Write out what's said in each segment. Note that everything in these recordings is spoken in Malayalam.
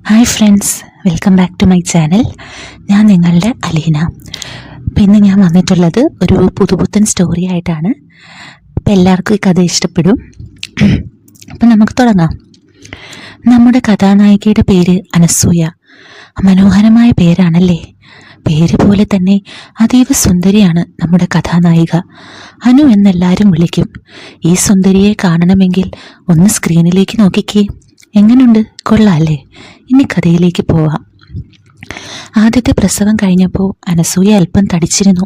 Hi friends, welcome back to my channel. ഞാൻ നിങ്ങളുടെ അലീന. അപ്പം ഇന്ന് ഞാൻ വന്നിട്ടുള്ളത് ഒരു പുതുപുത്തൻ സ്റ്റോറി ആയിട്ടാണ്. അപ്പം എല്ലാവർക്കും ഈ കഥ ഇഷ്ടപ്പെടും. അപ്പം നമുക്ക് തുടങ്ങാം. നമ്മുടെ കഥാനായികയുടെ പേര് അനസൂയ. മനോഹരമായ പേരാണല്ലേ? പേര് പോലെ തന്നെ അതീവ സുന്ദരിയാണ് നമ്മുടെ കഥാനായിക. അനു എന്നെല്ലാവരും വിളിക്കും. ഈ സുന്ദരിയെ കാണണമെങ്കിൽ ഒന്ന് സ്ക്രീനിലേക്ക് നോക്കിക്കേ. എങ്ങനെയുണ്ട്? കൊള്ളാല്ലേ? ഇനി കഥയിലേക്ക് പോവാം. ആദ്യത്തെ പ്രസവം കഴിഞ്ഞപ്പോൾ അനസൂയ അല്പം തടിച്ചിരുന്നു.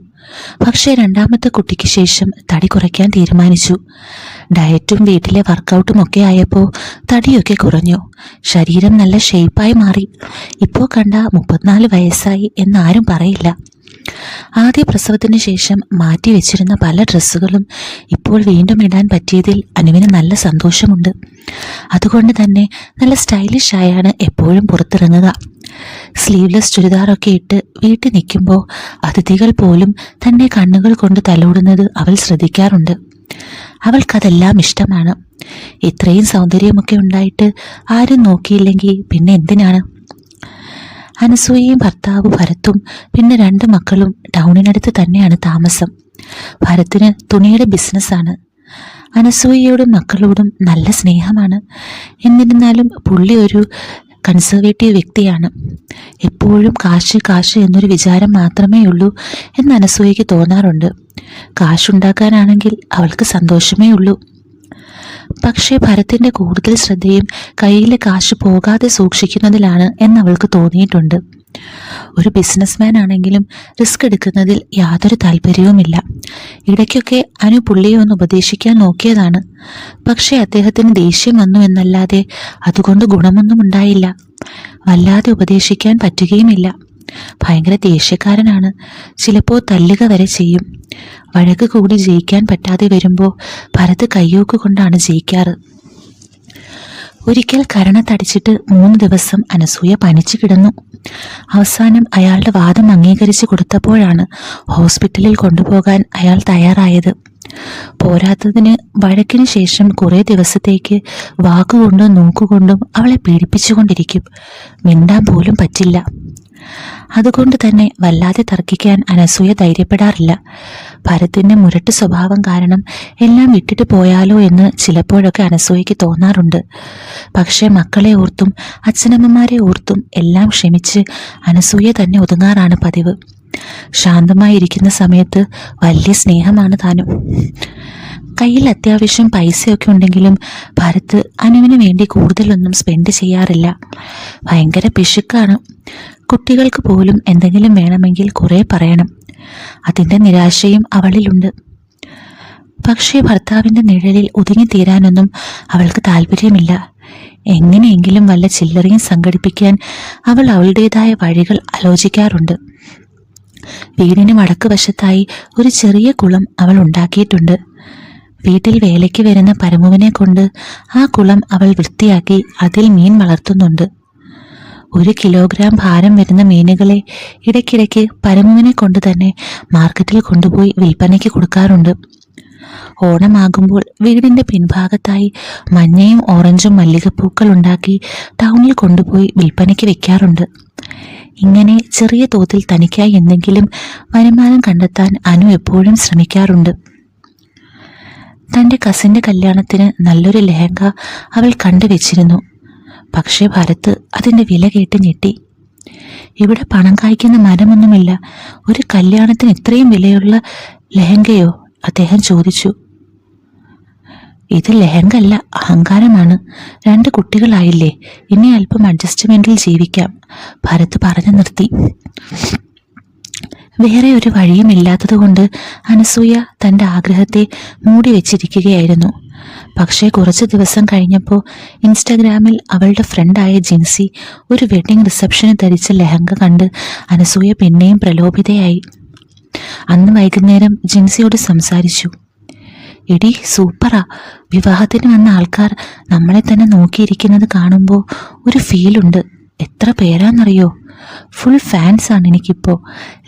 പക്ഷേ രണ്ടാമത്തെ കുട്ടിക്ക് ശേഷം തടി കുറയ്ക്കാൻ തീരുമാനിച്ചു. ഡയറ്റും വീട്ടിലെ വർക്കൗട്ടും ഒക്കെ ആയപ്പോൾ തടിയൊക്കെ കുറഞ്ഞു. ശരീരം നല്ല ഷേപ്പായി മാറി. ഇപ്പോൾ കണ്ട 34 വയസ്സായി എന്നാരും പറയില്ല. ആദ്യ പ്രസവത്തിന് ശേഷം മാറ്റി വെച്ചിരുന്ന പല ഡ്രസ്സുകളും ഇപ്പോൾ വീണ്ടും ഇടാൻ പറ്റിയതിൽ അനുവിന് നല്ല സന്തോഷമുണ്ട്. അതുകൊണ്ട് തന്നെ നല്ല സ്റ്റൈലിഷ് ആയാണ് എപ്പോഴും പുറത്തിറങ്ങുക. സ്ലീവ്ലെസ് ചുരിദാറൊക്കെ ഇട്ട് വീട്ടിൽ നിൽക്കുമ്പോൾ അതിഥികൾ പോലും തന്നെ കണ്ണുകൾ കൊണ്ട് തലോടുന്നത് അവൾ ശ്രദ്ധിക്കാറുണ്ട്. അവൾക്കതെല്ലാം ഇഷ്ടമാണ്. ഇത്രയും സൗന്ദര്യമൊക്കെ ഉണ്ടായിട്ട് ആരും നോക്കിയില്ലെങ്കിൽ പിന്നെ എന്തിനാണ്? അനസൂയയും ഭർത്താവ് ഭരത്തും പിന്നെ 2 മക്കളും ടൗണിനടുത്ത് തന്നെയാണ് താമസം. ഭരത്തിന് തുണിയുടെ ബിസിനസ്സാണ്. അനസൂയയോടും മക്കളോടും നല്ല സ്നേഹമാണ്. എന്നിരുന്നാലും പുള്ളി ഒരു കൺസർവേറ്റീവ് വ്യക്തിയാണ്. എപ്പോഴും കാശ് എന്നൊരു വിചാരം മാത്രമേ ഉള്ളൂ എന്ന് അനസൂയയ്ക്ക് തോന്നാറുണ്ട്. കാശുണ്ടാക്കാനാണെങ്കിൽ അവൾക്ക് സന്തോഷമേ ഉള്ളൂ. പക്ഷേ ഭരത്തിൻ്റെ കൂടുതൽ ശ്രദ്ധയും കയ്യിലെ കാശ് പോകാതെ സൂക്ഷിക്കുന്നതിലാണ് എന്നവൾക്ക് തോന്നിയിട്ടുണ്ട്. ഒരു ബിസിനസ്മാൻ ആണെങ്കിലും റിസ്ക് എടുക്കുന്നതിൽ യാതൊരു താല്പര്യവുമില്ല. ഇടയ്ക്കൊക്കെ അനു പുള്ളിയെ ഒന്ന് ഉപദേശിക്കാൻ നോക്കിയതാണ്. പക്ഷേ അദ്ദേഹത്തിന് ദേഷ്യം വന്നു എന്നല്ലാതെ അതുകൊണ്ട് ഗുണമൊന്നും ഉണ്ടായില്ല. വല്ലാതെ ഉപദേശിക്കാൻ പറ്റുകയുമില്ല. ഭയങ്കര ദേഷ്യക്കാരനാണ്. ചിലപ്പോൾ തല്ലുക വരെ ചെയ്യും. വഴക്ക് കൂടി ജയിക്കാൻ പറ്റാതെ വരുമ്പോൾ ഭരത് കയ്യൂക്ക് കൊണ്ടാണ് ജയിക്കാറ്. ഒരിക്കൽ കരണത്തടിച്ചിട്ട് 3 ദിവസം അനസൂയ പനിച്ചു കിടന്നു. അവസാനം അയാളുടെ വാദം അംഗീകരിച്ചു കൊടുത്തപ്പോഴാണ് ഹോസ്പിറ്റലിൽ കൊണ്ടുപോകാൻ അയാൾ തയ്യാറായത്. പോരാത്തതിന് വഴക്കിന് ശേഷം കുറേ ദിവസത്തേക്ക് വാക്കുകൊണ്ടും നോക്കുകൊണ്ടും അവളെ പീഡിപ്പിച്ചുകൊണ്ടിരിക്കും. മിണ്ടാൻ പോലും പറ്റില്ല. അതുകൊണ്ട് തന്നെ വല്ലാതെ തർക്കിക്കാൻ അനസൂയ ധൈര്യപ്പെടാറില്ല. ഭരത്തിൻ്റെ മുരട്ട് സ്വഭാവം കാരണം എല്ലാം വിട്ടിട്ട് പോയാലോ എന്ന് ചിലപ്പോഴൊക്കെ അനസൂയയ്ക്ക് തോന്നാറുണ്ട്. പക്ഷേ മക്കളെ ഓർത്തും അച്ഛനമ്മമാരെ ഓർത്തും എല്ലാം ക്ഷമിച്ച് അനസൂയ തന്നെ ഒതുങ്ങാറാണ് പതിവ്. ശാന്തമായിരിക്കുന്ന സമയത്ത് വലിയ സ്നേഹമാണ് താനും. കയ്യിൽ അത്യാവശ്യം പൈസയൊക്കെ ഉണ്ടെങ്കിലും ഭരത് അനുവിന് വേണ്ടി കൂടുതലൊന്നും സ്പെൻഡ് ചെയ്യാറില്ല. ഭയങ്കര പിശുക്കാണ്. കുട്ടികൾക്ക് പോലും എന്തെങ്കിലും വേണമെങ്കിൽ കുറേ പറയണം. അതിൻ്റെ നിരാശയും അവളിലുണ്ട്. പക്ഷേ ഭർത്താവിൻ്റെ നിഴലിൽ ഒതുങ്ങിത്തീരാനൊന്നും അവൾക്ക് താല്പര്യമില്ല. എങ്ങനെയെങ്കിലും വല്ല ചില്ലറയും സംഘടിപ്പിക്കാൻ അവൾ അവളുടേതായ വഴികൾ ആലോചിക്കാറുണ്ട്. വീടിന് വടക്ക് വശത്തായി ഒരു ചെറിയ കുളം അവൾ ഉണ്ടാക്കിയിട്ടുണ്ട്. വീട്ടിൽ വേലയ്ക്ക് വരുന്ന പരമുവിനെ കൊണ്ട് ആ കുളം അവൾ വൃത്തിയാക്കി അതിൽ മീൻ വളർത്തുന്നുണ്ട്. 1 കിലോഗ്രാം ഭാരം വരുന്ന മീനുകളെ ഇടയ്ക്കിടയ്ക്ക് പരമുവിനെ കൊണ്ട് തന്നെ മാർക്കറ്റിൽ കൊണ്ടുപോയി വിൽപ്പനയ്ക്ക് കൊടുക്കാറുണ്ട്. ഓണമാകുമ്പോൾ വീടിൻ്റെ പിൻഭാഗത്തായി മഞ്ഞയും ഓറഞ്ചും മല്ലികപ്പൂക്കൾ ഉണ്ടാക്കി ടൗണിൽ കൊണ്ടുപോയി വിൽപ്പനയ്ക്ക് വെക്കാറുണ്ട്. ഇങ്ങനെ ചെറിയ തോതിൽ തനിക്കായി എന്തെങ്കിലും വരുമാനം കണ്ടെത്താൻ അനു എപ്പോഴും ശ്രമിക്കാറുണ്ട്. തൻ്റെ കസിൻ്റെ കല്യാണത്തിന് നല്ലൊരു ലെഹങ്ക അവൾ കണ്ടുവച്ചിരുന്നു. പക്ഷേ ഭരത് അതിൻ്റെ വില കേട്ട് ഞെട്ടി. ഇവിടെ പണം കായ്ക്കുന്ന മരമൊന്നുമില്ല, ഒരു കല്യാണത്തിന് ഇത്രയും വിലയുള്ള ലെഹങ്കയോ? അദ്ദേഹം ചോദിച്ചു. ഇത് ലെഹങ്ക അല്ല, അഹങ്കാരമാണ്. 2 കുട്ടികളായില്ലേ, ഇനി അല്പം അഡ്ജസ്റ്റ്മെൻറ്റിൽ ജീവിക്കാം, ഭരത് പറഞ്ഞു നിർത്തി. വേറെ ഒരു വഴിയുമില്ലാത്തതുകൊണ്ട് അനസൂയ തൻ്റെ ആഗ്രഹത്തെ മൂടി വെച്ചിരിക്കുകയായിരുന്നു. പക്ഷേ കുറച്ച് ദിവസം കഴിഞ്ഞപ്പോൾ ഇൻസ്റ്റാഗ്രാമിൽ അവളുടെ ഫ്രണ്ടായ ജിൻസി ഒരു വെഡ്ഡിംഗ് റിസപ്ഷന് ധരിച്ച ലെഹങ്ക കണ്ട് അനസൂയ പിന്നെയും പ്രലോഭിതയായി. അന്ന് വൈകുന്നേരം ജിൻസിയോട് സംസാരിച്ചു. എടി, സൂപ്പറാ. വിവാഹത്തിന് വന്ന ആൾക്കാർ നമ്മളെ തന്നെ നോക്കിയിരിക്കുന്നത് കാണുമ്പോൾ ഒരു ഫീലുണ്ട്. എത്ര പേരാന്നറിയോ? ഫുൾ ഫാൻസാണ് എനിക്കിപ്പോൾ.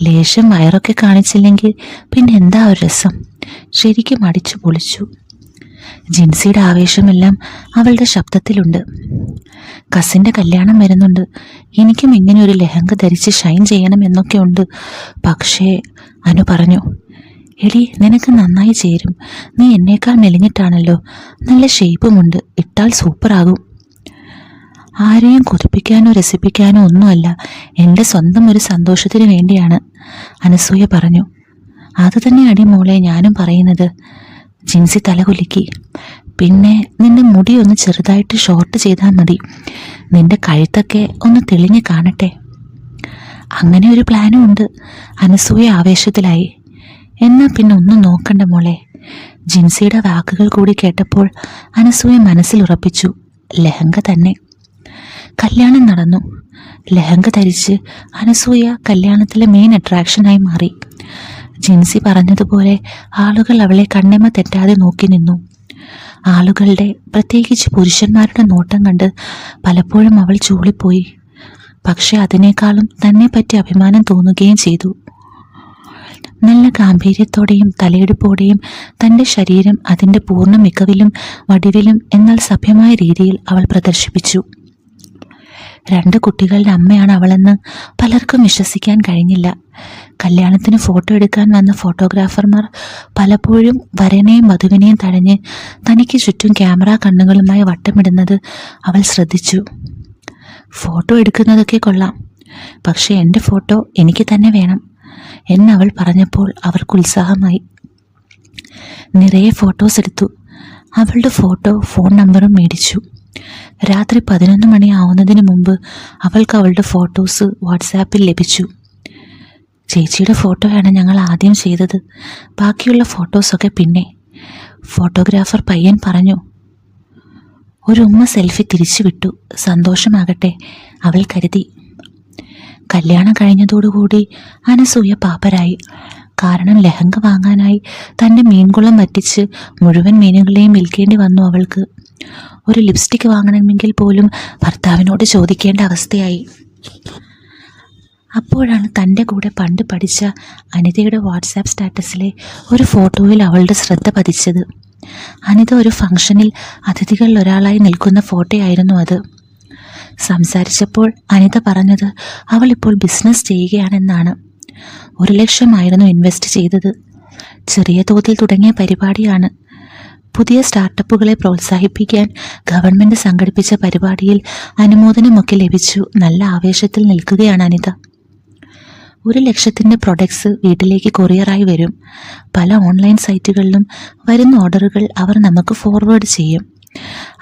ലേശം വയറൊക്കെ കാണിച്ചില്ലെങ്കിൽ പിന്നെ എന്താ ഒരു രസം. ശരിക്കും അടിച്ചു പൊളിച്ചു. ജിൻസിയുടെ ആവേശമെല്ലാം അവളുടെ ശബ്ദത്തിലുണ്ട്. കസിൻ്റെ കല്യാണം വരുന്നുണ്ട്, എനിക്കും ഇങ്ങനെ ഒരു ലെഹങ്ക ധരിച്ച് ഷൈൻ ചെയ്യണം എന്നൊക്കെ ഉണ്ട്. പക്ഷേ അനു പറഞ്ഞു, എടി നിനക്ക് നന്നായി ചേരും, നീ എന്നേക്കാൾ മെലിഞ്ഞിട്ടാണല്ലോ, നല്ല ഷേപ്പുമുണ്ട്, ഇട്ടാൽ സൂപ്പറാകും. ആരെയും കൊതിപ്പിക്കാനോ രസിപ്പിക്കാനോ ഒന്നുമല്ല, എൻ്റെ സ്വന്തം ഒരു സന്തോഷത്തിന് വേണ്ടിയാണ്, അനസൂയ പറഞ്ഞു. അത് തന്നെ അടി മോളെ ഞാനും പറയുന്നത്, ജിൻസി തലകുലുക്കി. പിന്നെ നിന്റെ മുടി ഒന്ന് ചെറുതായിട്ട് ഷോർട്ട് ചെയ്താൽ മതി, നിന്റെ കഴുത്തൊക്കെ ഒന്ന് തെളിഞ്ഞ് കാണട്ടെ. അങ്ങനെ ഒരു പ്ലാനും ഉണ്ട്, അനസൂയ ആവേശത്തിലായി. എന്നാൽ പിന്നെ ഒന്നും നോക്കണ്ട മോളെ. ജിൻസിയുടെ വാക്കുകൾ കൂടി കേട്ടപ്പോൾ അനസൂയ മനസ്സിലുറപ്പിച്ചു, ലെഹങ്ക തന്നെ. കല്യാണം നടന്നു. ലെഹങ്ക ധരിച്ച് അനസൂയ കല്യാണത്തിലെ മെയിൻ അട്രാക്ഷനായി മാറി. ജിൻസി പറഞ്ഞതുപോലെ ആളുകൾ അവളെ കണ്ണെമ്മ തെറ്റാതെ നോക്കി നിന്നു. ആളുകളുടെ, പ്രത്യേകിച്ച് പുരുഷന്മാരുടെ നോട്ടം കണ്ട് പലപ്പോഴും അവൾ ചൂളിപ്പോയി. പക്ഷെ അതിനേക്കാളും തന്നെപ്പറ്റി അഭിമാനം തോന്നുകയും ചെയ്തു. നല്ല ഗാംഭീര്യത്തോടെയും തലയെടുപ്പോടെയും തൻ്റെ ശരീരം അതിൻ്റെ പൂർണ്ണ മികവിലും വടിവിലും എന്നാൽ സഭ്യമായ രീതിയിൽ അവൾ പ്രദർശിപ്പിച്ചു. 2 കുട്ടികളുടെ അമ്മയാണ് അവളെന്ന് പലർക്കും വിശ്വസിക്കാൻ കഴിഞ്ഞില്ല. കല്യാണത്തിന് ഫോട്ടോ എടുക്കാൻ വന്ന ഫോട്ടോഗ്രാഫർമാർ പലപ്പോഴും വരനെയും വധുവിനെയും തടഞ്ഞ് തനിക്ക് ചുറ്റും ക്യാമറ കണ്ണുകളുമായി വട്ടമിടുന്നത് അവൾ ശ്രദ്ധിച്ചു. ഫോട്ടോ എടുക്കുന്നതൊക്കെ കൊള്ളാം, പക്ഷെ എൻ്റെ ഫോട്ടോ എനിക്ക് തന്നെ വേണം എന്നവൾ പറഞ്ഞപ്പോൾ അവർക്ക് ഉത്സാഹമായി. നിറയെ ഫോട്ടോസ് എടുത്തു. അവളുടെ ഫോട്ടോ, ഫോൺ നമ്പറും മേടിച്ചു. രാത്രി 11 മണി ആവുന്നതിന് മുമ്പ് അവൾക്ക് അവളുടെ ഫോട്ടോസ് വാട്സാപ്പിൽ ലഭിച്ചു. ചേച്ചിയുടെ ഫോട്ടോയാണ് ഞങ്ങൾ ആദ്യം ചെയ്തത്, ബാക്കിയുള്ള ഫോട്ടോസൊക്കെ പിന്നെ, ഫോട്ടോഗ്രാഫർ പയ്യൻ പറഞ്ഞു. ഒരു ഉമ്മ സെൽഫി തിരിച്ചു വിട്ടു. സന്തോഷമാകട്ടെ, അവൾ കരുതി. കല്യാണം കഴിഞ്ഞതോടുകൂടി അനസൂയ പാപ്പരായി. കാരണം ലെഹങ്ക വാങ്ങാനായി തൻ്റെ മീൻകുളം വറ്റിച്ച് മുഴുവൻ മീനുകളെയും വിൽക്കേണ്ടി വന്നു അവൾക്ക്. ഒരു ലിപ്സ്റ്റിക് വാങ്ങണമെങ്കിൽ പോലും ഭർത്താവിനോട് ചോദിക്കേണ്ട അവസ്ഥയായി. അപ്പോഴാണ് തൻ്റെ കൂടെ പണ്ട് പഠിച്ച അനിതയുടെ വാട്സാപ്പ് സ്റ്റാറ്റസിലെ ഒരു ഫോട്ടോയിൽ അവളുടെ ശ്രദ്ധ പതിച്ചത്. അനിത ഒരു ഫംഗ്ഷനിൽ അതിഥികളിൽ ഒരാളായി നിൽക്കുന്ന ഫോട്ടോയായിരുന്നു അത്. സംസാരിച്ചപ്പോൾ അനിത പറഞ്ഞത് അവൾ ഇപ്പോൾ ബിസിനസ് ചെയ്യുകയാണെന്നാണ്. 1 ലക്ഷമായിരുന്നു ഇൻവെസ്റ്റ് ചെയ്തത്. ചെറിയ തോതിൽ തുടങ്ങിയ പരിപാടിയാണ്. പുതിയ സ്റ്റാർട്ടപ്പുകളെ പ്രോത്സാഹിപ്പിക്കാൻ ഗവൺമെൻറ് സംഘടിപ്പിച്ച പരിപാടിയിൽ അനുമോദനമൊക്കെ ലഭിച്ചു. നല്ല ആവേശത്തിൽ നിൽക്കുകയാണ് അനിത. 1 ലക്ഷത്തിൻ്റെ പ്രൊഡക്ട്സ് വീട്ടിലേക്ക് കൊറിയറായി വരും. പല ഓൺലൈൻ സൈറ്റുകളിലും വരുന്ന ഓർഡറുകൾ അവർ നമുക്ക് ഫോർവേഡ് ചെയ്യും.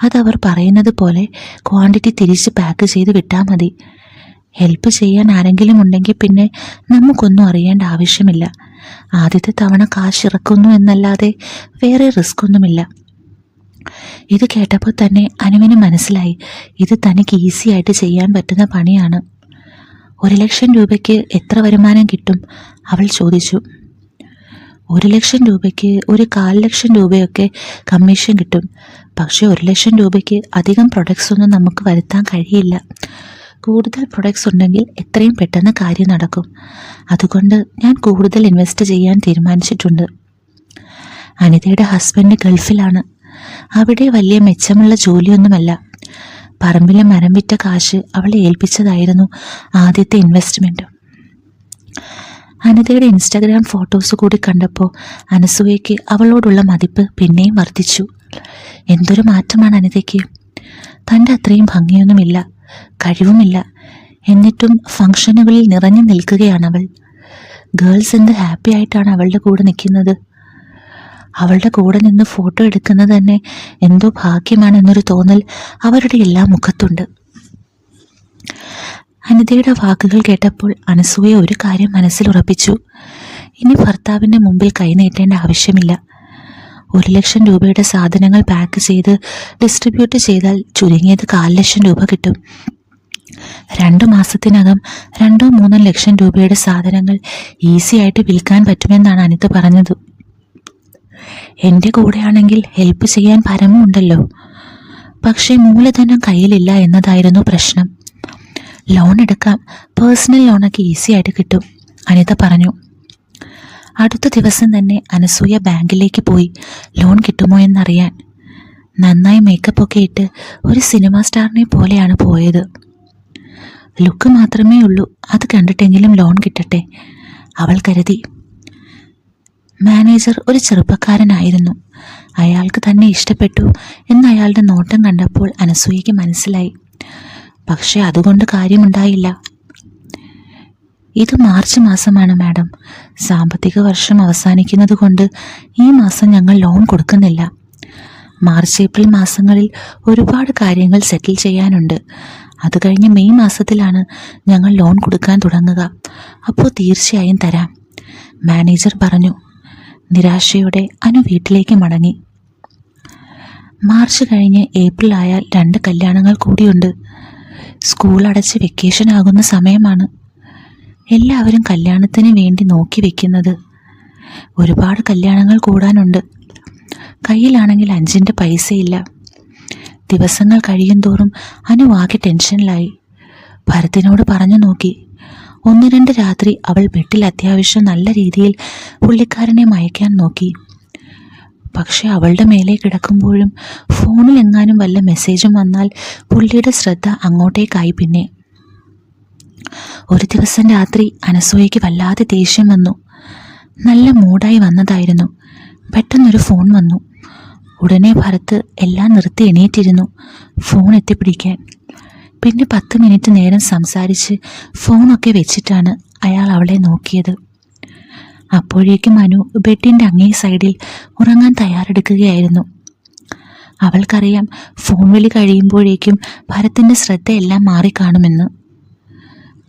അതവർ പറയുന്നത് പോലെ ക്വാണ്ടിറ്റി തിരിച്ച് പാക്ക് ചെയ്ത് വിട്ടാൽ മതി. ഹെൽപ്പ് ചെയ്യാൻ ആരെങ്കിലും ഉണ്ടെങ്കിൽ പിന്നെ നമുക്കൊന്നും അറിയേണ്ട ആവശ്യമില്ല. ആദ്യത്തെ തവണ കാശ് ഇറക്കുന്നു എന്നല്ലാതെ വേറെ റിസ്ക് ഒന്നുമില്ല. ഇത് കേട്ടപ്പോൾ തന്നെ അനുവിന് മനസ്സിലായി, ഇത് തനിക്ക് ഈസി ആയിട്ട് ചെയ്യാൻ പറ്റുന്ന പണിയാണ്. 1 ലക്ഷം രൂപയ്ക്ക് എത്ര വരുമാനം കിട്ടും? അവൾ ചോദിച്ചു. 1 ലക്ഷം രൂപയ്ക്ക് 1/4 ലക്ഷം രൂപയൊക്കെ കമ്മീഷൻ കിട്ടും. പക്ഷേ 1 ലക്ഷം രൂപയ്ക്ക് അധികം പ്രൊഡക്ട്സ് ഒന്നും നമുക്ക് വരുത്താൻ കഴിയില്ല. കൂടുതൽ പ്രൊഡക്ട്സ് ഉണ്ടെങ്കിൽ എത്രയും പെട്ടെന്ന് കാര്യം നടക്കും. അതുകൊണ്ട് ഞാൻ കൂടുതൽ ഇൻവെസ്റ്റ് ചെയ്യാൻ തീരുമാനിച്ചിട്ടുണ്ട്. അനിതയുടെ ഹസ്ബൻഡ് ഗൾഫിലാണ്. അവിടെ വലിയ മെച്ചമുള്ള ജോലിയൊന്നുമല്ല. പറമ്പിലെ മരം വിറ്റ കാശ് അവളെ ഏൽപ്പിച്ചതായിരുന്നു ആദ്യത്തെ ഇൻവെസ്റ്റ്മെൻറ്റ്. അനിതയുടെ ഇൻസ്റ്റാഗ്രാം ഫോട്ടോസ് കൂടി കണ്ടപ്പോൾ അനസൂയയ്ക്ക് അവളോടുള്ള മതിപ്പ് പിന്നെയും വർദ്ധിച്ചു. എന്തൊരു മാറ്റമാണ് അനിതയ്ക്ക്! തൻ്റെ അത്രയും ഭംഗിയൊന്നുമില്ല, കഴിവുമില്ല, എന്നിട്ടും ഫംഗ്ഷനുകളിൽ നിറഞ്ഞു നിൽക്കുകയാണവൾ. ഗേൾസ് എന്ത് ഹാപ്പി ആയിട്ടാണ് അവളുടെ കൂടെ നിൽക്കുന്നത്. അവളുടെ കൂടെ നിന്ന് ഫോട്ടോ എടുക്കുന്നത് തന്നെ എന്തോ ഭാഗ്യമാണെന്നൊരു തോന്നൽ അവരുടെ എല്ലാ മുഖത്തുണ്ട്. അനിതയുടെ വാക്കുകൾ കേട്ടപ്പോൾ അനസൂയ ഒരു കാര്യം മനസ്സിലുറപ്പിച്ചു. ഇനി ഭർത്താവിൻ്റെ മുമ്പിൽ കൈ നീട്ടേണ്ട ആവശ്യമില്ല. 1 ലക്ഷം രൂപയുടെ സാധനങ്ങൾ പാക്ക് ചെയ്ത് ഡിസ്ട്രിബ്യൂട്ട് ചെയ്താൽ ചുരുങ്ങിയത് 1/4 ലക്ഷം രൂപ കിട്ടും. 2 മാസത്തിനകം 2-3 ലക്ഷം രൂപയുടെ സാധനങ്ങൾ ഈസി ആയിട്ട് വിൽക്കാൻ പറ്റുമെന്നാണ് അനിത പറഞ്ഞത്. എൻ്റെ കൂടെയാണെങ്കിൽ ഹെൽപ്പ് ചെയ്യാൻ പരമുണ്ടല്ലോ. പക്ഷേ മൂലധനം കയ്യിലില്ല എന്നതായിരുന്നു പ്രശ്നം. ലോൺ എടുക്കാം, പേഴ്സണൽ ലോണൊക്കെ ഈസി ആയിട്ട് കിട്ടും, അനിത പറഞ്ഞു. അടുത്ത ദിവസം തന്നെ അനസൂയ ബാങ്കിലേക്ക് പോയി ലോൺ കിട്ടുമോ എന്നറിയാൻ. നന്നായി മേക്കപ്പ് ഒക്കെ ഇട്ട് ഒരു സിനിമ സ്റ്റാറിനെ പോലെയാണ് പോയത്. ലുക്ക് മാത്രമേ ഉള്ളൂ, അത് കണ്ടിട്ടെങ്കിലും ലോൺ കിട്ടട്ടെ അവൾ കരുതി. മാനേജർ ഒരു ചെറുപ്പക്കാരനായിരുന്നു. അയാൾക്ക് തന്നെ ഇഷ്ടപ്പെട്ടു എന്ന് അയാളുടെ നോട്ടം കണ്ടപ്പോൾ അനസൂയയ്ക്ക് മനസ്സിലായി. പക്ഷെ അതുകൊണ്ട് കാര്യമുണ്ടായില്ല. ഇത് മാർച്ച് മാസമാണ് മാഡം. സാമ്പത്തിക വർഷം അവസാനിക്കുന്നത് കൊണ്ട് ഈ മാസം ഞങ്ങൾ ലോൺ കൊടുക്കുന്നില്ല. മാർച്ച് ഏപ്രിൽ മാസങ്ങളിൽ ഒരുപാട് കാര്യങ്ങൾ സെറ്റിൽ ചെയ്യാനുണ്ട്. അത് കഴിഞ്ഞ് മെയ് മാസത്തിലാണ് ഞങ്ങൾ ലോൺ കൊടുക്കാൻ തുടങ്ങുക. അപ്പോൾ തീർച്ചയായും തരാം, മാനേജർ പറഞ്ഞു. നിരാശയോടെ അനു വീട്ടിലേക്ക് മടങ്ങി. മാർച്ച് കഴിഞ്ഞ് ഏപ്രിൽ ആയാൽ 2 കല്യാണങ്ങൾ കൂടിയുണ്ട്. സ്കൂൾ അടച്ച് വെക്കേഷൻ ആകുന്ന സമയമാണ്. എല്ലാവരും കല്യാണത്തിന് വേണ്ടി നോക്കി വെക്കുന്നത്. ഒരുപാട് കല്യാണങ്ങൾ കൂടാനുണ്ട്. കയ്യിലാണെങ്കിൽ 5 പൈസയില്ല. ദിവസങ്ങൾ കഴിയും തോറും അനു ആകെ ടെൻഷനിലായി. ഭരത്തിനോട് പറഞ്ഞു നോക്കി. 1-2 രാത്രി അവൾ വീട്ടിൽ അത്യാവശ്യം നല്ല രീതിയിൽ പുള്ളിക്കാരനെ മയക്കാൻ നോക്കി. പക്ഷെ അവളുടെ മേലെ കിടക്കുമ്പോഴും ഫോണിൽ എങ്ങാനും വല്ല മെസ്സേജും വന്നാൽ പുള്ളിയുടെ ശ്രദ്ധ അങ്ങോട്ടേക്കായി. പിന്നെ ഒരു ദിവസം രാത്രി അനസൂയയ്ക്ക് വല്ലാതെ ദേഷ്യം വന്നു. നല്ല മൂഡായി വന്നതായിരുന്നു. പെട്ടെന്നൊരു ഫോൺ വന്നു. ഉടനെ ഭരത്ത് എല്ലാം നിർത്തി എണീറ്റിരുന്നു ഫോൺ എത്തിപ്പിടിക്കാൻ. പിന്നെ 10 മിനിറ്റ് നേരം സംസാരിച്ച് ഫോണൊക്കെ വെച്ചിട്ടാണ് അയാൾ അവളെ നോക്കിയത്. അപ്പോഴേക്കും അനു ബെഡിൻ്റെ അങ്ങേ സൈഡിൽ ഉറങ്ങാൻ തയ്യാറെടുക്കുകയായിരുന്നു. അവൾക്കറിയാം ഫോൺ വിളി കഴിയുമ്പോഴേക്കും ഭരത്തിൻ്റെ ശ്രദ്ധയെല്ലാം മാറിക്കാണുമെന്ന്.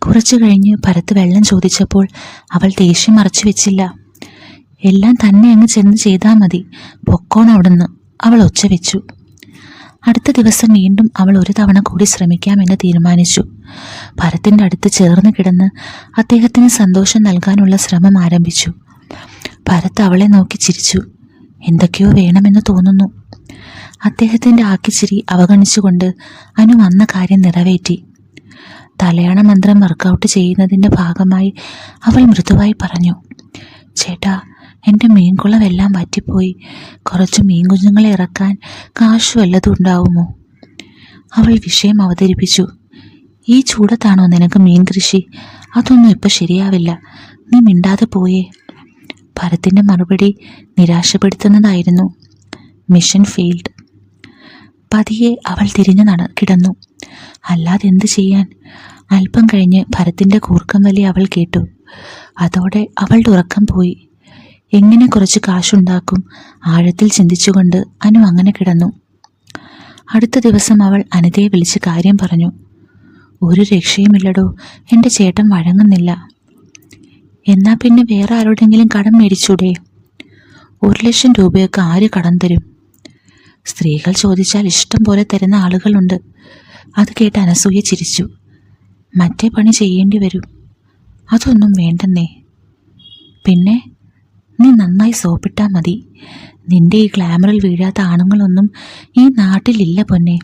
കുറച്ചു കഴിഞ്ഞ് ഭരത്ത് വെള്ളം ചോദിച്ചപ്പോൾ അവൾ ദേഷ്യം മറച്ചു വെച്ചില്ല. എല്ലാം തന്നെ അങ്ങ് ചെന്ന് ചെയ്താൽ മതി, പൊക്കോണം അവിടുന്ന്, അവൾ ഒച്ച വെച്ചു. അടുത്ത ദിവസം വീണ്ടും അവൾ ഒരു തവണ കൂടി ശ്രമിക്കാമെന്ന് തീരുമാനിച്ചു. ഭരത്തിൻ്റെ അടുത്ത് ചേർന്ന് കിടന്ന് അദ്ദേഹത്തിന് സന്തോഷം നൽകാനുള്ള ശ്രമം ആരംഭിച്ചു. ഭരത്ത് അവളെ നോക്കി ചിരിച്ചു. എന്തൊക്കെയോ വേണമെന്ന് തോന്നുന്നു. അദ്ദേഹത്തിൻ്റെ ആക്കിച്ചിരി അവഗണിച്ചുകൊണ്ട് അനു വന്ന കാര്യം നിറവേറ്റി. തലയാണ മന്ത്രം വർക്കൗട്ട് ചെയ്യുന്നതിൻ്റെ ഭാഗമായി അവൾ മൃദുവായി പറഞ്ഞു, ചേട്ടാ, എൻ്റെ മീൻകുളമെല്ലാം വറ്റിപ്പോയി. കുറച്ച് മീൻ കുഞ്ഞുങ്ങളെ ഇറക്കാൻ കാശ് വല്ലതും ഉണ്ടാവുമോ? അവൾ വിഷയം അവതരിപ്പിച്ചു. ഈ ചൂടത്താണോ നിനക്ക് മീൻ കൃഷി? അതൊന്നും ഇപ്പം ശരിയാവില്ല, നീ മിണ്ടാതെ പോയേ. ഭരത്തിൻ്റെ മറുപടി നിരാശപ്പെടുത്തുന്നതായിരുന്നു. Mission failed. പതിയെ അവൾ തിരിഞ്ഞു കിടന്നു. അല്ലാതെ എന്ത് ചെയ്യാൻ? അല്പം കഴിഞ്ഞ് ഭരത്തിൻ്റെ കൂർക്കം വലി അവൾ കേട്ടു. അതോടെ അവളുടെ ഉറക്കം പോയി. എങ്ങനെ കുറച്ച് കാശുണ്ടാക്കും? ആഴത്തിൽ ചിന്തിച്ചുകൊണ്ട് അനു അങ്ങനെ കിടന്നു. അടുത്ത ദിവസം അവൾ അനിതയെ വിളിച്ച് കാര്യം പറഞ്ഞു. ഒരു രക്ഷയുമില്ലടോ, എൻ്റെ ചേട്ടൻ വഴങ്ങുന്നില്ല. എന്നാൽ പിന്നെ വേറെ ആരോടെങ്കിലും കടം മേടിച്ചൂടെ? 1,00,000 രൂപയൊക്കെ ആര് കടം തരും? സ്ത്രീകൾ ചോദിച്ചാൽ ഇഷ്ടം പോലെ തരുന്ന ആളുകളുണ്ട്. അത് കേട്ട് അനസൂയ ചിരിച്ചു. മറ്റേ പണി ചെയ്യേണ്ടി വരും. അതൊന്നും വേണ്ടെന്നേ. പിന്നെ നീ നന്നായി സോപ്പിട്ടാൽ മതി. നിന്റെ ഈ ഗ്ലാമറിൽ വീഴാത്ത ആണുങ്ങളൊന്നും ഈ നാട്ടിലില്ല പൊന്നെ.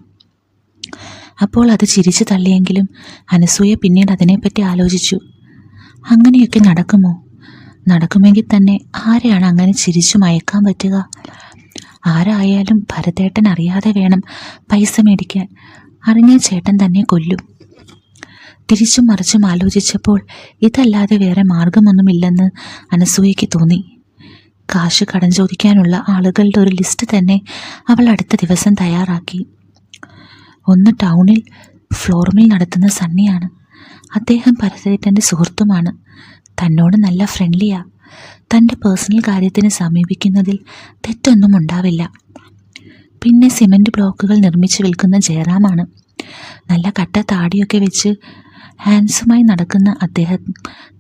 അപ്പോൾ അത് ചിരിച്ചു തള്ളിയെങ്കിലും അനസൂയ പിന്നീട് അതിനെപ്പറ്റി ആലോചിച്ചു. അങ്ങനെയൊക്കെ നടക്കുമോ? നടക്കുമെങ്കിൽ തന്നെ ആരെയാണ് അങ്ങനെ ചിരിച്ചു മയക്കാൻ പറ്റുക? ആരായാലും ഭരതേട്ടൻ അറിയാതെ വേണം പൈസ മേടിക്കാൻ. അറിഞ്ഞാൽ ചേട്ടൻ തന്നെ കൊല്ലും. തിരിച്ചും മറിച്ചും ആലോചിച്ചപ്പോൾ ഇതല്ലാതെ വേറെ മാർഗമൊന്നുമില്ലെന്ന് അനസൂയയ്ക്ക് തോന്നി. കാശ് കടം ചോദിക്കാനുള്ള ആളുകളുടെ ഒരു ലിസ്റ്റ് തന്നെ അവൾ അടുത്ത ദിവസം തയ്യാറാക്കി. ഒന്ന് ടൗണിൽ ഫ്ലോർ മിൽ നടത്തുന്ന സണ്ണിയാണ്. അദ്ദേഹം ഭരതേട്ടൻ്റെ സുഹൃത്തുമാണ്. തന്നോട് നല്ല ഫ്രണ്ട്ലിയാ. തൻ്റെ പേഴ്സണൽ കാര്യത്തിന് സമീപിക്കുന്നതിൽ തെറ്റൊന്നും ഉണ്ടാവില്ല. പിന്നെ സിമൻറ്റ് ബ്ലോക്കുകൾ നിർമ്മിച്ച് വിൽക്കുന്ന ജയറാമാണ്. നല്ല കട്ട താടിയൊക്കെ വെച്ച് ഹാൻഡ്സമായി നടക്കുന്ന അദ്ദേഹം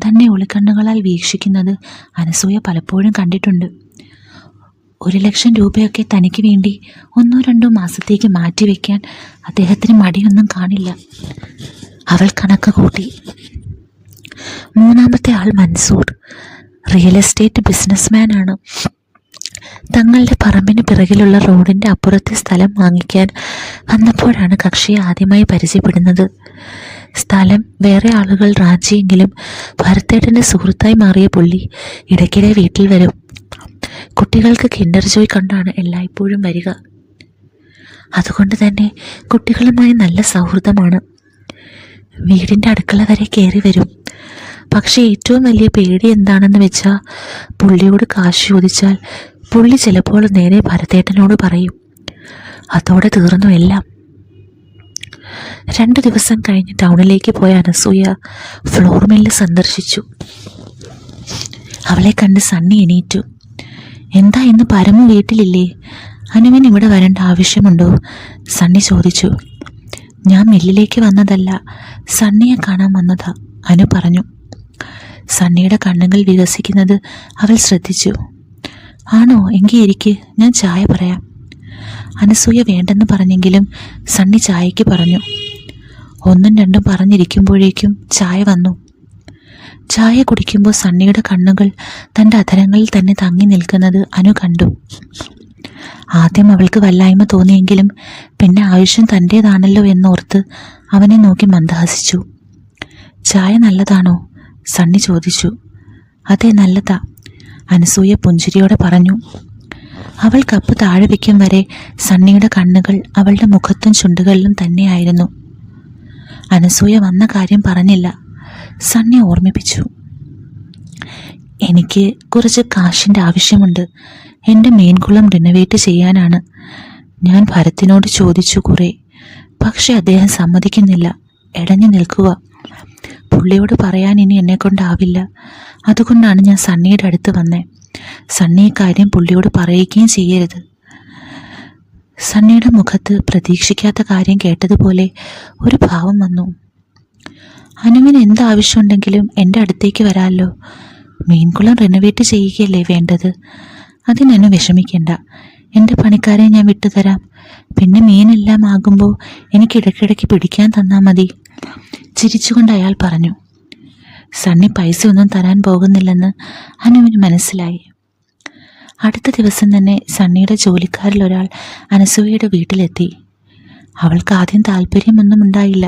തന്നെ ഒളിക്കണ്ണുകളാൽ വീക്ഷിക്കുന്നത് അനസൂയ പലപ്പോഴും കണ്ടിട്ടുണ്ട്. 1,00,000 രൂപയൊക്കെ തനിക്ക് വേണ്ടി 1-2 മാസത്തേക്ക് മാറ്റിവെക്കാൻ അദ്ദേഹത്തിന് മടിയൊന്നും കാണില്ല. അവൾ കണക്ക് കൂട്ടി. 3-ാമത്തെ ആൾ മൻസൂർ റിയൽ എസ്റ്റേറ്റ് ബിസിനസ്മാനാണ്. തങ്ങളുടെ പറമ്പിന് പിറകിലുള്ള റോഡിൻ്റെ അപ്പുറത്തെ സ്ഥലം വാങ്ങിക്കാൻ വന്നപ്പോഴാണ് കക്ഷിയെ ആദ്യമായി പരിചയപ്പെടുന്നത്. സ്ഥലം വേറെ ആളുകൾ റാഞ്ചിയെങ്കിലും ഭരതേട്ടൻ്റെ സുഹൃത്തായി മാറിയ പുള്ളി ഇടയ്ക്കിടെ വീട്ടിൽ വരും. കുട്ടികൾക്ക് കിൻഡർ ജോയ് കണ്ടാണ് എല്ലായ്പ്പോഴും വരിക. അതുകൊണ്ട് തന്നെ കുട്ടികളുമായി നല്ല സൗഹൃദമാണ്. വീടിൻ്റെ അടുക്കള വരെ കയറി വരും. പക്ഷേ ഏറ്റവും വലിയ പേടി എന്താണെന്ന് വെച്ചാൽ, പുള്ളിയോട് കാശ് ചോദിച്ചാൽ പുള്ളി ചിലപ്പോൾ നേരെ ഭരതേട്ടനോട് പറയും. അതോടെ തീർന്നു എല്ലാം. 2 ദിവസം കഴിഞ്ഞ് ടൗണിലേക്ക് പോയ അനസൂയ ഫ്ലോർ മില്ല് സന്ദർശിച്ചു. അവളെ കണ്ട് സണ്ണി എണീറ്റു. എന്താ ഇന്ന് പരമു വീട്ടിലില്ലേ? അനുവിന് ഇവിടെ വരേണ്ട ആവശ്യമുണ്ടോ? സണ്ണി ചോദിച്ചു. ഞാൻ മില്ലിലേക്ക് വന്നതല്ല, സണ്ണിയെ കാണാൻ വന്നതാ, അനു പറഞ്ഞു. സണ്ണിയുടെ കണ്ണുകൾ വികസിക്കുന്നത് അവൾ ശ്രദ്ധിച്ചു. ആണോ, എങ്കിൽ ഇരിക്ക്, ഞാൻ ചായ പറയാം. അനസൂയ വേണ്ടെന്ന് പറഞ്ഞെങ്കിലും സണ്ണി ചായയ്ക്ക് പറഞ്ഞു. 1ഉം 2ഉം പറഞ്ഞിരിക്കുമ്പോഴേക്കും ചായ വന്നു. ചായ കുടിക്കുമ്പോൾ സണ്ണിയുടെ കണ്ണുകൾ തൻ്റെ അധരങ്ങളിൽ തന്നെ തങ്ങി നിൽക്കുന്നത് അനു കണ്ടു. ആദ്യം അവൾക്ക് വല്ലായ്മ തോന്നിയെങ്കിലും പിന്നെ ആവശ്യം തൻ്റേതാണല്ലോ എന്നോർത്ത് അവനെ നോക്കി മന്ദഹസിച്ചു. ചായ നല്ലതാണോ? സണ്ണി ചോദിച്ചു. അതെ, നല്ലതാ, അനസൂയ പുഞ്ചിരിയോടെ പറഞ്ഞു. അവൾ കപ്പ് താഴെ വയ്ക്കും വരെ സണ്ണിയുടെ കണ്ണുകൾ അവളുടെ മുഖത്തും ചുണ്ടുകളിലും തന്നെയായിരുന്നു. അനസൂയ വന്ന കാര്യം പറഞ്ഞില്ല. സണ്ണി ഓർമ്മിപ്പിച്ചു. എനിക്ക് കുറച്ച് കാശിൻ്റെ ആവശ്യമുണ്ട്. എൻ്റെ മീൻകുളം റിനോവേറ്റ് ചെയ്യാനാണ്. ഞാൻ ഭരത്തിനോട് ചോദിച്ചു കുറേ, പക്ഷെ അദ്ദേഹം സമ്മതിക്കുന്നില്ല, ഇടഞ്ഞു നിൽക്കുക. പുള്ളിയോട് പറയാൻ ഇനി എന്നെക്കൊണ്ടാവില്ല. അതുകൊണ്ടാണ് ഞാൻ സണ്ണിയുടെ അടുത്ത് വന്നേ. സണ്ണി കാര്യം പുള്ളിയോട് പറയുകയും ചെയ്യരുത്. സണ്ണിയുടെ മുഖത്ത് പ്രതീക്ഷിക്കാത്ത കാര്യം കേട്ടതുപോലെ ഒരു ഭാവം വന്നു. അനുവിന് എന്താവശ്യമുണ്ടെങ്കിലും എൻ്റെ അടുത്തേക്ക് വരാമല്ലോ. മീൻകുളം റിനോവേറ്റ് ചെയ്യുകയല്ലേ വേണ്ടത്. അതിനു വിഷമിക്കണ്ട, എൻ്റെ പണിക്കാരെ ഞാൻ വിട്ടുതരാം. പിന്നെ മീനെല്ലാം ആകുമ്പോൾ എനിക്ക് ഇടയ്ക്കിടയ്ക്ക് പിടിക്കാൻ തന്നാൽ മതി. ചിരിച്ചുകൊണ്ട് അയാൾ പറഞ്ഞു. സണ്ണി പൈസ ഒന്നും തരാൻ പോകുന്നില്ലെന്ന് അനുവിന് മനസ്സിലായി. അടുത്ത ദിവസം തന്നെ സണ്ണിയുടെ ജോലിക്കാരിൽ ഒരാൾ അനസൂയയുടെ വീട്ടിലെത്തി. അവൾക്ക് ആദ്യം താല്പര്യമൊന്നും ഉണ്ടായില്ല.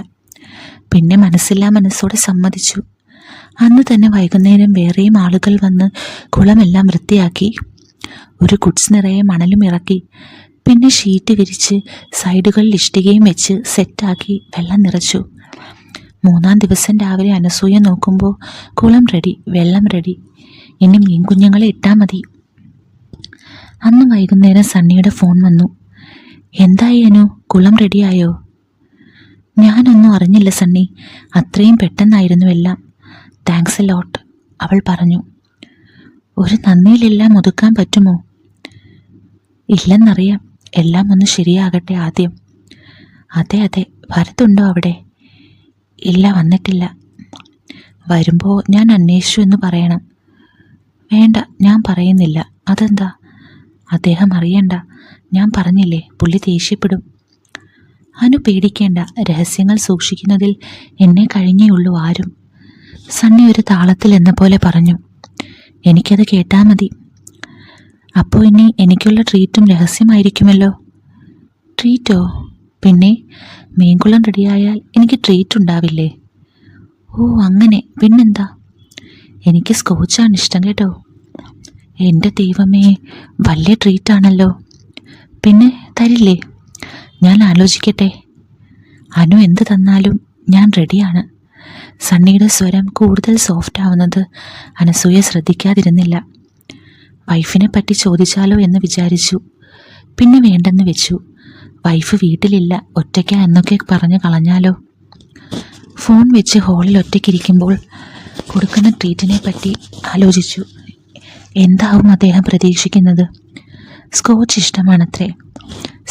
പിന്നെ മനസ്സില്ലാ മനസ്സോടെ സമ്മതിച്ചു. അന്ന് തന്നെ വൈകുന്നേരം വേറെയും ആളുകൾ വന്ന് കുളമെല്ലാം വൃത്തിയാക്കി. ഒരു ഗുഡ്സ് നിറയെ മണലും ഇറക്കി. പിന്നെ ഷീറ്റ് വിരിച്ച് സൈഡുകളിൽ ഇഷ്ടികയും വെച്ച് സെറ്റാക്കി വെള്ളം നിറച്ചു. 3-ാം ദിവസം രാവിലെ അനസൂയ നോക്കുമ്പോൾ കുളം റെഡി, വെള്ളം റെഡി. ഇനി മീൻ കുഞ്ഞുങ്ങളെ ഇട്ടാൽ മതി. അന്ന് വൈകുന്നേരം സണ്ണിയുടെ ഫോൺ വന്നു. എന്തായി അനു, കുളം റെഡിയായോ? ഞാനൊന്നും അറിഞ്ഞില്ല സണ്ണി, അത്രയും പെട്ടെന്നായിരുന്നു എല്ലാം. താങ്ക്സ് എ ലോട്ട്, അവൾ പറഞ്ഞു. ഒരു നന്ദിയിലെല്ലാം ഒതുക്കാൻ പറ്റുമോ? ഇല്ലെന്നറിയാം, എല്ലാം ഒന്ന് ശരിയാകട്ടെ ആദ്യം. അതെ അതെ, ഭരത്തുണ്ടോ അവിടെ? ഇല്ല, വന്നിട്ടില്ല. വരുമ്പോൾ ഞാൻ അന്വേഷിച്ചു എന്ന് പറയണം. വേണ്ട, ഞാൻ പറയുന്നില്ല. അതെന്താ? അദ്ദേഹം അറിയണ്ട. ഞാൻ പറഞ്ഞില്ലേ, പുള്ളി ദേഷ്യപ്പെടും. അനു പേടിക്കേണ്ട, രഹസ്യങ്ങൾ സൂക്ഷിക്കുന്നതിൽ എന്നെ കഴിഞ്ഞേയുള്ളൂ ആരും. സണ്ണി ഒരു താളത്തിൽ എന്ന പോലെ പറഞ്ഞു. എനിക്കത് കേട്ടാൽ മതി. അപ്പോൾ ഇനി എനിക്കുള്ള ട്രീറ്റും രഹസ്യമായിരിക്കുമല്ലോ. ട്രീറ്റോ? പിന്നെ മീൻകുളം റെഡിയായാൽ എനിക്ക് ട്രീറ്റ് ഉണ്ടാവില്ലേ? ഓ അങ്ങനെ, പിന്നെന്താ? എനിക്ക് സ്കോച്ചാണ് ഇഷ്ടം കേട്ടോ. എൻ്റെ ദൈവമേ, വലിയ ട്രീറ്റാണല്ലോ. പിന്നെ തരില്ലേ? ഞാൻ ആലോചിക്കട്ടെ. അനു എന്ത് തന്നാലും ഞാൻ റെഡിയാണ്. സണ്ണിയുടെ സ്വരം കൂടുതൽ സോഫ്റ്റ് ആവുന്നത് അനസൂയ ശ്രദ്ധിക്കാതിരുന്നില്ല. വൈഫിനെ പറ്റി ചോദിച്ചാലോ എന്ന് വിചാരിച്ചു. പിന്നെ വേണ്ടെന്ന് വെച്ചു. വൈഫ് വീട്ടിലില്ല, ഒറ്റയ്ക്ക എന്നൊക്കെ പറഞ്ഞു കളഞ്ഞാലോ. ഫോൺ വെച്ച് ഹാളിൽ ഒറ്റയ്ക്കിരിക്കുമ്പോൾ കൊടുക്കുന്ന ട്രീറ്റിനെ പറ്റി ആലോചിച്ചു. എന്താവും അദ്ദേഹം പ്രതീക്ഷിക്കുന്നത്? സ്കോച്ച് ഇഷ്ടമാണത്രേ.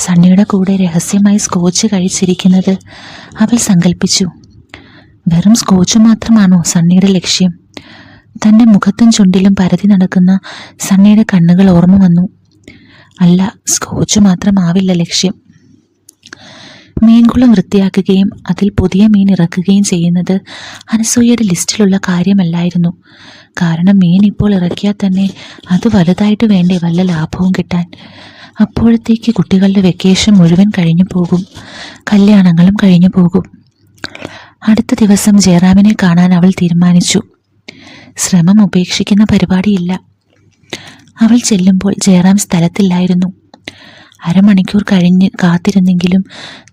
സണ്ണിയുടെ കൂടെ രഹസ്യമായി സ്കോച്ച് കഴിച്ചിരിക്കുന്നത് അവൾ സങ്കല്പിച്ചു. വെറും സ്കോച്ച് മാത്രമാണോ സണ്ണിയുടെ ലക്ഷ്യം? തൻ്റെ മുഖത്തും ചുണ്ടിലും പരതി നടക്കുന്ന സണ്ണിയുടെ കണ്ണുകൾ ഓർമ്മ വന്നു. അല്ല, സ്കോച്ച് മാത്രമാവില്ല ലക്ഷ്യം. മീൻകുളം വൃത്തിയാക്കുകയും അതിൽ പുതിയ മീൻ ഇറക്കുകയും ചെയ്യുന്നത് അനസൂയയുടെ ലിസ്റ്റിലുള്ള കാര്യമല്ലായിരുന്നു. കാരണം മീൻ ഇപ്പോൾ ഇറക്കിയാൽ തന്നെ അത് വലുതായിട്ട് വേണ്ടേ വല്ല ലാഭവും കിട്ടാൻ. അപ്പോഴത്തേക്ക് കുട്ടികളുടെ വെക്കേഷൻ മുഴുവൻ കഴിഞ്ഞു പോകും, കല്യാണങ്ങളും കഴിഞ്ഞു പോകും. അടുത്ത ദിവസം ജയറാമിനെ കാണാൻ അവൾ തീരുമാനിച്ചു. ശ്രമം ഉപേക്ഷിക്കുന്ന പരിപാടിയില്ല. അവൾ ചെല്ലുമ്പോൾ ജയറാം സ്ഥലത്തില്ലായിരുന്നു. അരമണിക്കൂർ കഴിഞ്ഞ് കാത്തിരുന്നെങ്കിലും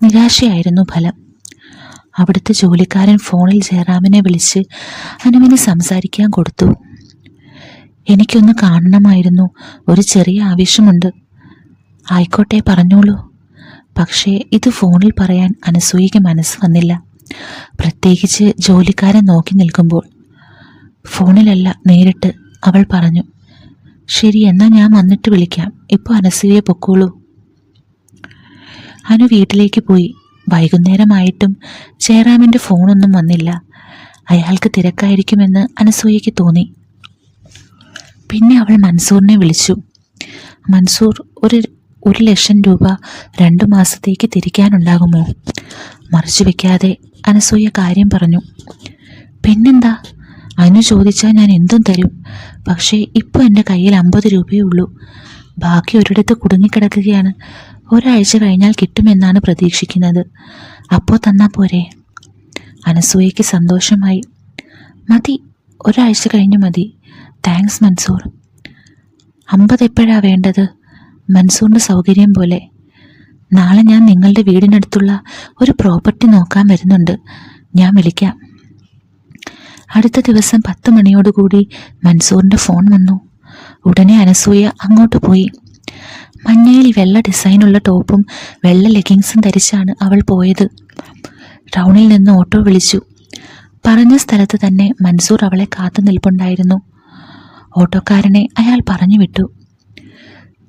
നിരാശയായിരുന്നു ഫലം. അവിടുത്തെ ജോലിക്കാരൻ ഫോണിൽ ജയറാമിനെ വിളിച്ച് അനുവിന് സംസാരിക്കാൻ കൊടുത്തു. എനിക്കൊന്ന് കാണണമായിരുന്നു, ഒരു ചെറിയ ആവശ്യമുണ്ട്. ആയിക്കോട്ടെ, പറഞ്ഞോളൂ. പക്ഷേ ഇത് ഫോണിൽ പറയാൻ അനസൂയയ്ക്ക് മനസ്സ് വന്നില്ല, പ്രത്യേകിച്ച് ജോലിക്കാരൻ നോക്കി നിൽക്കുമ്പോൾ. ഫോണിലല്ല, നേരിട്ട് അവൾ പറഞ്ഞു. ശരി, എന്നാൽ ഞാൻ വന്നിട്ട് വിളിക്കാം. ഇപ്പോൾ അനസൂയെ പൊക്കോളൂ. അനു വീട്ടിലേക്ക് പോയി. വൈകുന്നേരമായിട്ടും ജയറാമിൻ്റെ ഫോണൊന്നും വന്നില്ല. അയാൾക്ക് തിരക്കായിരിക്കുമെന്ന് അനസൂയയ്ക്ക് തോന്നി. പിന്നെ അവൾ മൻസൂറിനെ വിളിച്ചു. മൻസൂർ, 1,00,000 രൂപ 2 മാസത്തേക്ക് തിരിക്കാനുണ്ടാകുമോ? മറച്ചു വെക്കാതെ അനസൂയ കാര്യം പറഞ്ഞു. പിന്നെന്താ, അനു ചോദിച്ചാൽ ഞാൻ എന്തും തരും. പക്ഷേ ഇപ്പോൾ എൻ്റെ കയ്യിൽ 50 രൂപയേ ഉള്ളൂ. ബാക്കി ഒരിടത്ത് കുടുങ്ങിക്കിടക്കുകയാണ്. ഒരാഴ്ച കഴിഞ്ഞാൽ കിട്ടുമെന്നാണ് പ്രതീക്ഷിക്കുന്നത്. അപ്പോൾ തന്നാൽ പോരെ? അനസൂയയ്ക്ക് സന്തോഷമായി. മതി, ഒരാഴ്ച കഴിഞ്ഞു മതി. താങ്ക്സ് മൻസൂർ. 50 എപ്പോഴാണ് വേണ്ടത്? മൻസൂറിൻ്റെ സൗകര്യം പോലെ. നാളെ ഞാൻ നിങ്ങളുടെ വീടിനടുത്തുള്ള ഒരു പ്രോപ്പർട്ടി നോക്കാൻ വരുന്നുണ്ട്. ഞാൻ വിളിക്കാം. അടുത്ത ദിവസം 10 മണിയോടുകൂടി മൻസൂറിൻ്റെ ഫോൺ വന്നു. ഉടനെ അനസൂയ അങ്ങോട്ട് പോയി. മഞ്ഞയിൽ വെള്ള ഡിസൈനുള്ള ടോപ്പും വെള്ള ലെഗിങ്സും ധരിച്ചാണ് അവൾ പോയത്. ടൗണിൽ നിന്ന് ഓട്ടോ വിളിച്ചു. പറഞ്ഞ സ്ഥലത്ത് തന്നെ മൻസൂർ അവളെ കാത്തു നിൽപ്പുണ്ടായിരുന്നു. ഓട്ടോക്കാരനെ അയാൾ പറഞ്ഞു വിട്ടു.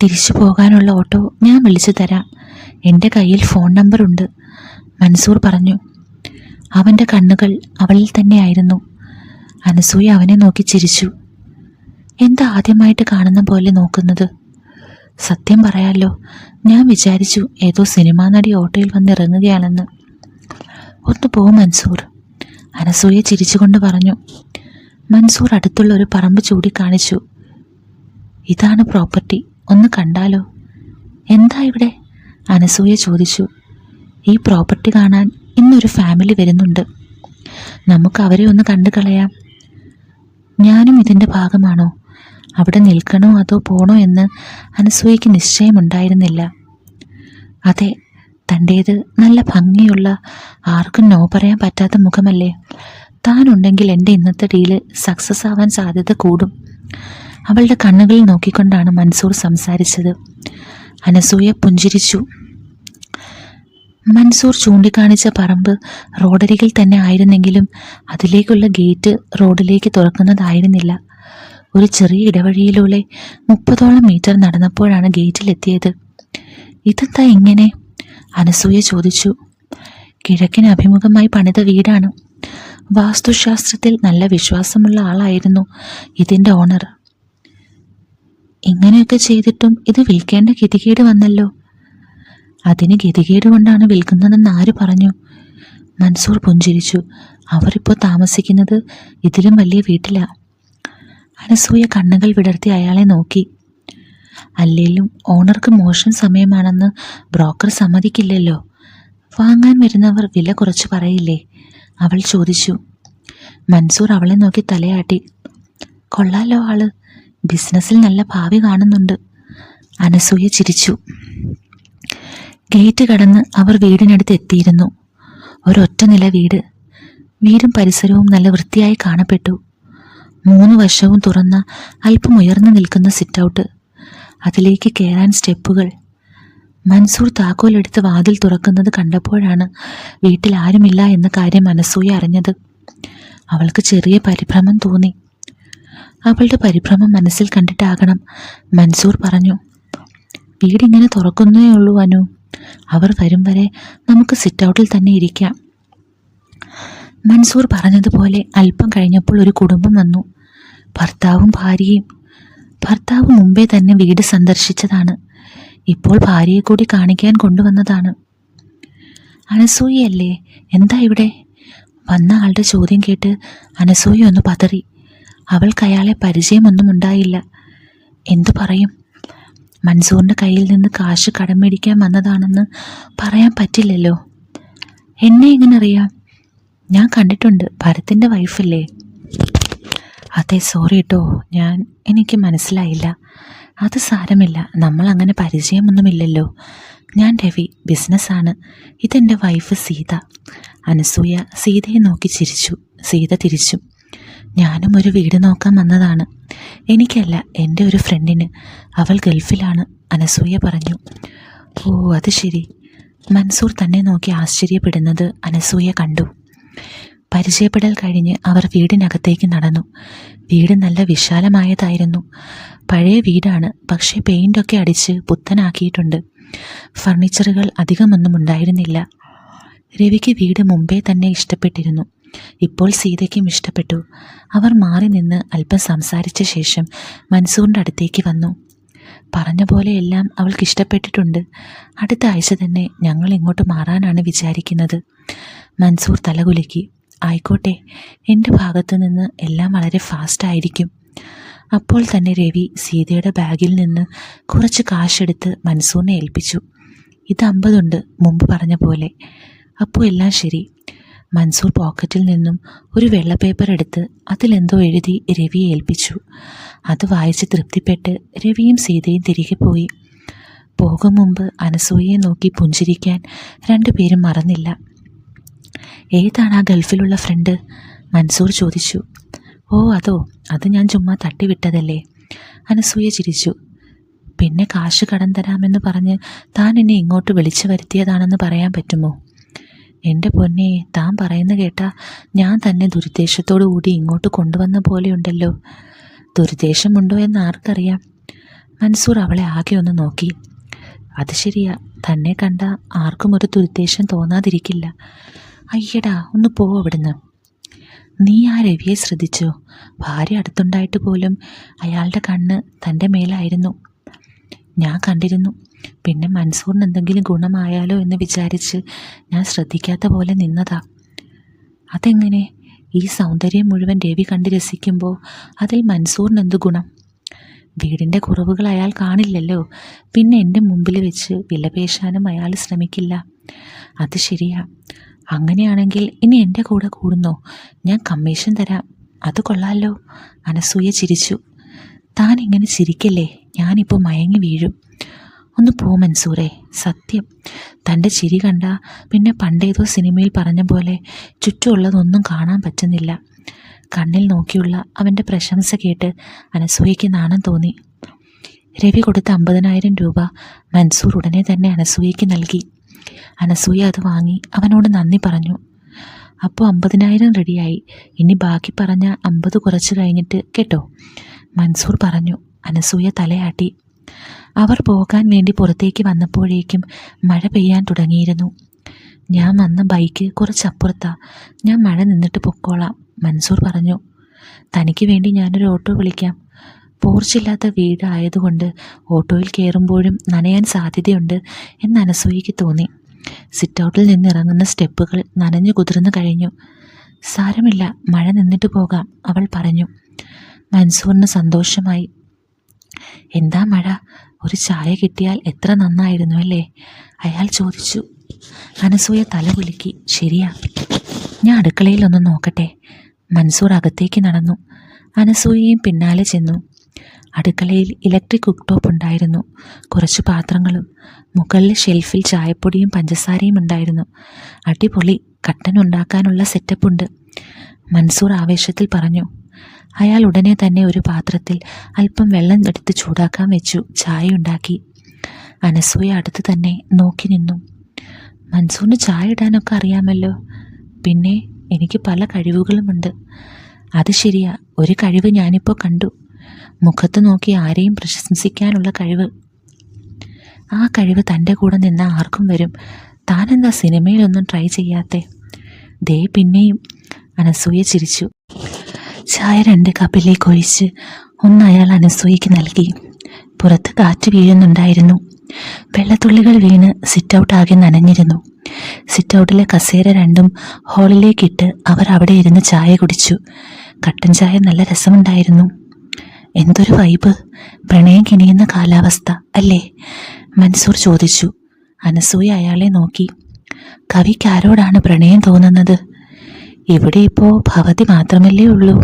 തിരിച്ചു പോകാനുള്ള ഓട്ടോ ഞാൻ വിളിച്ചു തരാം. എൻ്റെ കയ്യിൽ ഫോൺ നമ്പറുണ്ട്, മൻസൂർ പറഞ്ഞു. അവൻ്റെ കണ്ണുകൾ അവളിൽ തന്നെയായിരുന്നു. അനസൂയ അവനെ നോക്കി ചിരിച്ചു. എന്താ ആദ്യമായിട്ട് കാണുന്ന പോലെ നോക്കുന്നത്? സത്യം പറയാലോ, ഞാൻ വിചാരിച്ചു ഏതോ സിനിമാ നടി ഓട്ടോയിൽ വന്നിറങ്ങുകയാണെന്ന്. ഒന്ന് പോ മൻസൂർ, അനസൂയ ചിരിച്ചുകൊണ്ട് പറഞ്ഞു. മൻസൂർ അടുത്തുള്ള ഒരു പറമ്പ് ചൂണ്ടിക്കാണിച്ചു. ഇതാണ് പ്രോപ്പർട്ടി, ഒന്ന് കണ്ടാലോ? എന്താ ഇവിടെ? അനസൂയ ചോദിച്ചു. ഈ പ്രോപ്പർട്ടി കാണാൻ ഇന്നൊരു ഫാമിലി വരുന്നുണ്ട്. നമുക്ക് അവരെ ഒന്ന് കണ്ടു കളയാം. ഞാനും ഇതിൻ്റെ ഭാഗമാണോ? അവിടെ നിൽക്കണോ അതോ പോണോ എന്ന് അനസൂയയ്ക്ക് നിശ്ചയമുണ്ടായിരുന്നില്ല. അതെ, തൻ്റേത് നല്ല ഭംഗിയുള്ള, ആർക്കും നോ പറയാൻ പറ്റാത്ത മുഖമല്ലേ. താനുണ്ടെങ്കിൽ എൻ്റെ ഇന്നത്തെ ഡീല് സക്സസ് ആവാൻ സാധ്യത കൂടും. അവളുടെ കണ്ണുകളിൽ നോക്കിക്കൊണ്ടാണ് മൻസൂർ സംസാരിച്ചത്. അനസൂയ പുഞ്ചിരിച്ചു. മൻസൂർ ചൂണ്ടിക്കാണിച്ച പറമ്പ് റോഡരികിൽ തന്നെ ആയിരുന്നെങ്കിലും അതിലേക്കുള്ള ഗേറ്റ് റോഡിലേക്ക് തുറക്കുന്നതായിരുന്നില്ല. ഒരു ചെറിയ ഇടവഴിയിലൂടെ 30ഓളം മീറ്റർ നടന്നപ്പോഴാണ് ഗേറ്റിലെത്തിയത്. ഇതെന്താ ഇങ്ങനെ? അനസൂയ ചോദിച്ചു. കിഴക്കിന് അഭിമുഖമായി പണിത വീടാണ്. വാസ്തുശാസ്ത്രത്തിൽ നല്ല വിശ്വാസമുള്ള ആളായിരുന്നു ഇതിൻ്റെ ഓണർ. ഇങ്ങനെയൊക്കെ ചെയ്തിട്ടും ഇത് വിൽക്കേണ്ട ഗതികേട് വന്നല്ലോ. അതിന് ഗതികേട് കൊണ്ടാണ് വിൽക്കുന്നതെന്ന് ആര് പറഞ്ഞു? മൻസൂർ പുഞ്ചിരിച്ചു. അവരിപ്പോൾ താമസിക്കുന്നത് ഇതിലും വലിയ വീട്ടിലാണ്. അനസൂയ കണ്ണുകൾ വിടർത്തി അയാളെ നോക്കി. അല്ലേലും ഓണർക്ക് മോശം സമയമാണെന്ന് ബ്രോക്കർ സമ്മതിക്കില്ലല്ലോ. വാങ്ങാൻ വരുന്നവർ വില കുറച്ച് പറയില്ലേ? അവൾ ചോദിച്ചു. മൻസൂർ അവളെ നോക്കി തലയാട്ടി. കൊള്ളാലോ ആള്, ബിസിനസ്സിൽ നല്ല ഭാവി കാണുന്നുണ്ട്. അനസൂയ ചിരിച്ചു. ഗേറ്റ് കടന്ന് അവർ വീടിനടുത്ത് എത്തിയിരുന്നു. ഒരൊറ്റ നില വീട്. വീടും പരിസരവും നല്ല വൃത്തിയായി കാണപ്പെട്ടു. 3 വശവും തുറന്ന അല്പം ഉയർന്നു നിൽക്കുന്ന സിറ്റൗട്ട്, അതിലേക്ക് കയറാൻ സ്റ്റെപ്പുകൾ. മൻസൂർ താക്കോലെടുത്ത് വാതിൽ തുറക്കുന്നത് കണ്ടപ്പോഴാണ് വീട്ടിൽ ആരുമില്ല എന്ന കാര്യം അനസൂയ അറിഞ്ഞത്. അവൾക്ക് ചെറിയ പരിഭ്രമം തോന്നി. അവളുടെ പരിഭ്രമം മനസ്സിൽ കണ്ടിട്ടാകണം മൻസൂർ പറഞ്ഞു. വീടിങ്ങനെ തുറക്കുന്നേ ഉള്ളൂ അനു. അവർ വരും വരെ നമുക്ക് സിറ്റൗട്ടിൽ തന്നെ ഇരിക്കാം. മൻസൂർ പറഞ്ഞതുപോലെ അല്പം കഴിഞ്ഞപ്പോൾ ഒരു കുടുംബം വന്നു. ഭർത്താവും ഭാര്യയും. ഭർത്താവ് മുമ്പേ തന്നെ വീട് സന്ദർശിച്ചതാണ്. ഇപ്പോൾ ഭാര്യയെ കൂടി കാണിക്കാൻ കൊണ്ടുവന്നതാണ്. അനസൂയയല്ലേ? എന്താ ഇവിടെ? വന്ന ആളുടെ ചോദ്യം കേട്ട് അനസൂയ ഒന്ന് പതറി. അവൾക്ക് അയാളെ പരിചയമൊന്നും ഉണ്ടായില്ല. എന്തു പറയും? മൻസൂറിൻ്റെ കയ്യിൽ നിന്ന് കാശ് കടം മേടിക്കാൻ വന്നതാണെന്ന് പറയാൻ പറ്റില്ലല്ലോ. എന്നെ എങ്ങനെ അറിയാം? ഞാൻ കണ്ടിട്ടുണ്ട്. ഭരത്തിൻ്റെ വൈഫല്ലേ? അതെ, സോറി കേട്ടോ, എനിക്ക് മനസ്സിലായില്ല. അത് സാരമില്ല, നമ്മൾ അങ്ങനെ പരിചയമൊന്നുമില്ലല്ലോ. ഞാൻ രവി, ബിസിനസ്സാണ്. ഇതെൻ്റെ വൈഫ് സീത. അനസൂയ സീതയെ നോക്കി ചിരിച്ചു. സീത തിരിച്ചു. ഞാനും ഒരു വീട് നോക്കാൻ വന്നതാണ്. എനിക്കല്ല, എൻ്റെ ഒരു ഫ്രണ്ടിന്. അവൾ ഗൾഫിലാണ്, അനസൂയ പറഞ്ഞു. ഓ, അത് ശരി. മൻസൂർ തന്നെ നോക്കി ആശ്ചര്യപ്പെടുന്നത് അനസൂയ കണ്ടു. പരിചയപ്പെടൽ കഴിഞ്ഞ് അവർ വീടിനകത്തേക്ക് നടന്നു. വീട് നല്ല വിശാലമായതായിരുന്നു. പഴയ വീടാണ്, പക്ഷേ പെയിൻ്റൊക്കെ അടിച്ച് പുത്തനാക്കിയിട്ടുണ്ട്. ഫർണിച്ചറുകൾ അധികമൊന്നും ഉണ്ടായിരുന്നില്ല. രവിക്ക് വീട് മുമ്പേ തന്നെ ഇഷ്ടപ്പെട്ടിരുന്നു. ഇപ്പോൾ സീതയ്ക്കും ഇഷ്ടപ്പെട്ടു. അവർ മാറി നിന്ന് അല്പം സംസാരിച്ച ശേഷം മൻസൂറിൻ്റെ അടുത്തേക്ക് വന്നു. പറഞ്ഞ പോലെ എല്ലാം അവൾക്ക് ഇഷ്ടപ്പെട്ടിട്ടുണ്ട്. അടുത്ത ആഴ്ച തന്നെ ഞങ്ങൾ ഇങ്ങോട്ട് മാറാനാണ് വിചാരിക്കുന്നത്. മൻസൂർ തലകുലുക്കി. ആയിക്കോട്ടെ, എൻ്റെ ഭാഗത്തു നിന്ന് എല്ലാം വളരെ ഫാസ്റ്റായിരിക്കും. അപ്പോൾ തന്നെ രവി സീതയുടെ ബാഗിൽ നിന്ന് കുറച്ച് കാശെടുത്ത് മൻസൂറിനെ ഏൽപ്പിച്ചു. ഇത് 50 ഉണ്ട്, മുമ്പ് പറഞ്ഞ പോലെ. അപ്പോൾ എല്ലാം ശരി. മൻസൂർ പോക്കറ്റിൽ നിന്നും ഒരു വെള്ള പേപ്പർ എടുത്ത് അതിലെന്തോ എഴുതി രവിയെ ഏൽപ്പിച്ചു. അത് വായിച്ച് തൃപ്തിപ്പെട്ട് രവിയും സീതയും തിരികെ പോയി. പോകും മുമ്പ് അനസൂയയെ നോക്കി പുഞ്ചിരിക്കാൻ രണ്ടുപേരും മറന്നില്ല. ഏതാണ് ആ ഗൾഫിലുള്ള ഫ്രണ്ട്? മൻസൂർ ചോദിച്ചു. ഓ, അത് ഞാൻ ചുമ്മാ തട്ടിവിട്ടതല്ലേ, അനസൂയ ചിരിച്ചു. പിന്നെ കാശ് കടം തരാമെന്ന് പറഞ്ഞ് താൻ എന്നെ ഇങ്ങോട്ട് വിളിച്ചു വരുത്തിയതാണെന്ന് പറയാൻ പറ്റുമോ? എൻ്റെ പൊന്നെ, താൻ പറയുന്ന കേട്ടാ ഞാൻ തന്നെ ദുരുദ്ദേശത്തോടു കൂടി ഇങ്ങോട്ട് കൊണ്ടുവന്ന പോലെയുണ്ടല്ലോ. ദുരുദ്ദേശമുണ്ടോ എന്ന് ആർക്കറിയാം? മൻസൂർ അവളെ ആകെ ഒന്ന് നോക്കി. അത് ശരിയാ, തന്നെ കണ്ട ആർക്കും ഒരു ദുരുദ്ദേശം തോന്നാതിരിക്കില്ല. അയ്യടാ, ഒന്ന് പോ അവിടുന്ന്. നീ ആ രവിയെ ശ്രദ്ധിച്ചോ? ഭാര്യ അടുത്തുണ്ടായിട്ട് പോലും അയാളുടെ കണ്ണ് തൻ്റെ മേലായിരുന്നു. ഞാൻ കണ്ടിരുന്നു. പിന്നെ മൻസൂറിന് എന്തെങ്കിലും ഗുണമായാലോ എന്ന് വിചാരിച്ച് ഞാൻ ശ്രദ്ധിക്കാത്ത പോലെ നിന്നതാ. അതെങ്ങനെ? ഈ സൗന്ദര്യം മുഴുവൻ രവി കണ്ട് രസിക്കുമ്പോൾ അതിൽ മൻസൂറിന് എന്ത് ഗുണം? വീടിൻ്റെ കുറവുകൾ അയാൾ കാണില്ലല്ലോ. പിന്നെ എൻ്റെ മുമ്പിൽ വെച്ച് വിലപേശാനും അയാൾ ശ്രമിക്കില്ല. അത് ശരിയാ. അങ്ങനെയാണെങ്കിൽ ഇനി എൻ്റെ കൂടെ കൂടുന്നോ? ഞാൻ കമ്മീഷൻ തരാം. അത് കൊള്ളാമല്ലോ, അനസൂയ ചിരിച്ചു. താൻ ഇങ്ങനെ ചിരിക്കില്ലേ, ഞാനിപ്പോൾ മയങ്ങി വീഴും. ഒന്ന് പോ മൻസൂറേ. സത്യം, തൻ്റെ ചിരി കണ്ട പിന്നെ പണ്ടേതോ സിനിമയിൽ പറഞ്ഞ പോലെ ചുറ്റുമുള്ളതൊന്നും കാണാൻ പറ്റുന്നില്ല. കണ്ണിൽ നോക്കിയുള്ള അവൻ്റെ പ്രശംസ കേട്ട് അനസൂയയ്ക്ക് നാണം തോന്നി. രവി കൊടുത്ത 50,000 രൂപ മൻസൂർ ഉടനെ തന്നെ അനസൂയയ്ക്ക് നൽകി. അനസൂയ അത് വാങ്ങി അവനോട് നന്ദി പറഞ്ഞു. അപ്പോൾ 50,000 റെഡിയായി. ഇനി ബാക്കി പറഞ്ഞ 50 കുറച്ച് കഴിഞ്ഞിട്ട് കേട്ടോ, മൻസൂർ പറഞ്ഞു. അനസൂയ തലയാട്ടി. അവർ പോകാൻ വേണ്ടി പുറത്തേക്ക് വന്നപ്പോഴേക്കും മഴ പെയ്യാൻ തുടങ്ങിയിരുന്നു. ഞാൻ വന്ന ബൈക്ക് കുറച്ചപ്പുറത്താ. ഞാൻ മഴ നിന്നിട്ട് പൊക്കോളാം, മൻസൂർ പറഞ്ഞു. തനിക്ക് വേണ്ടി ഞാനൊരു ഓട്ടോ വിളിക്കാം. പോർച്ചില്ലാത്ത വീടായതുകൊണ്ട് ഓട്ടോയിൽ കയറുമ്പോഴും നനയാൻ സാധ്യതയുണ്ട് എന്ന് അനസൂയയ്ക്ക് തോന്നി. സിറ്റൗട്ടിൽ നിന്നിറങ്ങുന്ന സ്റ്റെപ്പുകൾ നനഞ്ഞു കുതിർന്നു കഴിഞ്ഞു. സാരമില്ല, മഴ നിന്നിട്ട് പോകാം, അവൾ പറഞ്ഞു. മൻസൂറിന് സന്തോഷമായി. എന്താ മഴ, ഒരു ചായ കിട്ടിയാൽ എത്ര നന്നായിരുന്നു അല്ലേ, അയാൾ ചോദിച്ചു. അനസൂയ തല കുലുക്കി. ശരിയാ, ഞാൻ അടുക്കളയിലൊന്ന് നോക്കട്ടെ. മൻസൂർ അകത്തേക്ക് നടന്നു. അനസൂയയും പിന്നാലെ ചെന്നു. അടുക്കളയിൽ ഇലക്ട്രിക് കുക്ക് ടോപ്പ് ഉണ്ടായിരുന്നു. കുറച്ച് പാത്രങ്ങളും മുകളിലെ ഷെൽഫിൽ ചായപ്പൊടിയും പഞ്ചസാരയും ഉണ്ടായിരുന്നു. അടിപൊളി, കട്ടൻ ഉണ്ടാക്കാനുള്ള സെറ്റപ്പുണ്ട്, മൻസൂർ ആവേശത്തിൽ പറഞ്ഞു. അയാൾ ഉടനെ തന്നെ ഒരു പാത്രത്തിൽ അല്പം വെള്ളം എടുത്ത് ചൂടാക്കാൻ വെച്ചു. ചായ ഉണ്ടാക്കി. അനസൂയ അടുത്ത് തന്നെ നോക്കി നിന്നു. മൻസൂറിന് ചായ ഇടാനൊക്കെ അറിയാമല്ലോ. പിന്നെ എനിക്ക് പല കഴിവുകളുമുണ്ട്. അത് ശരിയാ, ഒരു കഴിവ് ഞാനിപ്പോൾ കണ്ടു. മുഖത്ത് നോക്കി ആരെയും പ്രശംസിക്കാനുള്ള കഴിവ്. ആ കഴിവ് തൻ്റെ കൂടെ നിന്ന ആർക്കും വരും. താനെന്താ സിനിമയിലൊന്നും ട്രൈ ചെയ്യാത്തെ? ദേ പിന്നെയും, അനസൂയ ചിരിച്ചു. ചായ 2 കപ്പിലേക്ക് ഒഴിച്ച് ഒന്ന് അയാൾ അനസൂയയ്ക്ക് നൽകി. പുറത്ത് കാറ്റ് വീഴുന്നുണ്ടായിരുന്നു. വെള്ളത്തുള്ളികൾ വീണ് സിറ്റൗട്ട് ആകെ നനഞ്ഞിരുന്നു. സിറ്റൗട്ടിലെ കസേര 2 ഹാളിലേക്കിട്ട് അവർ അവിടെ ഇരുന്ന് ചായ കുടിച്ചു. കട്ടൻ ചായ നല്ല രസമുണ്ടായിരുന്നു. എന്തൊരു വൈബ്, പ്രണയം കിനിയുന്ന കാലാവസ്ഥ അല്ലേ, മൻസൂർ ചോദിച്ചു. അനസൂയ അയാളെ നോക്കി. കവിക്ക് ആരോടാണ് പ്രണയം തോന്നുന്നത്? ഇവിടെ ഇപ്പോൾ ഭവതി മാത്രമല്ലേ ഉള്ളൂ.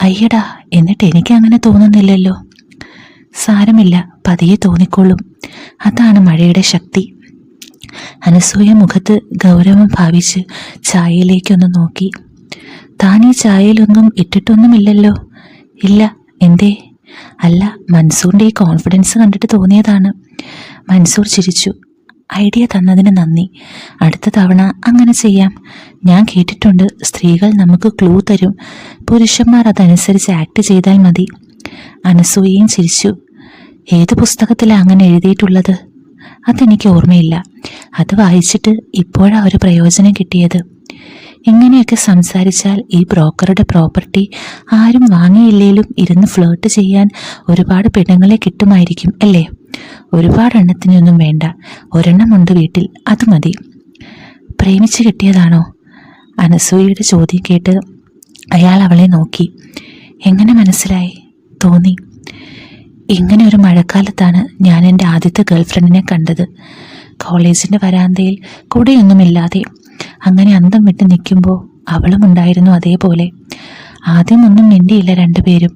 അയ്യടാ, എന്നിട്ട് എനിക്ക് അങ്ങനെ തോന്നുന്നില്ലല്ലോ. സാരമില്ല, പതിയെ തോന്നിക്കോളും. അതാണ് മഴയുടെ ശക്തി. അനസൂയ മുഖത്ത് ഗൗരവം ഭാവിച്ച് ചായയിലേക്കൊന്ന് നോക്കി. താൻ ഈ ചായയിലൊന്നും ഇട്ടിട്ടൊന്നുമില്ലല്ലോ. ഇല്ല. എന്തേ? അല്ല, മൻസൂറിൻ്റെ ഈ കോൺഫിഡൻസ് കണ്ടിട്ട് തോന്നിയതാണ്. മൻസൂർ ചിരിച്ചു. ഐഡിയ തന്നതിന് നന്ദി. അടുത്ത തവണ അങ്ങനെ ചെയ്യാം. ഞാൻ കേട്ടിട്ടുണ്ട്, സ്ത്രീകൾ നമുക്ക് ക്ലൂ തരും, പുരുഷന്മാർ അതനുസരിച്ച് ആക്ട് ചെയ്താൽ മതി. അനസൂയയും ചിരിച്ചു. ഏത് പുസ്തകത്തിലാണ് അങ്ങനെ എഴുതിയിട്ടുള്ളത്? അതെനിക്ക് ഓർമ്മയില്ല. അത് വായിച്ചിട്ട് ഇപ്പോഴാ ഒരു പ്രയോജനം കിട്ടിയത്. ഇങ്ങനെയൊക്കെ സംസാരിച്ചാൽ ഈ ബ്രോക്കറുടെ പ്രോപ്പർട്ടി ആരും വാങ്ങിയില്ലേലും ഇരുന്ന് ഫ്ലേർട്ട് ചെയ്യാൻ ഒരുപാട് പെണ്ണുങ്ങളെ കിട്ടുമായിരിക്കും അല്ലേ? ഒരുപാട് എണ്ണത്തിനൊന്നും വേണ്ട, ഒരെണ്ണമുണ്ട് വീട്ടിൽ, അത് മതി. പ്രേമിച്ച് കിട്ടിയതാണോ? അനസൂയയുടെ ചോദ്യം കേട്ട് അയാൾ അവളെ നോക്കി. എങ്ങനെ മനസ്സിലായി? തോന്നി. ഇങ്ങനെ ഒരു മഴക്കാലത്താണ് ഞാൻ എൻ്റെ ആദ്യത്തെ ഗേൾഫ്രണ്ടിനെ കണ്ടത്. കോളേജിൻ്റെ വരാന്തയിൽ കുടയൊന്നുമില്ലാതെ അങ്ങനെ അന്തം വിട്ട് നിൽക്കുമ്പോൾ അവളും ഉണ്ടായിരുന്നു അതേപോലെ. ആദ്യം ഒന്നും മിണ്ടിയില്ല രണ്ടുപേരും.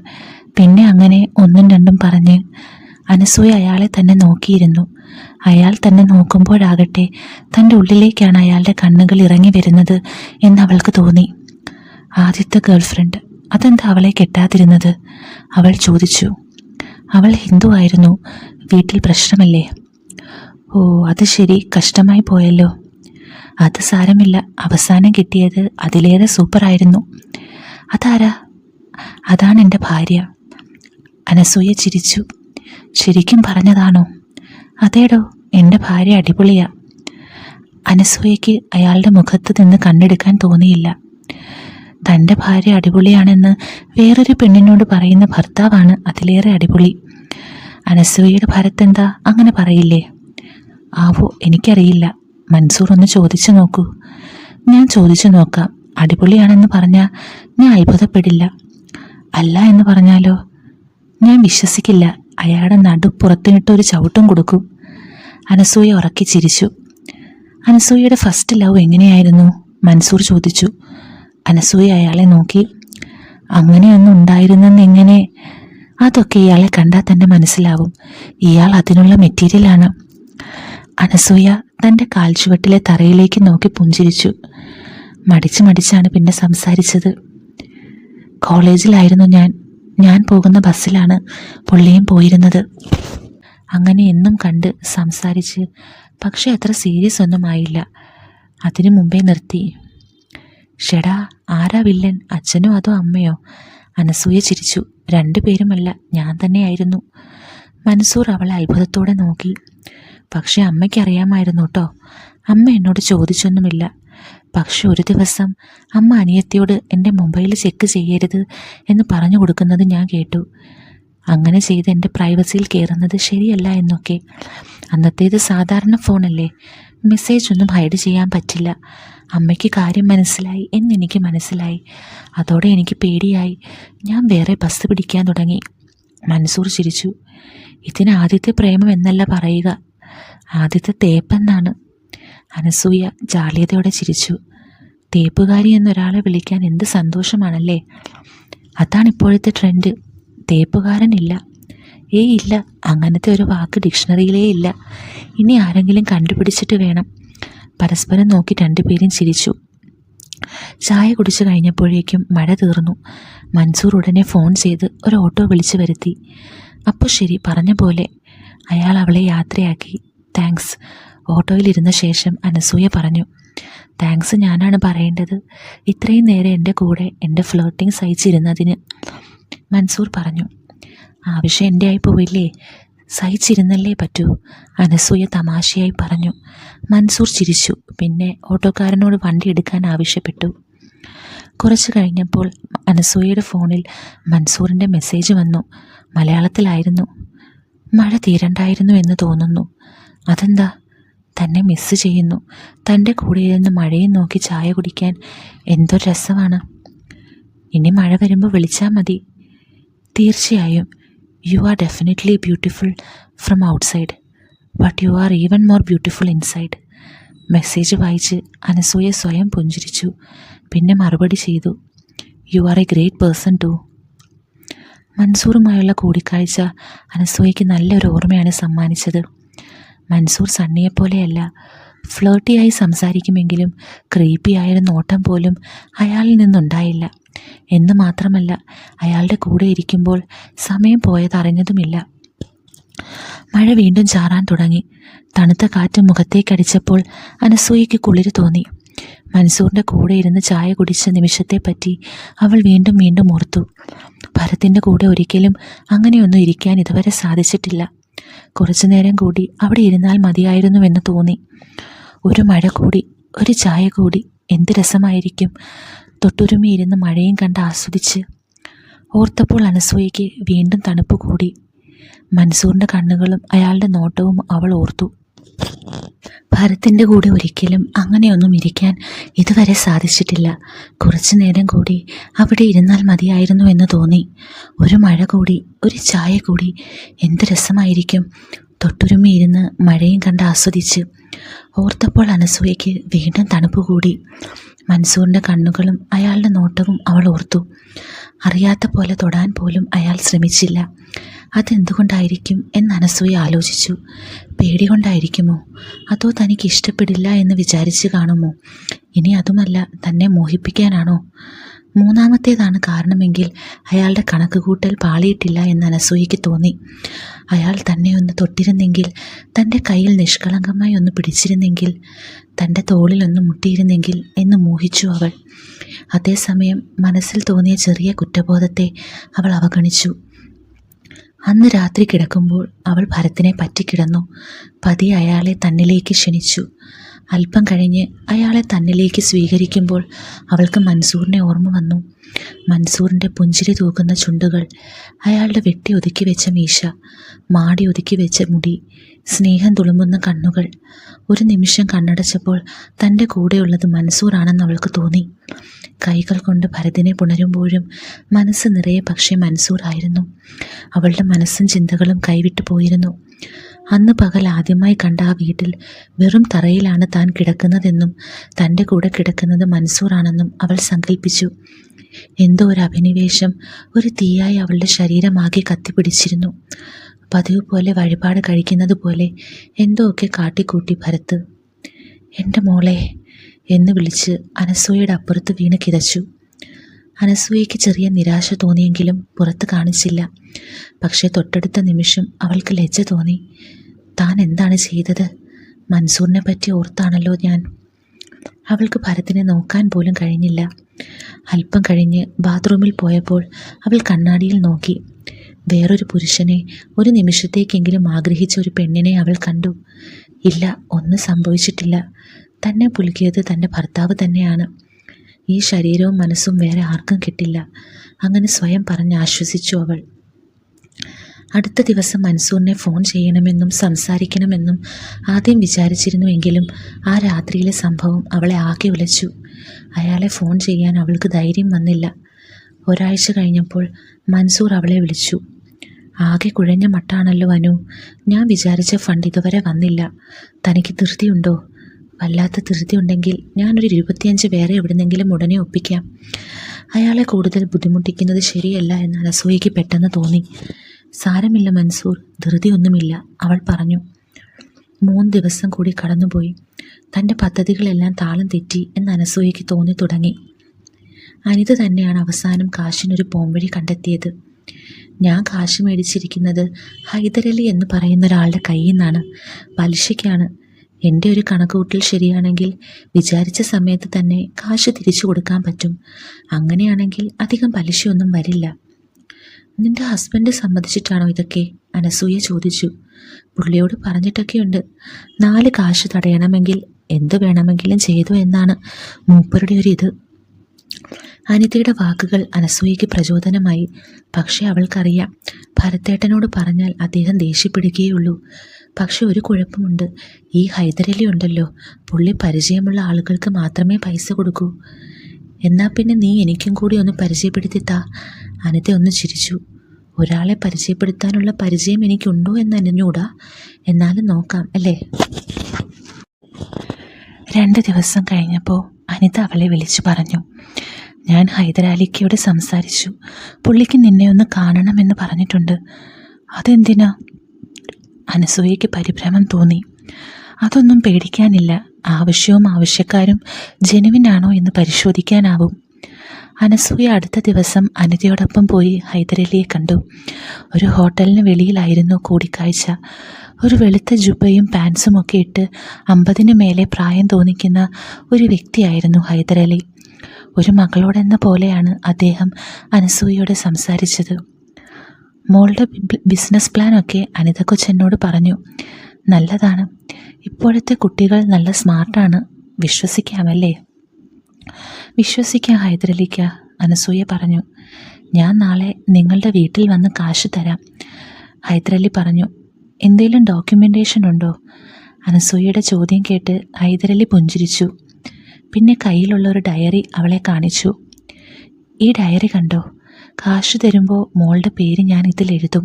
പിന്നെ അങ്ങനെ ഒന്നും രണ്ടും പറഞ്ഞ് അനസൂയ അയാളെ തന്നെ നോക്കിയിരുന്നു. അയാൾ തന്നെ നോക്കുമ്പോഴാകട്ടെ തൻ്റെ ഉള്ളിലേക്കാണ് അയാളുടെ കണ്ണുകൾ ഇറങ്ങി വരുന്നത് എന്നവൾക്ക് തോന്നി. ആദ്യത്തെ ഗേൾഫ്രണ്ട്, അതെന്താ അവളെ കെട്ടാതിരുന്നത്? അവൾ ചോദിച്ചു. അവൾ ഹിന്ദു ആയിരുന്നു. വീട്ടിൽ പ്രശ്നമല്ലേ? ഓ, അത് ശരി. കഷ്ടമായി പോയല്ലോ. അത് സാരമില്ല, അവസാനം കിട്ടിയത് അതിലേറെ സൂപ്പറായിരുന്നു. അതാരാ? അതാണ് എൻ്റെ ഭാര്യ. അനസൂയ ചിരിച്ചു. ശരിക്കും പറഞ്ഞതാണോ? അതേടോ, എൻ്റെ ഭാര്യ അടിപൊളിയാ. അനസൂയയ്ക്ക് അയാളുടെ മുഖത്ത് നിന്ന് കണ്ണെടുക്കാൻ തോന്നിയില്ല. തൻ്റെ ഭാര്യ അടിപൊളിയാണെന്ന് വേറൊരു പെണ്ണിനോട് പറയുന്ന ഭർത്താവാണ് അതിലേറെ അടിപൊളി. അനസൂയയുടെ ഭരത്തെന്താ അങ്ങനെ പറയില്ലേ? ആവോ, എനിക്കറിയില്ല. മൻസൂർ ഒന്ന് ചോദിച്ചു നോക്കൂ. ഞാൻ ചോദിച്ചു നോക്കാം. അടിപൊളിയാണെന്ന് പറഞ്ഞാൽ ഞാൻ അത്ഭുതപ്പെടില്ല. അല്ല എന്ന് പറഞ്ഞാലോ? ഞാൻ വിശ്വസിക്കില്ല. അയാളുടെ നടു പുറത്തിനിട്ടൊരു ചവിട്ടും കൊടുക്കും. അനസൂയ ഉറക്കി ചിരിച്ചു. അനസൂയയുടെ ഫസ്റ്റ് ലവ് എങ്ങനെയായിരുന്നു? മൻസൂർ ചോദിച്ചു. അനസൂയ അയാളെ നോക്കി. അങ്ങനെയൊന്നും ഉണ്ടായിരുന്നെന്നെങ്ങനെ? അതൊക്കെ ഇയാളെ കണ്ടാൽ തന്നെ മനസ്സിലാവും. ഇയാൾ അതിനുള്ള മെറ്റീരിയലാണ്. അനസൂയ തൻ്റെ കാൽച്ചുവട്ടിലെ തറയിലേക്ക് നോക്കി പുഞ്ചിരിച്ചു. മടിച്ചാണ് പിന്നെ സംസാരിച്ചത്. കോളേജിലായിരുന്നു ഞാൻ പോകുന്ന ബസ്സിലാണ് പുള്ളിയും പോയിരുന്നത്. അങ്ങനെ എന്നും കണ്ട് സംസാരിച്ച്, പക്ഷെ അത്ര സീരിയസ് ഒന്നും ആയില്ല. അതിനു മുമ്പേ നിർത്തി. ഷെടാ, ആരാ വില്ലൻ? അച്ഛനോ അതോ അമ്മയോ? അനസൂയ ചിരിച്ചു. രണ്ടുപേരുമല്ല, ഞാൻ തന്നെയായിരുന്നു. മൻസൂർ അവളെ അത്ഭുതത്തോടെ നോക്കി. പക്ഷെ അമ്മയ്ക്കറിയാമായിരുന്നു കേട്ടോ. അമ്മ എന്നോട് ചോദിച്ചൊന്നുമില്ല. പക്ഷെ ഒരു ദിവസം അമ്മ അനിയത്തിയോട് എൻ്റെ മൊബൈൽ ചെക്ക് ചെയ്യരുത് എന്ന് പറഞ്ഞു കൊടുക്കുന്നത് ഞാൻ കേട്ടു. അങ്ങനെ ചെയ്ത് എൻ്റെ പ്രൈവസിയിൽ കയറുന്നത് ശരിയല്ല എന്നൊക്കെ. അന്നത്തേത് സാധാരണ ഫോണല്ലേ, മെസ്സേജ് ഒന്നും ഹൈഡ് ചെയ്യാൻ പറ്റില്ല. അമ്മയ്ക്ക് കാര്യം മനസ്സിലായി എന്നെനിക്ക് മനസ്സിലായി. അതോടെ എനിക്ക് പേടിയായി. ഞാൻ വേറെ ബസ് പിടിക്കാൻ തുടങ്ങി. മൻസൂർ ചിരിച്ചു. ഇതിന് ആദ്യത്തെ പ്രേമം എന്നല്ല പറയുക, ആദ്യത്തെ തേപ്പെന്നാണ്. അനസൂയ ജാള്യതയോടെ ചിരിച്ചു. തേപ്പുകാരി എന്നൊരാളെ വിളിക്കാൻ എന്ത് സന്തോഷമാണല്ലേ. അതാണ് ഇപ്പോഴത്തെ ട്രെൻഡ്. തേപ്പുകാരനില്ല. ഇല്ല, അങ്ങനത്തെ ഒരു വാക്ക് ഡിക്ഷണറിയിലേ ഇല്ല. ഇനി ആരെങ്കിലും കണ്ടുപിടിച്ചിട്ട് വേണം. പരസ്പരം നോക്കി രണ്ടുപേരും ചിരിച്ചു. ചായ കുടിച്ചു കഴിഞ്ഞപ്പോഴേക്കും മഴ തീർന്നു. മൻസൂർ ഉടനെ ഫോൺ ചെയ്ത് ഒരു ഓട്ടോ വിളിച്ചു വരുത്തി. അപ്പോൾ ശരി, പറഞ്ഞ പോലെ. അയാൾ അവളെ യാത്രയാക്കി. താങ്ക്സ്. ഓട്ടോയിലിരുന്ന ശേഷം അനസൂയ പറഞ്ഞു. താങ്ക്സ് ഞാനാണ് പറയേണ്ടത്, ഇത്രയും നേരം എൻ്റെ കൂടെ എൻ്റെ ഫ്ലേർട്ടിങ് സഹിച്ചിരുന്നതിന്. മൻസൂർ പറഞ്ഞു. ആവശ്യം എൻ്റെ ആയി പോയില്ലേ, സഹിച്ചിരുന്നല്ലേ പറ്റൂ. അനസൂയ തമാശയായി പറഞ്ഞു. മൻസൂർ ചിരിച്ചു. പിന്നെ ഓട്ടോക്കാരനോട് വണ്ടി എടുക്കാൻ ആവശ്യപ്പെട്ടു. കുറച്ച് കഴിഞ്ഞപ്പോൾ അനസൂയയുടെ ഫോണിൽ മൻസൂറിൻ്റെ മെസ്സേജ് വന്നു. മലയാളത്തിലായിരുന്നു. മഴ തീരണ്ടായിരുന്നു എന്ന് തോന്നുന്നു. അതെന്താ? തന്നെ മിസ് ചെയ്യുന്നു. തൻ്റെ കൂടെ ഇരുന്ന് മഴയും നോക്കി ചായ കുടിക്കാൻ എന്തൊരു രസമാണ്. ഇനി മഴ വരുമ്പോൾ വിളിച്ചാൽ മതി. തീർച്ചയായും. You are definitely beautiful from outside, but you are even more beautiful inside. Message വായിച്ച് അനസൂയ സ്വയം പുഞ്ചിരിച്ചു. പിന്നെ മറുപടി ചെയ്തു. You are a great person too. മൻസൂറുമായുള്ള കൂടിക്കാഴ്ച അനസൂയയ്ക്ക് നല്ലൊരു ഓർമ്മയാണ് സമ്മാനിച്ചത്. മൻസൂർ സണ്ണിയെപ്പോലെയല്ല, ഫ്ലേർട്ടിയായി സംസാരിക്കുമെങ്കിലും ക്രീപ്പിയായൊരു നോട്ടം പോലും അയാളിൽ നിന്നുണ്ടായില്ല. എന്ന് മാത്രമല്ല, അയാളുടെ കൂടെ ഇരിക്കുമ്പോൾ സമയം പോയതറിഞ്ഞതുമില്ല. മഴ വീണ്ടും ചാറാൻ തുടങ്ങി. തണുത്ത കാറ്റ് മുഖത്തേക്കടിച്ചപ്പോൾ അനസൂയയ്ക്ക് കുളിര് തോന്നി. മൻസൂറിൻ്റെ കൂടെ ഇരുന്ന് ചായ കുടിച്ച നിമിഷത്തെപ്പറ്റി അവൾ വീണ്ടും വീണ്ടും ഓർത്തു. ഭരത്തിൻ്റെ കൂടെ ഒരിക്കലും അങ്ങനെയൊന്നും ഇരിക്കാൻ ഇതുവരെ സാധിച്ചിട്ടില്ല. കുറച്ചു നേരം കൂടി അവിടെ ഇരുന്നാൽ മതിയായിരുന്നുവെന്ന് തോന്നി. ഒരു മഴ കൂടി, ഒരു ചായ കൂടി, എന്ത് രസമായിരിക്കും. തൊട്ടുരുമിയിരുന്ന് മഴയും കണ്ട് ആസ്വദിച്ച് ഓർത്തപ്പോൾ അനസൂയയ്ക്ക് വീണ്ടും തണുപ്പ് കൂടി. മൻസൂറിൻ്റെ കണ്ണുകളും അയാളുടെ നോട്ടവും അവൾ ഓർത്തു. ഭരത്തിൻ്റെ കൂടെ ഒരിക്കലും അങ്ങനെയൊന്നും ഇരിക്കാൻ ഇതുവരെ സാധിച്ചിട്ടില്ല. കുറച്ചു നേരം കൂടി അവിടെ ഇരുന്നാൽ മതിയായിരുന്നു എന്ന് തോന്നി. ഒരു മഴ കൂടി, ഒരു ചായ കൂടി, എന്ത് രസമായിരിക്കും. തൊട്ടുരുമ്മി ഇരുന്ന് മഴയും കണ്ട് ആസ്വദിച്ച് ഓർത്തപ്പോൾ അനസൂയയ്ക്ക് വീണ്ടും തണുപ്പ് കൂടി. മൻസൂറിൻ്റെ കണ്ണുകളും അയാളുടെ നോട്ടവും അവൾ ഓർത്തു. അറിയാത്ത പോലെ തൊടാൻ പോലും അയാൾ ശ്രമിച്ചില്ല. അതെന്തുകൊണ്ടായിരിക്കും എന്ന് അനസൂയ ആലോചിച്ചു. പേടികൊണ്ടായിരിക്കുമോ, അതോ തനിക്ക് ഇഷ്ടപ്പെടില്ല എന്ന് വിചാരിച്ച് കാണുമോ? ഇനി അതുമല്ല, തന്നെ മോഹിപ്പിക്കാനാണോ? മൂന്നാമത്തേതാണ് കാരണമെങ്കിൽ അയാളുടെ കണക്കുകൂട്ടൽ പാളിയിട്ടില്ല എന്ന് അനസൂയയ്ക്ക് തോന്നി. അയാൾ തന്നെ ഒന്ന് തൊട്ടിരുന്നെങ്കിൽ, തൻ്റെ കയ്യിൽ നിഷ്കളങ്കമായി ഒന്ന് പിടിച്ചിരുന്നെങ്കിൽ, തൻ്റെ തോളിലൊന്ന് മുട്ടിയിരുന്നെങ്കിൽ എന്ന് മോഹിച്ചു അവൾ. അതേസമയം മനസ്സിൽ തോന്നിയ ചെറിയ കുറ്റബോധത്തെ അവൾ അവഗണിച്ചു. അന്ന് രാത്രി കിടക്കുമ്പോൾ അവൾ ഭരത്തിനെ പറ്റിക്കിടന്നു. പതിയെ അയാളെ തന്നിലേക്ക് ക്ഷണിച്ചു. അല്പം കഴിഞ്ഞ് അയാളെ തന്നിലേക്ക് സ്വീകരിക്കുമ്പോൾ അവൾക്ക് മൻസൂറിനെ ഓർമ്മ വന്നു. മൻസൂറിൻ്റെ പുഞ്ചിരി തൂക്കുന്ന ചുണ്ടുകൾ, അയാളുടെ വെട്ടി ഒതുക്കി വെച്ച മീശ, മാടി ഒതുക്കി വെച്ച മുടി, സ്നേഹം തുളുമ്പുന്ന കണ്ണുകൾ. ഒരു നിമിഷം കണ്ണടച്ചപ്പോൾ തൻ്റെ കൂടെയുള്ളത് മൻസൂറാണെന്ന് അവൾക്ക് തോന്നി. കൈകൾ കൊണ്ട് ഭരതിനെ പുണരുമ്പോഴും മനസ്സ് നിറയെ പക്ഷേ മൻസൂറായിരുന്നു. അവളുടെ മനസ്സും ചിന്തകളും കൈവിട്ടു പോയിരുന്നു. അന്ന് പകൽ ആദ്യമായി കണ്ട ആ വീട്ടിൽ വെറും തറയിലാണ് താൻ കിടക്കുന്നതെന്നും തൻ്റെ കൂടെ കിടക്കുന്നത് മൻസൂറാണെന്നും അവൾ സങ്കല്പിച്ചു. എന്തോ ഒരു അഭിനിവേശം, ഒരു തീയായി അവളുടെ ശരീരമാകെ കത്തിപ്പിടിച്ചിരുന്നു. പതിവ് പോലെ വഴിപാട് കഴിക്കുന്നത് പോലെ എന്തോ ഒക്കെ കാട്ടിക്കൂട്ടി ഭരത്. എൻ്റെ മോളെ എന്ന് വിളിച്ച് അനസൂയയുടെ അപ്പുറത്ത് വീണ് കിതച്ചു. അനസൂയയ്ക്ക് ചെറിയ നിരാശ തോന്നിയെങ്കിലും പുറത്ത് കാണിച്ചില്ല. പക്ഷേ തൊട്ടടുത്ത നിമിഷം അവൾക്ക് ലജ്ജ തോന്നി. താൻ എന്താണ് ചെയ്തത്? മൻസൂറിനെ പറ്റി ഓർത്താണല്ലോ ഞാൻ. അവൾക്ക് ഭരത്തിനെ നോക്കാൻ പോലും കഴിഞ്ഞില്ല. അല്പം കഴിഞ്ഞ് ബാത്റൂമിൽ പോയപ്പോൾ അവൾ കണ്ണാടിയിൽ നോക്കി. വേറൊരു പുരുഷനെ ഒരു നിമിഷത്തേക്കെങ്കിലും ആഗ്രഹിച്ച ഒരു പെണ്ണിനെ അവൾ കണ്ടു. ഇല്ല, ഒന്നും സംഭവിച്ചിട്ടില്ല. തന്നെ പുലുകിയത് തൻ്റെ ഭർത്താവ് തന്നെയാണ്. ഈ ശരീരവും മനസ്സും വേറെ ആർക്കും കിട്ടില്ല. അങ്ങനെ സ്വയം പറഞ്ഞ് ആശ്വസിച്ചു അവൾ. അടുത്ത ദിവസം മൻസൂറിനെ ഫോൺ ചെയ്യണമെന്നും സംസാരിക്കണമെന്നും ആദ്യം വിചാരിച്ചിരുന്നുവെങ്കിലും ആ രാത്രിയിലെ സംഭവം അവളെ ആകെ ഉലച്ചു. അയാളെ ഫോൺ ചെയ്യാൻ അവൾക്ക് ധൈര്യം വന്നില്ല. ഒരാഴ്ച കഴിഞ്ഞപ്പോൾ മൻസൂർ അവളെ വിളിച്ചു. ആകെ കുഴഞ്ഞ മട്ടാണല്ലോ അനു, ഞാൻ വിചാരിച്ച ഫണ്ട് ഇതുവരെ വന്നില്ല. തനിക്ക് ധൃതിയുണ്ടോ? വല്ലാത്ത ധൃതി ഉണ്ടെങ്കിൽ ഞാനൊരു 25 വേറെ എവിടുന്നെങ്കിലും ഉടനെ ഒപ്പിക്കാം. അയാളെ കൂടുതൽ ബുദ്ധിമുട്ടിക്കുന്നത് ശരിയല്ല എന്ന് അനസൂയയ്ക്ക് പെട്ടെന്ന് തോന്നി. സാരമില്ല മൻസൂർ, ധൃതിയൊന്നുമില്ല, അവൾ പറഞ്ഞു. 3 ദിവസം കൂടി കടന്നുപോയി. തൻ്റെ പദ്ധതികളെല്ലാം താളം തെറ്റി എന്ന് അനസൂയയ്ക്ക് തോന്നി തുടങ്ങി. അനിത തന്നെയാണ് അവസാനം കാശിനൊരു പോംവഴി കണ്ടെത്തിയത്. ഞാൻ കാശ് മേടിച്ചിരിക്കുന്നത് ഹൈദരലി എന്ന് പറയുന്ന ഒരാളുടെ കയ്യിൽ നിന്നാണ്. പലിശയ്ക്കാണ്. എൻ്റെ ഒരു കണക്കുകൂട്ടൽ ശരിയാണെങ്കിൽ വിചാരിച്ച സമയത്ത് തന്നെ കാശ് തിരിച്ചു കൊടുക്കാൻ പറ്റും. അങ്ങനെയാണെങ്കിൽ അധികം പലിശയൊന്നും വരില്ല. നിന്റെ ഹസ്ബൻഡ് സമ്മതിച്ചിട്ടാണോ ഇതൊക്കെ? അനസൂയ ചോദിച്ചു. പുള്ളിയോട് പറഞ്ഞിട്ടൊക്കെയുണ്ട്. 4 കാശ് തടയണമെങ്കിൽ എന്ത് വേണമെങ്കിലും ചെയ്തു എന്നാണ് മൂപ്പരുടെ ഒരു ഇത്. അനിതയുടെ വാക്കുകൾ അനസൂയയ്ക്ക് പ്രചോദനമായി. പക്ഷെ അവൾക്കറിയാം, ഭരത്തേട്ടനോട് പറഞ്ഞാൽ അദ്ദേഹം ദേഷ്യപ്പെടുകയുള്ളൂ. പക്ഷെ ഒരു കുഴപ്പമുണ്ട്. ഈ ഹൈദരലി ഉണ്ടല്ലോ, പുള്ളി പരിചയമുള്ള ആളുകൾക്ക് മാത്രമേ പൈസ കൊടുക്കൂ. എന്നാൽ പിന്നെ നീ എനിക്കും കൂടി ഒന്ന് പരിചയപ്പെടുത്തിത്താ. അനിത ഒന്ന് ചിരിച്ചു. ഒരാളെ പരിചയപ്പെടുത്താനുള്ള പരിചയം എനിക്കുണ്ടോ എന്ന് അറിഞ്ഞൂടാ, എന്നാലും നോക്കാം അല്ലേ. 2 ദിവസം കഴിഞ്ഞപ്പോൾ അനിത അവളെ വിളിച്ചു പറഞ്ഞു. ഞാൻ ഹൈദരാലിക്കയോട് സംസാരിച്ചു. പുള്ളിക്ക് നിന്നെ ഒന്ന് കാണണമെന്ന് പറഞ്ഞിട്ടുണ്ട്. അതെന്തിനാ? അനസൂയയ്ക്ക് പരിഭ്രമം തോന്നി. അതൊന്നും പേടിക്കാനില്ല. ആവശ്യവും ആവശ്യക്കാരും ജെനുവിനാണോ എന്ന് പരിശോധിക്കാനാവും. അനസൂയ അടുത്ത ദിവസം അനിതയോടൊപ്പം പോയി ഹൈദരലിയെ കണ്ടു. ഒരു ഹോട്ടലിന് വെളിയിലായിരുന്നു കൂടിക്കാഴ്ച. ഒരു വെളുത്ത ജുബയും പാൻസുമൊക്കെ ഇട്ട് 50-ന് മേലെ പ്രായം തോന്നിക്കുന്ന ഒരു വ്യക്തിയായിരുന്നു ഹൈദരലി. ഒരു മകളോടെന്ന പോലെയാണ് അദ്ദേഹം അനസൂയയോട് സംസാരിച്ചത്. മോളുടെ ബിസിനസ് പ്ലാനൊക്കെ അനിത കൊച്ചെന്നോട് പറഞ്ഞു. നല്ലതാണ്. ഇപ്പോഴത്തെ കുട്ടികൾ നല്ല സ്മാർട്ടാണ്. വിശ്വസിക്കാമല്ലേ? വിശ്വസിക്കാം ഹൈദരലിക്ക, അനസൂയ പറഞ്ഞു. ഞാൻ നാളെ നിങ്ങളുടെ വീട്ടിൽ വന്ന് കാശ് തരാം, ഹൈദരലി പറഞ്ഞു. എന്തെങ്കിലും ഡോക്യുമെൻറ്റേഷൻ ഉണ്ടോ? അനസൂയയുടെ ചോദ്യം കേട്ട് ഹൈദരലി പുഞ്ചിരിച്ചു. പിന്നെ കയ്യിലുള്ള ഒരു ഡയറി അവളെ കാണിച്ചു. ഈ ഡയറി കണ്ടോ? കാശ് തരുമ്പോൾ മോളുടെ പേര് ഞാൻ ഇതിൽ എഴുതും.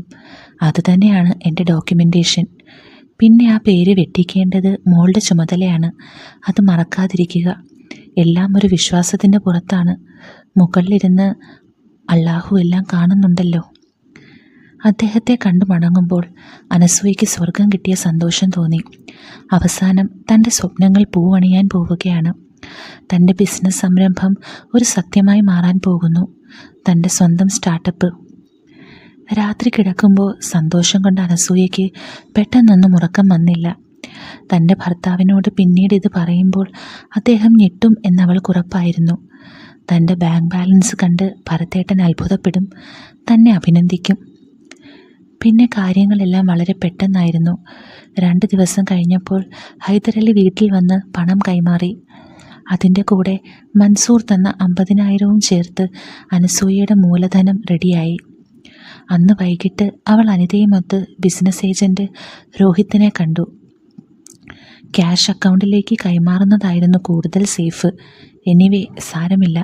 അതുതന്നെയാണ് എൻ്റെ ഡോക്യുമെൻറ്റേഷൻ. പിന്നെ ആ പേര് വെട്ടിക്കേണ്ടത് മോളുടെ ചുമതലയാണ്. അത് മറക്കാതിരിക്കുക. എല്ലാം ഒരു വിശ്വാസത്തിൻ്റെ പുറത്താണ്. മുകളിലിരുന്ന് അള്ളാഹു എല്ലാം കാണുന്നുണ്ടല്ലോ. അദ്ദേഹത്തെ കണ്ടു മടങ്ങുമ്പോൾ അനസൂയയ്ക്ക് സ്വർഗം കിട്ടിയ സന്തോഷം തോന്നി. അവസാനം തൻ്റെ സ്വപ്നങ്ങൾ പൂവണിയാൻ പോവുകയാണ്. തൻ്റെ ബിസിനസ് സംരംഭം ഒരു സത്യമായി മാറാൻ പോകുന്നു. തൻ്റെ സ്വന്തം സ്റ്റാർട്ടപ്പ്. രാത്രി കിടക്കുമ്പോൾ സന്തോഷം കൊണ്ട് അനസൂയയ്ക്ക് പെട്ടെന്നൊന്നും ഉറക്കം വന്നില്ല. തൻ്റെ ഭർത്താവിനോട് പിന്നീട് ഇത് പറയുമ്പോൾ അദ്ദേഹം ഞെട്ടും എന്നവൾക്കുറപ്പായിരുന്നു. തൻ്റെ ബാങ്ക് ബാലൻസ് കണ്ട് ഭരതേട്ടൻ അത്ഭുതപ്പെടും, തന്നെ അഭിനന്ദിക്കും. പിന്നെ കാര്യങ്ങളെല്ലാം വളരെ പെട്ടെന്നായിരുന്നു. 2 ദിവസം കഴിഞ്ഞപ്പോൾ ഹൈദരലി വീട്ടിൽ വന്ന് പണം കൈമാറി. അതിൻ്റെ കൂടെ മൻസൂർ തന്ന 50,000 ചേർത്ത് അനസൂയയുടെ മൂലധനം റെഡിയായി. അന്ന് വൈകിട്ട് അവൾ അനിതയുമൊത്ത് ബിസിനസ് ഏജൻറ്റ് രോഹിത്തിനെ കണ്ടു. ക്യാഷ് അക്കൗണ്ടിലേക്ക് കൈമാറുന്നതായിരുന്നു കൂടുതൽ സേഫ്. എനിവേ, സാരമില്ല.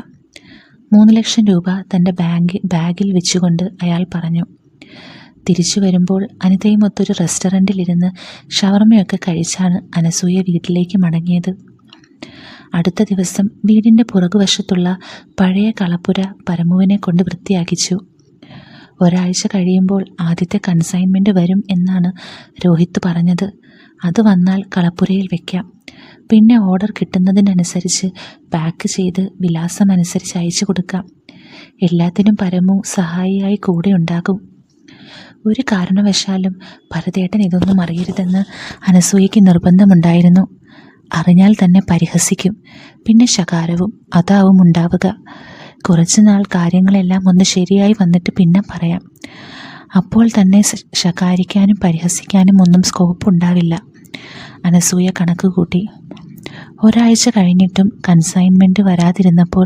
3 ലക്ഷം രൂപ തൻ്റെ ബാഗിൽ വെച്ചുകൊണ്ട് അയാൾ പറഞ്ഞു. തിരിച്ചു വരുമ്പോൾ അനിതയുമൊത്തൊരു റെസ്റ്റോറൻറ്റിലിരുന്ന് ഷവർമയൊക്കെ കഴിച്ചാണ് അനസൂയ വീട്ടിലേക്ക് മടങ്ങിയത്. അടുത്ത ദിവസം വീടിൻ്റെ പുറകുവശത്തുള്ള പഴയ കളപ്പുര പരമുവിനെ കൊണ്ട് വൃത്തിയാക്കിച്ചു. ഒരാഴ്ച കഴിയുമ്പോൾ ആദ്യത്തെ കൺസൈൻമെൻറ്റ് വരും എന്നാണ് രോഹിത്ത് പറഞ്ഞത്. അത് വന്നാൽ കളപ്പുരയിൽ വയ്ക്കാം. പിന്നെ ഓർഡർ കിട്ടുന്നതിനനുസരിച്ച് പാക്ക് ചെയ്ത് വിലാസമനുസരിച്ച് അയച്ചു കൊടുക്കാം. എല്ലാത്തിനും പരമു സഹായിയായി കൂടെ ഉണ്ടാകും. ഒരു കാരണവശാലും ഭരതേട്ടൻ ഇതൊന്നും അറിയരുതെന്ന് അനസൂയയ്ക്ക് നിർബന്ധമുണ്ടായിരുന്നു. അറിഞ്ഞാൽ തന്നെ പരിഹസിക്കും, പിന്നെ ശകാരവും. അതാവും ഉണ്ടാവുക. കുറച്ചുനാൾ കാര്യങ്ങളെല്ലാം ഒന്ന് ശരിയായി വന്നിട്ട് പിന്നെ പറയാം. അപ്പോൾ തന്നെ ശകാരിക്കാനും പരിഹസിക്കാനും ഒന്നും സ്കോപ്പ് ഉണ്ടാവില്ല. അനസൂയ കണക്ക് കൂട്ടി. ഒരാഴ്ച കഴിഞ്ഞിട്ടും കൺസൈൻമെൻറ്റ് വരാതിരുന്നപ്പോൾ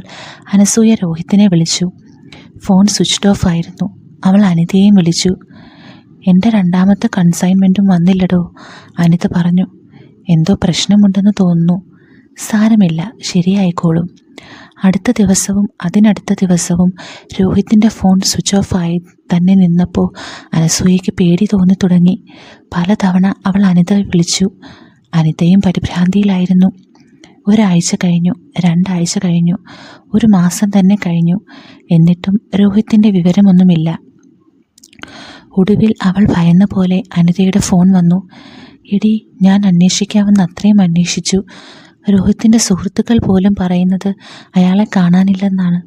അനസൂയ രോഹിത്തിനെ വിളിച്ചു. ഫോൺ സ്വിച്ച്ഡ് ഓഫ് ആയിരുന്നു. അവൾ അനിതയെയും വിളിച്ചു. എൻ്റെ 2ാമത്തെ കൺസൈൻമെൻറ്റും വന്നില്ലടോ, അനിത പറഞ്ഞു. എന്തോ പ്രശ്നമുണ്ടെന്ന് തോന്നുന്നു. സാരമില്ല, ശരിയായിക്കോളും. അടുത്ത ദിവസവും അതിനടുത്ത ദിവസവും രോഹിത്തിൻ്റെ ഫോൺ സ്വിച്ച് ഓഫ് ആയി തന്നെ നിന്നപ്പോൾ അനസൂയയ്ക്ക് പേടി തോന്നി തുടങ്ങി. പലതവണ അവൾ അനിതയെ വിളിച്ചു. അനിതയും പരിഭ്രാന്തിയിലായിരുന്നു. 1 ആഴ്ച കഴിഞ്ഞു, 2 ആഴ്ച കഴിഞ്ഞു, 1 മാസം തന്നെ കഴിഞ്ഞു. എന്നിട്ടും രോഹിത്തിൻ്റെ വിവരമൊന്നുമില്ല. ഒടുവിൽ അവൾ ഭയന്ന പോലെ അനിതയുടെ ഫോൺ വന്നു. എടി, ഞാൻ അന്വേഷിക്കാവുന്ന അത്രയും അന്വേഷിച്ചു. രോഹിത്തിൻ്റെ സുഹൃത്തുക്കൾ പോലും പറയുന്നത് അയാളെ കാണാനില്ലെന്നാണ്.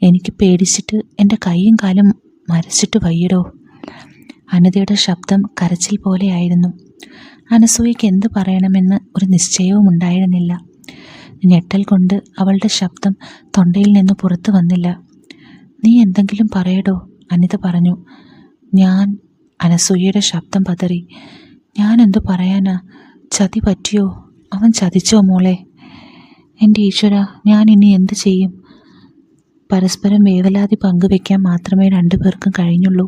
എനിക്ക് പേടിച്ചിട്ട് എൻ്റെ കൈയും കാലും മരച്ചിട്ട് വയ്യടോ. അനിതയുടെ ശബ്ദം കരച്ചിൽ പോലെയായിരുന്നു. അനസൂയയ്ക്ക് എന്ത് പറയണമെന്ന് ഒരു നിശ്ചയവും ഉണ്ടായിരുന്നില്ല. ഞെട്ടൽ കൊണ്ട് അവളുടെ ശബ്ദം തൊണ്ടയിൽ നിന്ന് പുറത്തു വന്നില്ല. നീ എന്തെങ്കിലും പറയടോ, അനിത പറഞ്ഞു. അനസൂയയുടെ ശബ്ദം പതറി. ഞാൻ എന്തു പറയാനാ? ചതി പറ്റിയോ? അവൻ ചതിച്ചോ മോളെ? എൻ്റെ ഈശ്വര, ഞാൻ ഇനി എന്ത് ചെയ്യും? പരസ്പരം വേവലാതി പങ്കുവെക്കാൻ മാത്രമേ 2 പേർക്കും കഴിഞ്ഞുള്ളൂ.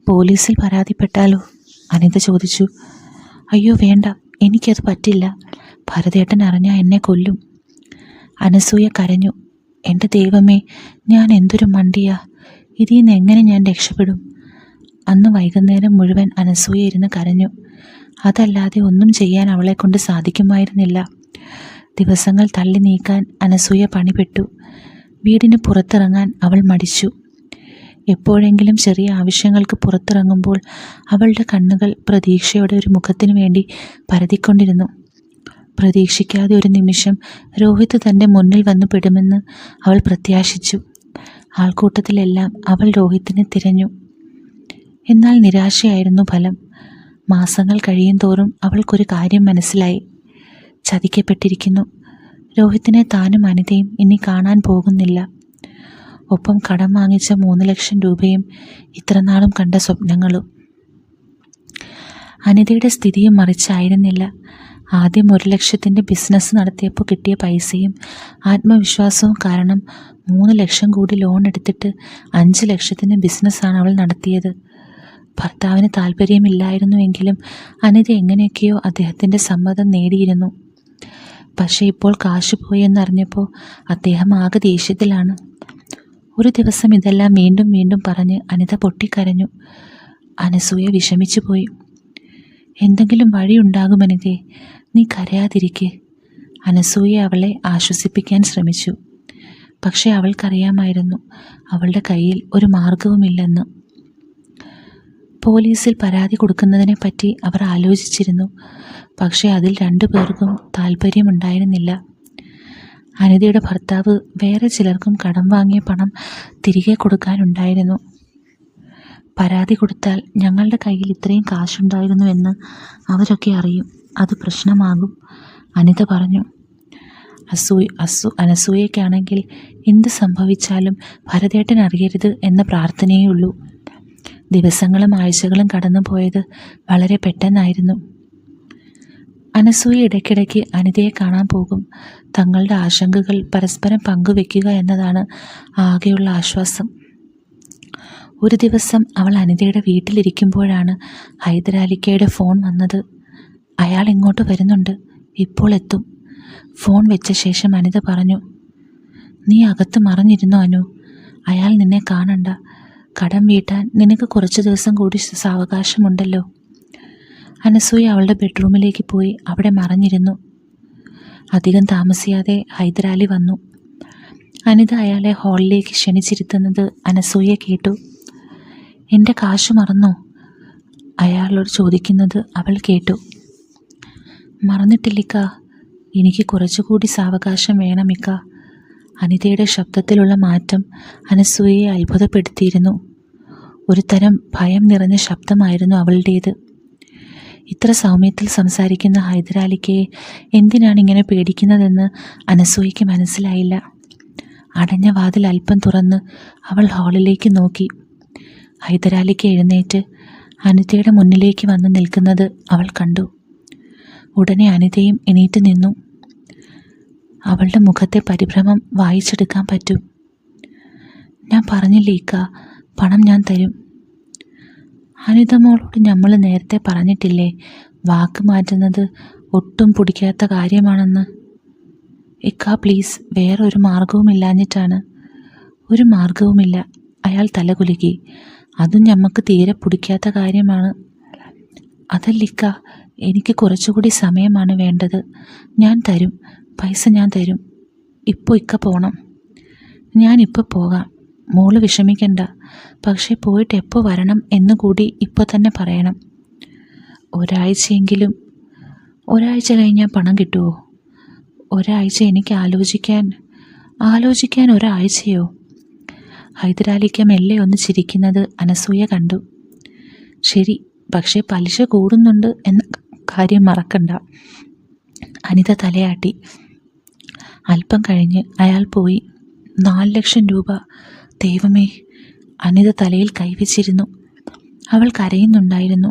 പോലീസിൽ പരാതിപ്പെട്ടാലോ? അനിത ചോദിച്ചു. അയ്യോ വേണ്ട, എനിക്കത് പറ്റില്ല. ഭരതേട്ടൻ അറിഞ്ഞാൽ എന്നെ കൊല്ലും. അനസൂയ കരഞ്ഞു. എൻ്റെ ദൈവമേ, ഞാൻ എന്തൊരു മണ്ടിയാ! ഇതിൽ നിന്ന് എങ്ങനെ ഞാൻ രക്ഷപ്പെടും? അന്ന് വൈകുന്നേരം മുഴുവൻ അനസൂയ ഇരുന്ന് കരഞ്ഞു. അതല്ലാതെ ഒന്നും ചെയ്യാൻ അവളെക്കൊണ്ട് സാധിക്കുമായിരുന്നില്ല. ദിവസങ്ങൾ തള്ളി നീക്കാൻ അനസൂയ പണിപ്പെട്ടു. വീടിന് പുറത്തിറങ്ങാൻ അവൾ മടിച്ചു. എപ്പോഴെങ്കിലും ചെറിയ ആവശ്യങ്ങൾക്ക് പുറത്തിറങ്ങുമ്പോൾ അവളുടെ കണ്ണുകൾ പ്രതീക്ഷയോടെ ഒരു മുഖത്തിനു വേണ്ടി പരതിക്കൊണ്ടിരുന്നു. പ്രതീക്ഷിക്കാതെ ഒരു നിമിഷം രോഹിത് തൻ്റെ മുന്നിൽ വന്നു പെടുമെന്ന് അവൾ പ്രത്യാശിച്ചു. ആൾക്കൂട്ടത്തിലെല്ലാം അവൾ രോഹിത്തിനെ തിരഞ്ഞു. എന്നാൽ നിരാശയായിരുന്നു ഫലം. മാസങ്ങൾ കഴിയും തോറും അവൾക്കൊരു കാര്യം മനസ്സിലായി. ചതിക്കപ്പെട്ടിരിക്കുന്നു. രോഹിത്തിനെ താനും അനിതയും ഇനി കാണാൻ പോകുന്നില്ല. ഒപ്പം കടം വാങ്ങിച്ച 3 ലക്ഷം രൂപയും ഇത്രനാളും കണ്ട സ്വപ്നങ്ങളും. അനിതയുടെ സ്ഥിതിയും മറിച്ചായിരുന്നില്ല. ആദ്യം 1 ലക്ഷത്തിൻ്റെ ബിസിനസ് നടത്തിയപ്പോൾ കിട്ടിയ പൈസയും ആത്മവിശ്വാസവും കാരണം 3 ലക്ഷം കൂടി ലോൺ എടുത്തിട്ട് 5 ലക്ഷത്തിൻ്റെ ബിസിനസ്സാണ് അവൾ നടത്തിയത്. ഭർത്താവിന് താല്പര്യമില്ലായിരുന്നുവെങ്കിലും അനിത എങ്ങനെയൊക്കെയോ അദ്ദേഹത്തിൻ്റെ സമ്മതം നേടിയിരുന്നു. പക്ഷേ ഇപ്പോൾ കാശ് പോയെന്നറിഞ്ഞപ്പോൾ അദ്ദേഹം ആകെ ദേഷ്യത്തിലാണ്. ഒരു ദിവസം ഇതെല്ലാം വീണ്ടും വീണ്ടും പറഞ്ഞ് അനിത പൊട്ടിക്കരഞ്ഞു. അനസൂയ വിഷമിച്ചു പോയി. എന്തെങ്കിലും വഴിയുണ്ടാകും അനിതേ, നീ കരയാതിരിക്കെ. അനസൂയ അവളെ ആശ്വസിപ്പിക്കാൻ ശ്രമിച്ചു. പക്ഷേ അവൾക്കറിയാമായിരുന്നു അവളുടെ കയ്യിൽ ഒരു മാർഗവുമില്ലെന്ന്. പോലീസിൽ പരാതി കൊടുക്കുന്നതിനെപ്പറ്റി അവർ ആലോചിച്ചിരുന്നു. പക്ഷേ അതിൽ 2 പേർക്കും താല്പര്യമുണ്ടായിരുന്നില്ല. അനിതയുടെ ഭർത്താവ് വേറെ ചിലർക്കും കടം വാങ്ങിയ പണം തിരികെ കൊടുക്കാനുണ്ടായിരുന്നു. പരാതി കൊടുത്താൽ ഞങ്ങളുടെ കയ്യിൽ ഇത്രയും കാശുണ്ടായിരുന്നുവെന്ന് അവരൊക്കെ അറിയും. അത് പ്രശ്നമാകും, അനിത പറഞ്ഞു. അനസൂയയ്ക്കാണെങ്കിൽ എന്ത് സംഭവിച്ചാലും ഭരതേട്ടൻ അറിയരുത് എന്ന പ്രാർത്ഥനയേ. ദിവസങ്ങളും ആഴ്ചകളും കടന്നു പോയത് വളരെ പെട്ടെന്നായിരുന്നു. അനസൂയ ഇടയ്ക്കിടയ്ക്ക് അനിതയെ കാണാൻ പോകും. തങ്ങളുടെ ആശങ്കകൾ പരസ്പരം പങ്കുവെക്കുക എന്നതാണ് ആകെയുള്ള ആശ്വാസം. ഒരു ദിവസം അവൾ അനിതയുടെ വീട്ടിലിരിക്കുമ്പോഴാണ് ഹൈദരാലിക്കയുടെ ഫോൺ വന്നത്. അയാൾ ഇങ്ങോട്ട് വരുന്നുണ്ട്, ഇപ്പോൾ എത്തും. ഫോൺ വെച്ച ശേഷം അനിത പറഞ്ഞു, നീ അകത്ത് മറഞ്ഞിരുന്നോ അനു? അയാൾ നിന്നെ കാണണ്ട. കടം വീട്ടാൻ നിനക്ക് കുറച്ച് ദിവസം കൂടി സാവകാശമുണ്ടല്ലോ. അനസൂയ അവളുടെ ബെഡ്റൂമിലേക്ക് പോയി അവിടെ മറഞ്ഞിരുന്നു. അധികം താമസിയാതെ ഹൈദരാലി വന്നു. അനിത അയാളെ ഹാളിലേക്ക് ക്ഷണിച്ചിരുത്തുന്നത് അനസൂയ കേട്ടു. എൻ്റെ കാശ് മറന്നോ? അയാളോട് ചോദിക്കുന്നത് അവൾ കേട്ടു. മറന്നിട്ടില്ലിക്ക, എനിക്ക് കുറച്ചുകൂടി സാവകാശം വേണമിക്ക. അനിതയുടെ ശബ്ദത്തിലുള്ള മാറ്റം അനസൂയയെ അത്ഭുതപ്പെടുത്തിയിരുന്നു. ഒരു തരം ഭയം നിറഞ്ഞ ശബ്ദമായിരുന്നു അവളുടേത്. ഇത്ര സൗമ്യത്തിൽ സംസാരിക്കുന്ന ഹൈദരാലിക്കയെ എന്തിനാണ് ഇങ്ങനെ പേടിക്കുന്നതെന്ന് അനസൂയയ്ക്ക് മനസ്സിലായില്ല. അടഞ്ഞ വാതിൽ അല്പം തുറന്ന് അവൾ ഹാളിലേക്ക് നോക്കി. ഹൈദരാലിക്ക എഴുന്നേറ്റ് അനിതയുടെ മുന്നിലേക്ക് വന്ന് നിൽക്കുന്നത് അവൾ കണ്ടു. ഉടനെ അനിതയും എണീറ്റ് നിന്നു. അവളുടെ മുഖത്തെ പരിഭ്രമം വായിച്ചെടുക്കാൻ പറ്റും. ഞാൻ പറഞ്ഞില്ലേ ഇക്ക, പണം ഞാൻ തരും. അനിത മോളോട് നമ്മൾ നേരത്തെ പറഞ്ഞിട്ടില്ലേ വാക്ക് മാറ്റുന്നത് ഒട്ടും പിടിക്കാത്ത കാര്യമാണെന്ന്. ഇക്ക പ്ലീസ്, വേറെ ഒരു മാർഗവുമില്ലാഞ്ഞിട്ടാണ്. ഒരു മാർഗവുമില്ല. അയാൾ തലകുലുക്കി. അതും ഞമ്മക്ക് തീരെ പിടിക്കാത്ത കാര്യമാണ്. അതല്ലിക്ക, എനിക്ക് കുറച്ചുകൂടി സമയമാണ് വേണ്ടത്. ഞാൻ തരും, പൈസ ഞാൻ തരും. ഇപ്പോൾ ഇക്ക പോകണം. ഞാനിപ്പോൾ പോകാം, മോള് വിഷമിക്കണ്ട. പക്ഷേ പോയിട്ട് എപ്പോൾ വരണം എന്നുകൂടി ഇപ്പോൾ തന്നെ പറയണം. ഒരാഴ്ചയെങ്കിലും. ഒരാഴ്ച കഴിഞ്ഞാൽ പണം കിട്ടുമോ? ഒരാഴ്ച എനിക്ക് ആലോചിക്കാൻ ഒരാഴ്ചയോ? ഹൈദരാലിക്ക മെല്ലെ ഒന്ന് ചിരിക്കുന്നത് അനസൂയ കണ്ടു. ശരി, പക്ഷേ പലിശ കൂടുന്നുണ്ട് എന്ന കാര്യം മറക്കണ്ട. അനിത തലയാട്ടി. അല്പം കഴിഞ്ഞ് അയാൾ പോയി. 4 ലക്ഷം രൂപ. ദൈവമേ! അനിത തലയിൽ കൈവച്ചിരുന്നു. അവൾ കരയുന്നുണ്ടായിരുന്നു.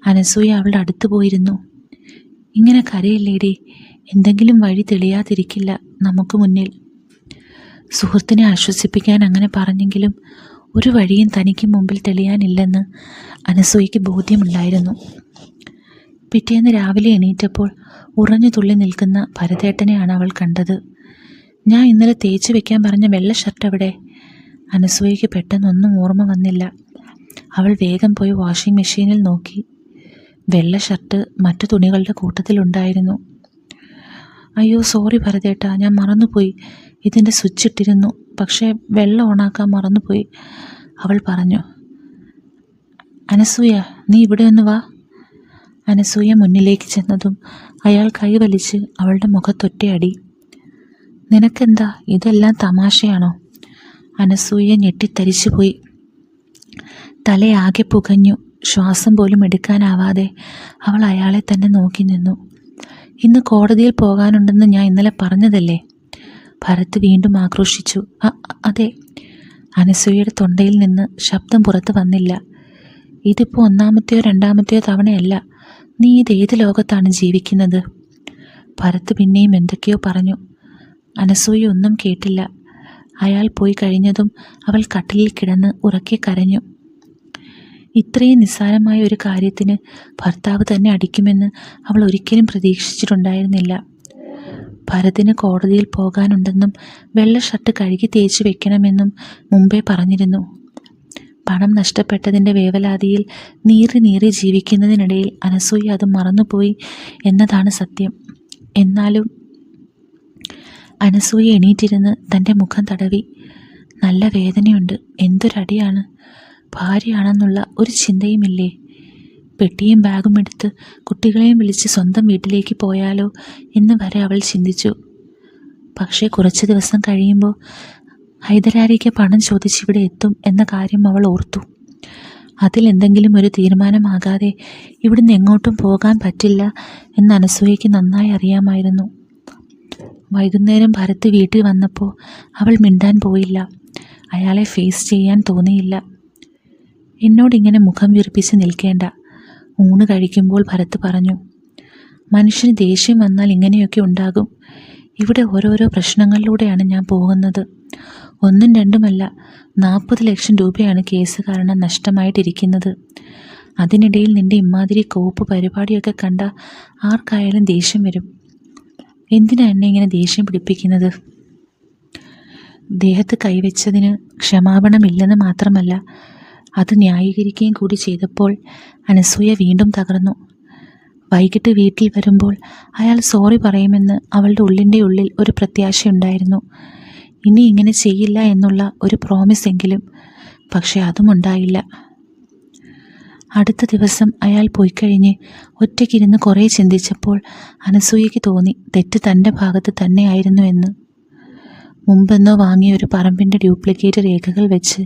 അനസൂയ അവളുടെ അടുത്ത് പോയിരുന്നു. ഇങ്ങനെ കരയില്ലേടി, എന്തെങ്കിലും വഴി തെളിയാതിരിക്കില്ല നമുക്ക് മുന്നിൽ. സുഹൃത്തിനെ ആശ്വസിപ്പിക്കാൻ അങ്ങനെ പറഞ്ഞെങ്കിലും ഒരു വഴിയും തനിക്ക് മുമ്പിൽ തെളിയാനില്ലെന്ന് അനസൂയയ്ക്ക് ബോധ്യമുണ്ടായിരുന്നു. പിറ്റേന്ന് രാവിലെ എണീറ്റപ്പോൾ ഉറഞ്ഞു തുള്ളി നിൽക്കുന്ന ഭരതേട്ടനെയാണ് അവൾ കണ്ടത്. ഞാൻ ഇന്നലെ തേച്ച് വെക്കാൻ പറഞ്ഞ വെള്ള ഷർട്ട് എവിടെ? അനസൂയയ്ക്ക് പെട്ടെന്നൊന്നും ഓർമ്മ വന്നില്ല. അവൾ വേഗം പോയി വാഷിംഗ് മെഷീനിൽ നോക്കി. വെള്ള ഷർട്ട് മറ്റു തുണികളുടെ കൂട്ടത്തിലുണ്ടായിരുന്നു. അയ്യോ സോറി ഭരതേട്ടാ, ഞാൻ മറന്നുപോയി. ഇതിൻ്റെ സ്വിച്ച് ഇട്ടിരുന്നു. പക്ഷേ വെള്ളം ഓണാക്കാൻ മറന്നുപോയി. അവൾ പറഞ്ഞു. അനസൂയ, നീ ഇവിടെ ഒന്ന് വാ. അനസൂയ മുന്നിലേക്ക് ചെന്നതും അയാൾ കൈവലിച്ച് അവളുടെ മുഖത്തൊറ്റയടി. നിനക്കെന്താ, ഇതെല്ലാം തമാശയാണോ? അനസൂയ ഞെട്ടിത്തരിച്ചു പോയി. തലയാകെ പുകഞ്ഞു. ശ്വാസം പോലും എടുക്കാനാവാതെ അവൾ അയാളെ തന്നെ നോക്കി നിന്നു. ഇന്ന് കോടതിയിൽ പോകാനുണ്ടെന്ന് ഞാൻ ഇന്നലെ പറഞ്ഞതല്ലേ? ഭരത് വീണ്ടും ആക്രോശിച്ചു. അതെ. അനസൂയയുടെ തൊണ്ടയിൽ നിന്ന് ശബ്ദം പുറത്തു വന്നില്ല. ഇതിപ്പോൾ ഒന്നാമത്തെയോ രണ്ടാമത്തെയോ തവണയല്ല. നീ ഇതേത് ലോകത്താണ് ജീവിക്കുന്നത്? ഭരത് പിന്നെയും എന്തൊക്കെയോ പറഞ്ഞു. അനസൂയ ഒന്നും കേട്ടില്ല. അയാൾ പോയി കഴിഞ്ഞതും അവൾ കട്ടിലിൽ കിടന്ന് ഉറക്കെ കരഞ്ഞു. ഇത്രയും നിസ്സാരമായ ഒരു കാര്യത്തിന് ഭർത്താവ് തന്നെ അടിക്കുമെന്ന് അവൾ ഒരിക്കലും പ്രതീക്ഷിച്ചിട്ടുണ്ടായിരുന്നില്ല. ഭരതിന് കോടതിയിൽ പോകാനുണ്ടെന്നും വെള്ള ഷർട്ട് കഴുകി തേച്ച് വെക്കണമെന്നും മുമ്പേ പറഞ്ഞിരുന്നു. പണം നഷ്ടപ്പെട്ടതിൻ്റെ വേവലാതിയിൽ നീറി ജീവിക്കുന്നതിനിടയിൽ അനസൂയ അത് മറന്നുപോയി എന്നതാണ് സത്യം. എന്നാലും അനസൂയ എണീറ്റിരുന്ന് തൻ്റെ മുഖം തടവി. നല്ല വേദനയുണ്ട്. എന്തൊരടിയാണ്! ഭാര്യയാണെന്നുള്ള ഒരു ചിന്തയുമില്ലേ? പെട്ടിയും ബാഗും എടുത്ത് കുട്ടികളെയും വിളിച്ച് സ്വന്തം വീട്ടിലേക്ക് പോയാലോ എന്ന് വരെ അവൾ ചിന്തിച്ചു. പക്ഷേ കുറച്ച് ദിവസം കഴിയുമ്പോൾ ഹൈദരാലിക്ക് പണം ചോദിച്ചിവിടെ എത്തും എന്ന കാര്യം അവൾ ഓർത്തു. അതിലെന്തെങ്കിലും ഒരു തീരുമാനമാകാതെ ഇവിടുന്ന് എങ്ങോട്ടും പോകാൻ പറ്റില്ല എന്ന് അനസൂയയ്ക്ക് നന്നായി അറിയാമായിരുന്നു. വൈകുന്നേരം ഭരത് വീട്ടിൽ വന്നപ്പോൾ അവൾ മിണ്ടാൻ പോയില്ല. അയാളെ ഫേസ് ചെയ്യാൻ തോന്നിയില്ല. എന്നോടിങ്ങനെ മുഖം വീർപ്പിച്ച് നിൽക്കേണ്ട. ഊണ് കഴിക്കുമ്പോൾ ഭരത് പറഞ്ഞു. മനുഷ്യന് ദേഷ്യം വന്നാൽ ഇങ്ങനെയൊക്കെ ഉണ്ടാകും. ഇവിടെ ഓരോരോ പ്രശ്നങ്ങളിലൂടെയാണ് ഞാൻ പോകുന്നത്. ഒന്നും രണ്ടുമല്ല, 40 ലക്ഷം രൂപയാണ് കേസ് കാരണം നഷ്ടമായിട്ടിരിക്കുന്നത്. അതിനിടയിൽ നിന്റെ ഇമ്മാതിരി കോപ്പ് പരിപാടിയൊക്കെ കണ്ട ആർക്കായാലും ദേഷ്യം വരും. എന്തിനാ എന്നെ ഇങ്ങനെ ദേഷ്യം പിടിപ്പിക്കുന്നത്? ദേഹത്ത് കൈവച്ചതിന് ക്ഷമാപണമില്ലെന്ന് മാത്രമല്ല, അത് ന്യായീകരിക്കുകയും കൂടി ചെയ്തപ്പോൾ അനസൂയ വീണ്ടും തകർന്നു. വൈകിട്ട് വീട്ടിൽ വരുമ്പോൾ അയാൾ സോറി പറയുമെന്ന് അവളുടെ ഉള്ളിൻ്റെ ഉള്ളിൽ ഒരു പ്രത്യാശയുണ്ടായിരുന്നു. ഇനി ഇങ്ങനെ ചെയ്യില്ല എന്നുള്ള ഒരു പ്രോമിസ് എങ്കിലും. പക്ഷെ അതും ഉണ്ടായില്ല. അടുത്ത ദിവസം അയാൾ പോയിക്കഴിഞ്ഞ് ഒറ്റയ്ക്കിരുന്ന് കുറേ ചിന്തിച്ചപ്പോൾ അനസൂയയ്ക്ക് തോന്നി തെറ്റ് തൻ്റെ ഭാഗത്ത് തന്നെയായിരുന്നു എന്ന്. മുമ്പെന്നോ വാങ്ങിയ ഒരു പറമ്പിൻ്റെ ഡ്യൂപ്ലിക്കേറ്റ് രേഖകൾ വെച്ച്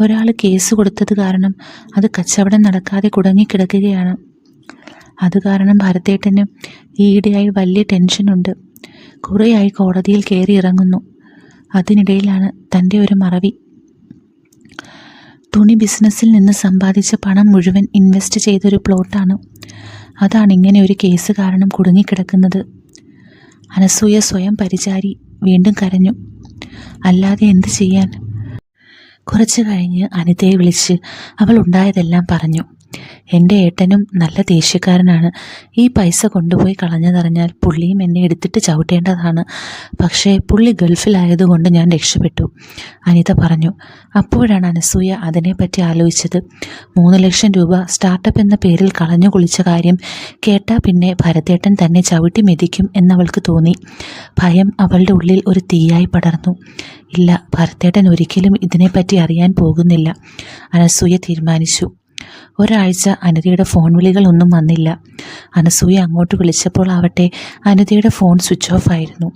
ഒരാൾ കേസ് കൊടുത്തത് കാരണം അത് കച്ചവടം നടക്കാതെ കുടങ്ങിക്കിടക്കുകയാണ്. അത് കാരണം ഭരതേട്ടന് ഈയിടെയായി വലിയ ടെൻഷനുണ്ട്. കുറേയായി കോടതിയിൽ കയറി ഇറങ്ങുന്നു. അതിനിടയിലാണ് തൻ്റെ ഒരു മറവി. തുണി ബിസിനസ്സിൽ നിന്ന് സമ്പാദിച്ച പണം മുഴുവൻ ഇൻവെസ്റ്റ് ചെയ്തൊരു പ്ലോട്ടാണ്. അതാണ് ഇങ്ങനെ ഒരു കേസ് കാരണം കുടുങ്ങിക്കിടക്കുന്നത്. അനസൂയ സ്വയം പരിചാരി വീണ്ടും കരഞ്ഞു. അല്ലാതെ എന്ത് ചെയ്യാൻ? കുറച്ച് കഴിഞ്ഞ് അനിതയെ വിളിച്ച് അവൾ ഉണ്ടായതെല്ലാം പറഞ്ഞു. എൻ്റെ ഏട്ടനും നല്ല ദേഷ്യക്കാരനാണ്. ഈ പൈസ കൊണ്ടുപോയി കളഞ്ഞതറിഞ്ഞാൽ പുള്ളിയും എന്നെ എടുത്തിട്ട് ചവിട്ടേണ്ടതാണ്. പക്ഷേ പുള്ളി ഗൾഫിലായതുകൊണ്ട് ഞാൻ രക്ഷപ്പെട്ടു, അനിത പറഞ്ഞു. അപ്പോഴാണ് അനസൂയ അതിനെപ്പറ്റി ആലോചിച്ചത്. 3 ലക്ഷം രൂപ സ്റ്റാർട്ടപ്പ് എന്ന പേരിൽ കളഞ്ഞു കുളിച്ച കാര്യം കേട്ടാൽ പിന്നെ ഭരതേട്ടൻ തന്നെ ചവിട്ടി മെതിക്കും എന്നവൾക്ക് തോന്നി. ഭയം അവളുടെ ഉള്ളിൽ ഒരു തീയായി പടർന്നു. ഇല്ല, ഭരതേട്ടൻ ഒരിക്കലും ഇതിനെപ്പറ്റി അറിയാൻ പോകുന്നില്ല, അനസൂയ തീരുമാനിച്ചു. ഒരാഴ്ച അനിതയുടെ ഫോൺ വിളികളൊന്നും വന്നില്ല. അനസൂയ അങ്ങോട്ട് വിളിച്ചപ്പോൾ ആവട്ടെ അനിതയുടെ ഫോൺ സ്വിച്ച് ഓഫ് ആയിരുന്നു.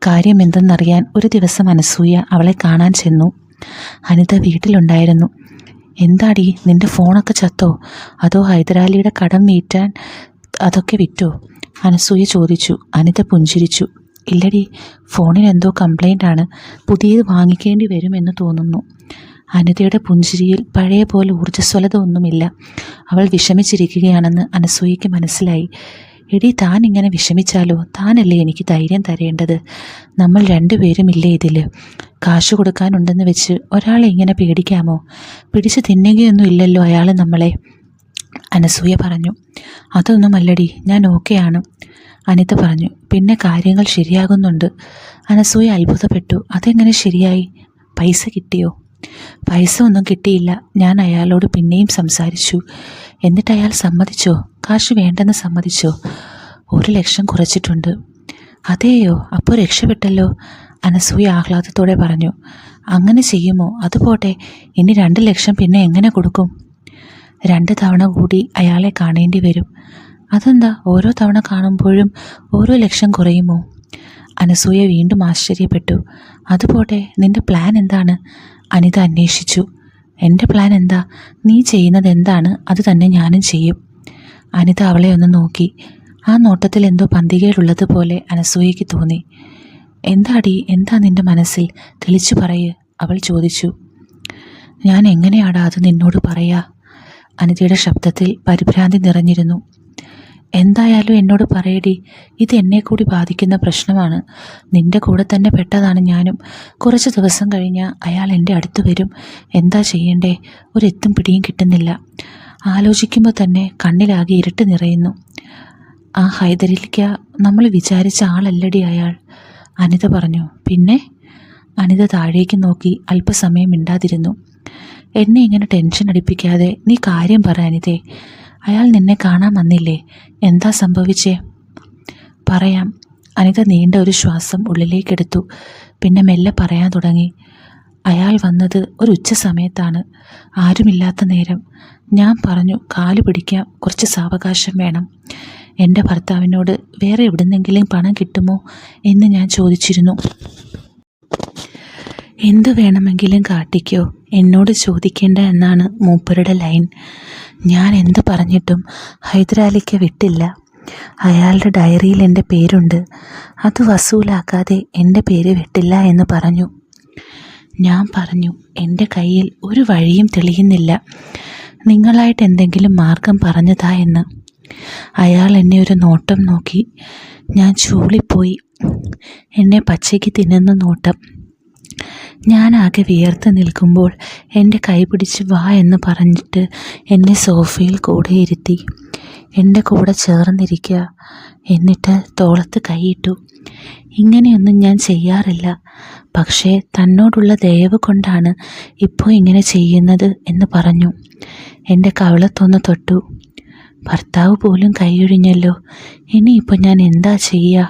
കാര്യം എന്തെന്നറിയാൻ ഒരു ദിവസം അനസൂയ അവളെ കാണാൻ ചെന്നു. അനിത വീട്ടിലുണ്ടായിരുന്നു. എന്താടി, നിന്റെ ഫോണൊക്കെ ചത്തോ? അതോ ഹൈദരാലിയുടെ കടം വീട്ടാൻ അതൊക്കെ വിറ്റോ? അനസൂയ ചോദിച്ചു. അനിത പുഞ്ചിരിച്ചു. ഇല്ലടി, ഫോണിന് എന്തോ കംപ്ലൈൻ്റ് ആണ്. പുതിയത് വാങ്ങിക്കേണ്ടി വരുമെന്ന് തോന്നുന്നു. അനിതയുടെ പുഞ്ചിരിയിൽ പഴയ പോലെ ഊർജ്ജസ്വലത ഒന്നുമില്ല. അവൾ വിഷമിച്ചിരിക്കുകയാണെന്ന് അനസൂയയ്ക്ക് മനസ്സിലായി. എടി, താൻ ഇങ്ങനെ വിഷമിച്ചാലോ? താനല്ലേ എനിക്ക് ധൈര്യം തരേണ്ടത്. നമ്മൾ 2 പേരും ഇല്ലേ ഇതിൽ? കാശ് കൊടുക്കാനുണ്ടെന്ന് വെച്ച് ഒരാളെ ഇങ്ങനെ പേടിക്കാമോ? പിടിച്ച് തിന്നുകയൊന്നും ഇല്ലല്ലോ അയാൾ നമ്മളെ, അനസൂയ പറഞ്ഞു. അതൊന്നുമല്ലടി, ഞാൻ ഓക്കെയാണ്, അനിത പറഞ്ഞു. പിന്നെ കാര്യങ്ങൾ ശരിയാകുന്നുണ്ട്. അനസൂയ അത്ഭുതപ്പെട്ടു. അതെങ്ങനെ ശരിയായി? പൈസ കിട്ടിയോ? പൈസ ഒന്നും കിട്ടിയില്ല. ഞാൻ അയാളോട് പിന്നെയും സംസാരിച്ചു. എന്നിട്ട് അയാൾ സമ്മതിച്ചോ? കാശ് വേണ്ടെന്ന് സമ്മതിച്ചോ? 1 ലക്ഷം കുറച്ചിട്ടുണ്ട്. അതെയോ? അപ്പോൾ രക്ഷപ്പെട്ടല്ലോ, അനസൂയ ആഹ്ലാദത്തോടെ പറഞ്ഞു. അങ്ങനെ ചെയ്യുമോ? അതുപോട്ടെ, ഇനി 2 ലക്ഷം പിന്നെ എങ്ങനെ കൊടുക്കും? 2 തവണ കൂടി അയാളെ കാണേണ്ടി വരും. അതെന്താ, ഓരോ തവണ കാണുമ്പോഴും ഓരോ ലക്ഷം കുറയുമോ? അനസൂയ വീണ്ടും ആശ്ചര്യപ്പെട്ടു. അതുപോട്ടെ, നിന്റെ പ്ലാൻ എന്താണ്? അനിത അന്വേഷിച്ചു. എൻ്റെ പ്ലാൻ എന്താ? നീ ചെയ്യുന്നത് എന്താണ് അത് തന്നെ ഞാനും ചെയ്യും. അനിത അവളെ ഒന്ന് നോക്കി. ആ നോട്ടത്തിൽ എന്തോ പന്തികേടുള്ളതുപോലെ അനസൂയയ്ക്ക് തോന്നി. എന്താ നിന്റെ മനസ്സിൽ? തെളിച്ചു പറയ്, അവൾ ചോദിച്ചു. ഞാൻ എങ്ങനെയാടാ അത് നിന്നോട് പറയാ? അനിതയുടെ ശബ്ദത്തിൽ പരിഭ്രാന്തി നിറഞ്ഞിരുന്നു. എന്തായാലും എന്നോട് പറയടി, ഇത് എന്നെ കൂടി ബാധിക്കുന്ന പ്രശ്നമാണ്. നിന്റെ കൂടെ തന്നെ പെട്ടതാണ് ഞാനും. കുറച്ച് ദിവസം കഴിഞ്ഞാൽ അയാൾ എൻ്റെ അടുത്ത് വരും. എന്താ ചെയ്യണ്ടേ? ഒരെത്തും പിടിയും കിട്ടുന്നില്ല. ആലോചിക്കുമ്പോൾ തന്നെ കണ്ണിലാകെ ഇരുട്ട് നിറയുന്നു. ആ ഹൈദരിക്ക നമ്മൾ വിചാരിച്ച ആളല്ലടി അയാൾ, അനിത പറഞ്ഞു. പിന്നെ? അനിത താഴേക്ക് നോക്കി അല്പസമയം മിണ്ടാതിരുന്നു. എന്നെ ഇങ്ങനെ ടെൻഷൻ അടിപ്പിക്കാതെ നീ കാര്യം പറ അനിതേ. അയാൾ നിന്നെ കാണാൻ വന്നില്ലേ? എന്താ സംഭവിച്ചേ? പറയാം. അനിത നീണ്ട ഒരു ശ്വാസം ഉള്ളിലേക്കെടുത്തു. പിന്നെ മെല്ലെ പറയാൻ തുടങ്ങി. അയാൾ വന്നത് ഒരു ഉച്ച സമയത്താണ്, ആരുമില്ലാത്ത നേരം. ഞാൻ പറഞ്ഞു, കാല് പിടിക്കാൻ കുറച്ച് സാവകാശം വേണം. എൻ്റെ ഭർത്താവിനോട് വേറെ എവിടുന്നെങ്കിലും പണം കിട്ടുമോ എന്ന് ഞാൻ ചോദിച്ചിരുന്നു. എന്തു വേണമെങ്കിലും കാട്ടിക്കോ, എന്നോട് ചോദിക്കേണ്ട എന്നാണ് മൂപ്പരുടെ ലൈൻ. ഞാൻ എന്ത് പറഞ്ഞിട്ടും ഹൈദരാലിക്ക് വിട്ടില്ല. അയാളുടെ ഡയറിയിൽ എൻ്റെ പേരുണ്ട്. അത് വസൂലാക്കാതെ എൻ്റെ പേര് വിട്ടില്ല എന്ന് പറഞ്ഞു. ഞാൻ പറഞ്ഞു, എൻ്റെ കയ്യിൽ ഒരു വഴിയും തെളിയുന്നില്ല. നിങ്ങളായിട്ട് എന്തെങ്കിലും മാർഗം പറഞ്ഞതാ എന്ന്. അയാൾ എന്നെ ഒരു നോട്ടം നോക്കി. ഞാൻ ചൂളിപ്പോയി. എന്നെ പച്ചയ്ക്ക് തിന്നുന്ന നോട്ടം. ഞാനാകെ വിയർത്ത് നിൽക്കുമ്പോൾ എൻ്റെ കൈ പിടിച്ച് വാ എന്ന് പറഞ്ഞിട്ട് എന്നെ സോഫയിൽ കൂടെ ഇരുത്തി. എൻ്റെ കൂടെ ചേർന്നിരിക്കുക. എന്നിട്ട് തോളത്ത് കൈയിട്ടു. ഇങ്ങനെയൊന്നും ഞാൻ ചെയ്യാറില്ല, പക്ഷേ തന്നോടുള്ള ദയവ് കൊണ്ടാണ് ഇപ്പോൾ ഇങ്ങനെ ചെയ്യുന്നത് എന്ന് പറഞ്ഞു. എൻ്റെ കവിളത്തൊന്ന് തൊട്ടു. ഭർത്താവ് പോലും കൈയൊഴിഞ്ഞല്ലോ, ഇനിയിപ്പോൾ ഞാൻ എന്താ ചെയ്യുക?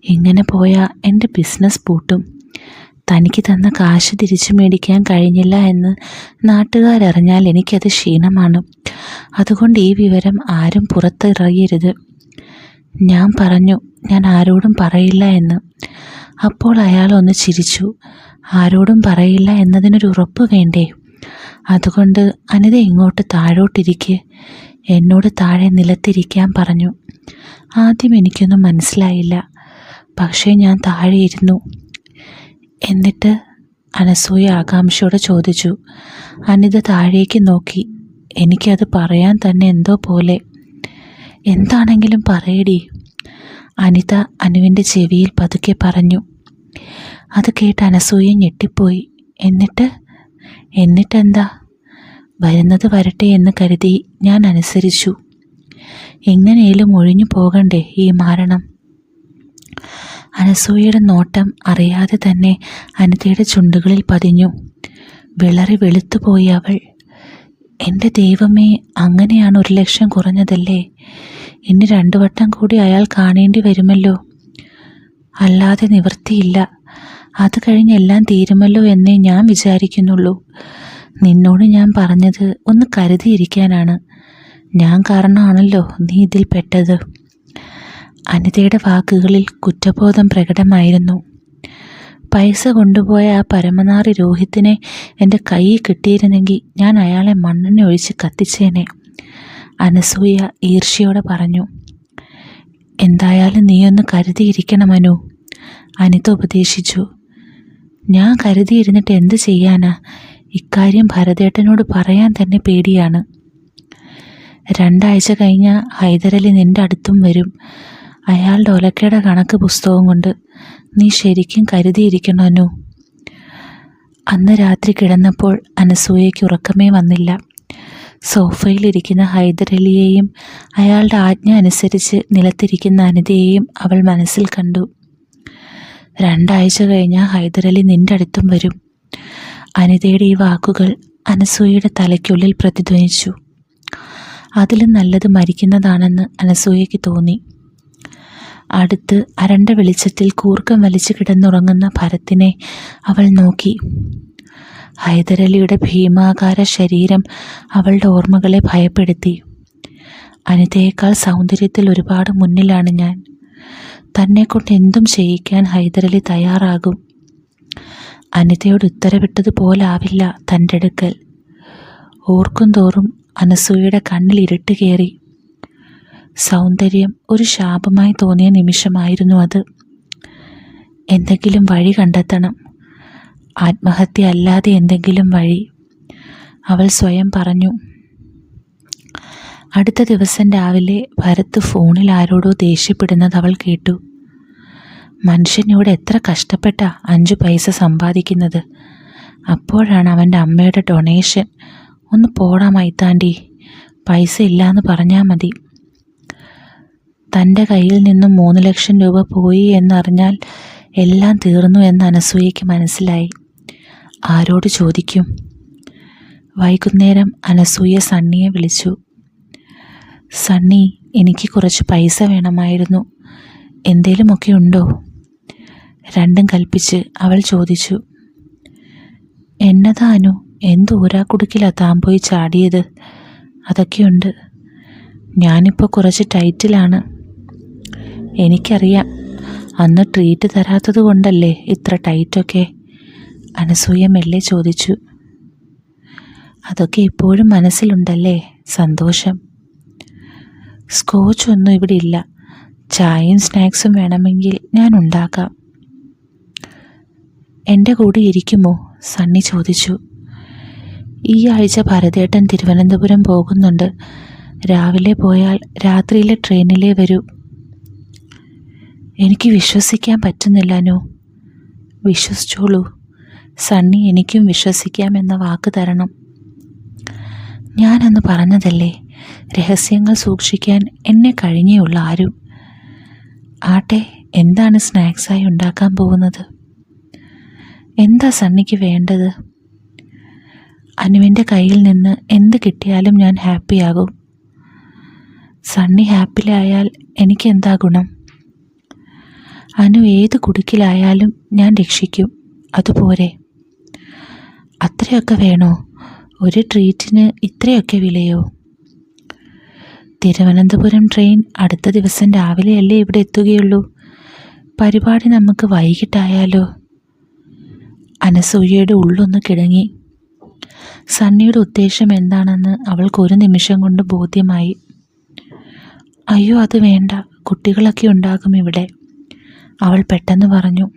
ഇങ്ങനെ പോയാൽ എൻ്റെ ബിസിനസ് പൂട്ടും. തനിക്ക് തന്ന കാശ് തിരിച്ചു മേടിക്കാൻ കഴിഞ്ഞില്ല എന്ന് നാട്ടുകാരറിഞ്ഞാൽ എനിക്കത് ക്ഷീണമാണ്. അതുകൊണ്ട് ഈ വിവരം ആരും പുറത്തിറങ്ങരുത്. ഞാൻ പറഞ്ഞു, ഞാൻ ആരോടും പറയില്ല എന്ന്. അപ്പോൾ അയാൾ ഒന്ന് ചിരിച്ചു. ആരോടും പറയില്ല എന്നതിനൊരു ഉറപ്പ് വേണ്ടേ? അതുകൊണ്ട് അനിത ഇങ്ങോട്ട് താഴോട്ടിരിക്കെ, എന്നോട് താഴെ നിലത്തിരിക്കാൻ പറഞ്ഞു. ആദ്യം എനിക്കൊന്നും മനസ്സിലായില്ല, പക്ഷേ ഞാൻ താഴെ ഇരുന്നു. എന്നിട്ട്? അനസൂയ ആകാംക്ഷയോടെ ചോദിച്ചു. അനിത താഴേക്ക് നോക്കി. എനിക്കത് പറയാൻ തന്നെ എന്തോ പോലെ. എന്താണെങ്കിലും പറയടി, അനിത അനുവിൻ്റെ ചെവിയിൽ പതുക്കെ പറഞ്ഞു. അത് കേട്ട് അനസൂയ ഞെട്ടിപ്പോയി. എന്നിട്ടെന്താ? വരുന്നത് വരട്ടെ എന്ന് കരുതി ഞാൻ അനുസരിച്ചു. എങ്ങനെയും ഒഴിഞ്ഞു പോകണ്ടേ ഈ മാരണം? അനസൂയയുടെ നോട്ടം അറിയാതെ തന്നെ അനിതയുടെ ചുണ്ടുകളിൽ പതിഞ്ഞു. വിളറി വെളുത്തുപോയി അവൾ. എൻ്റെ ദൈവമേ, അങ്ങനെയാണ് 1 ലക്ഷം കുറഞ്ഞതല്ലേ? ഇനി 2 വട്ടം കൂടി അയാൾ കാണേണ്ടി വരുമല്ലോ. അല്ലാതെ നിവൃത്തിയില്ല. അത് കഴിഞ്ഞ് എല്ലാം തീരുമല്ലോ എന്നേ ഞാൻ വിചാരിക്കുന്നുള്ളൂ. നിന്നോട് ഞാൻ പറഞ്ഞത് ഒന്ന് കരുതിയിരിക്കാനാണ്. ഞാൻ കാരണമാണല്ലോ നീ ഇതിൽ പെട്ടത്. അനിതയുടെ വാക്കുകളിൽ കുറ്റബോധം പ്രകടമായിരുന്നു. പൈസ കൊണ്ടുപോയ ആ പരമനാറി രോഹിത്തിനെ എൻ്റെ കയ്യിൽ കിട്ടിയിരുന്നെങ്കിൽ ഞാൻ അയാളെ മണ്ണെണ്ണ ഒഴിച്ച് കത്തിച്ചേനെ, അനസൂയ ഈർഷ്യയോടെ പറഞ്ഞു. എന്തായാലും നീയൊന്ന് കരുതിയിരിക്കണം മനു, അനിത ഉപദേശിച്ചു. ഞാൻ കരുതിയിരുന്നിട്ട് എന്ത് ചെയ്യാനാ? ഇക്കാര്യം ഭരതേട്ടനോട് പറയാൻ തന്നെ പേടിയാണ്. 2 ആഴ്ച കഴിഞ്ഞാൽ ഹൈദരലി നിൻ്റെ അടുത്തും വരും. അയാളുടെ ഒലക്കയുടെ കണക്ക് പുസ്തകം കൊണ്ട്. നീ ശരിക്കും കരുതിയിരിക്കണം അനു. അന്ന് രാത്രി കിടന്നപ്പോൾ അനസൂയയ്ക്ക് ഉറക്കമേ വന്നില്ല. സോഫയിലിരിക്കുന്ന ഹൈദരലിയെയും അയാളുടെ ആജ്ഞ അനുസരിച്ച് നിലത്തിരിക്കുന്ന അനിതയെയും അവൾ മനസ്സിൽ കണ്ടു. 2 ആഴ്ച കഴിഞ്ഞാൽ ഹൈദരലി നിൻ്റെ അടുത്തും വരും. അനിതയുടെ ഈ വാക്കുകൾ അനസൂയയുടെ തലയ്ക്കുള്ളിൽ പ്രതിധ്വനിച്ചു. അതിലും നല്ലത് മരിക്കുന്നതാണെന്ന് അനസൂയയ്ക്ക് തോന്നി. അടുത്ത് അരണ്ട വെളിച്ചത്തിൽ കൂർക്കം വലിച്ചു കിടന്നുറങ്ങുന്ന ഭരത്തിനെ അവൾ നോക്കി. ഹൈദരലിയുടെ ഭീമാകാര ശരീരം അവളുടെ ഓർമ്മകളെ ഭയപ്പെടുത്തി. അനിതയേക്കാൾ സൗന്ദര്യത്തിൽ ഒരുപാട് മുന്നിലാണ് ഞാൻ. തന്നെക്കൊണ്ട് എന്തും ചെയ്യിക്കാൻ ഹൈദരലി തയ്യാറാകും. അനിതയോട് ഉത്തരവിട്ടതുപോലാവില്ല തൻ്റെ അടുക്കൽ. ഓർക്കും തോറും അനസൂയയുടെ കണ്ണിൽ ഇരുട്ട് കയറി. സൗന്ദര്യം ഒരു ശാപമായി തോന്നിയ നിമിഷമായിരുന്നു അത്. എന്തെങ്കിലും വഴി കണ്ടെത്തണം, ആത്മഹത്യ അല്ലാതെ എന്തെങ്കിലും വഴി, അവൾ സ്വയം പറഞ്ഞു. അടുത്ത ദിവസം രാവിലെ ഭരത് ഫോണിൽ ആരോടോ ദേഷ്യപ്പെടുന്നത് അവൾ കേട്ടു. മനുഷ്യനിവിടെ എത്ര കഷ്ടപ്പെട്ടാ 5 പൈസ സമ്പാദിക്കുന്നത്. അപ്പോഴാണ് അവൻ്റെ അമ്മയുടെ ഡൊണേഷൻ. ഒന്ന് പോടാ മൈത്താണ്ടി, പൈസ ഇല്ലാന്ന് പറഞ്ഞാൽ മതി. തൻ്റെ കയ്യിൽ നിന്നും 3 ലക്ഷം രൂപ പോയി എന്നറിഞ്ഞാൽ എല്ലാം തീർന്നു എന്ന് അനസൂയയ്ക്ക് മനസ്സിലായി. ആരോട് ചോദിക്കും? വൈകുന്നേരം അനസൂയ സണ്ണിയെ വിളിച്ചു. സണ്ണി, എനിക്ക് കുറച്ച് പൈസ വേണമായിരുന്നു, എന്തേലുമൊക്കെ ഉണ്ടോ? രണ്ടും കൽപ്പിച്ച് അവൾ ചോദിച്ചു. എന്നതാനു, ഊരാക്കുടുക്കിലാ താൻ പോയി ചാടിയത്? അതൊക്കെയുണ്ട്. ഞാനിപ്പോൾ കുറച്ച് ടൈറ്റിലാണ്. എനിക്കറിയാം, അന്ന് ട്രീറ്റ് തരാത്തത് കൊണ്ടല്ലേ ഇത്ര ടൈറ്റൊക്കെ? അനസൂയ മെല്ലെ ചോദിച്ചു. അതൊക്കെ ഇപ്പോഴും മനസ്സിലുണ്ടല്ലേ? സന്തോഷം. സ്കോച്ച് ഒന്നും ഇവിടെ ഇല്ല. ചായയും സ്നാക്സും വേണമെങ്കിൽ ഞാൻ ഉണ്ടാക്കാം. എൻ്റെ കൂടെ ഇരിക്കുമോ? സണ്ണി ചോദിച്ചു. ഈ ആഴ്ച ഭരതേട്ടൻ തിരുവനന്തപുരം പോകുന്നുണ്ട്. രാവിലെ പോയാൽ രാത്രിയിലെ ട്രെയിനിലേ വരൂ. എനിക്ക് വിശ്വസിക്കാൻ പറ്റുന്നില്ല അനു. വിശ്വസിച്ചോളൂ സണ്ണി, എനിക്കും വിശ്വസിക്കാമെന്ന വാക്ക് തരണം. ഞാനന്ന് പറഞ്ഞതല്ലേ, രഹസ്യങ്ങൾ സൂക്ഷിക്കാൻ എന്നെ കഴിഞ്ഞേയുള്ള ആരും. ആട്ടെ, എന്താണ് സ്നാക്സായി ഉണ്ടാക്കാൻ പോകുന്നത്? എന്താ സണ്ണിക്ക് വേണ്ടത്? അനുവിൻ്റെ കയ്യിൽ നിന്ന് എന്ത് കിട്ടിയാലും ഞാൻ ഹാപ്പിയാകും. സണ്ണി ഹാപ്പിയിലായാൽ എനിക്കെന്താ ഗുണം? അനു ഏത് കുടുക്കിലായാലും ഞാൻ രക്ഷിക്കും, അതുപോരെ? അത്രയൊക്കെ വേണോ? ഒരു ട്രീറ്റിന് ഇത്രയൊക്കെ വിലയോ? തിരുവനന്തപുരം ട്രെയിൻ അടുത്ത ദിവസം രാവിലെയല്ലേ ഇവിടെ എത്തുകയുള്ളൂ. പരിപാടി നമുക്ക് വൈകിട്ടായാലോ? അനസൂയയുടെ ഉള്ളൊന്ന് കിടങ്ങി. സണ്ണിയുടെ ഉദ്ദേശം എന്താണെന്ന് അവൾക്കൊരു നിമിഷം കൊണ്ട് ബോധ്യമായി. അയ്യോ, അത് വേണ്ട, കുട്ടികളൊക്കെ ഉണ്ടാകും ഇവിടെ, അവൾ പെട്ടെന്ന് പറഞ്ഞു.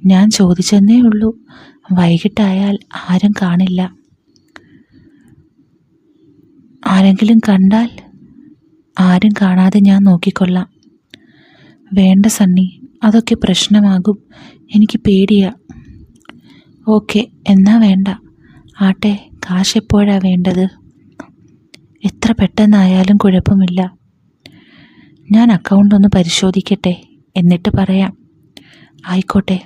ഞാൻ ചോദിച്ചെന്നേ ഉള്ളൂ. വൈകിട്ടായാൽ ആരും കാണില്ല. ആരെങ്കിലും കണ്ടാൽ? ആരും കാണാതെ ഞാൻ നോക്കിക്കൊള്ളാം. വേണ്ട സണ്ണി, അതൊക്കെ പ്രശ്നമാകും. എനിക്ക് പേടിയാ. ഓക്കെ, എന്നാ വേണ്ട. ആട്ടെ, കാശ് എപ്പോഴാണ് വേണ്ടത്? എത്ര പെട്ടെന്നായാലും കുഴപ്പമില്ല. ഞാൻ അക്കൗണ്ട് ഒന്ന് പരിശോധിക്കട്ടെ, എന്നിട്ട് പറയാം. ആയിക്കോട്ടെ.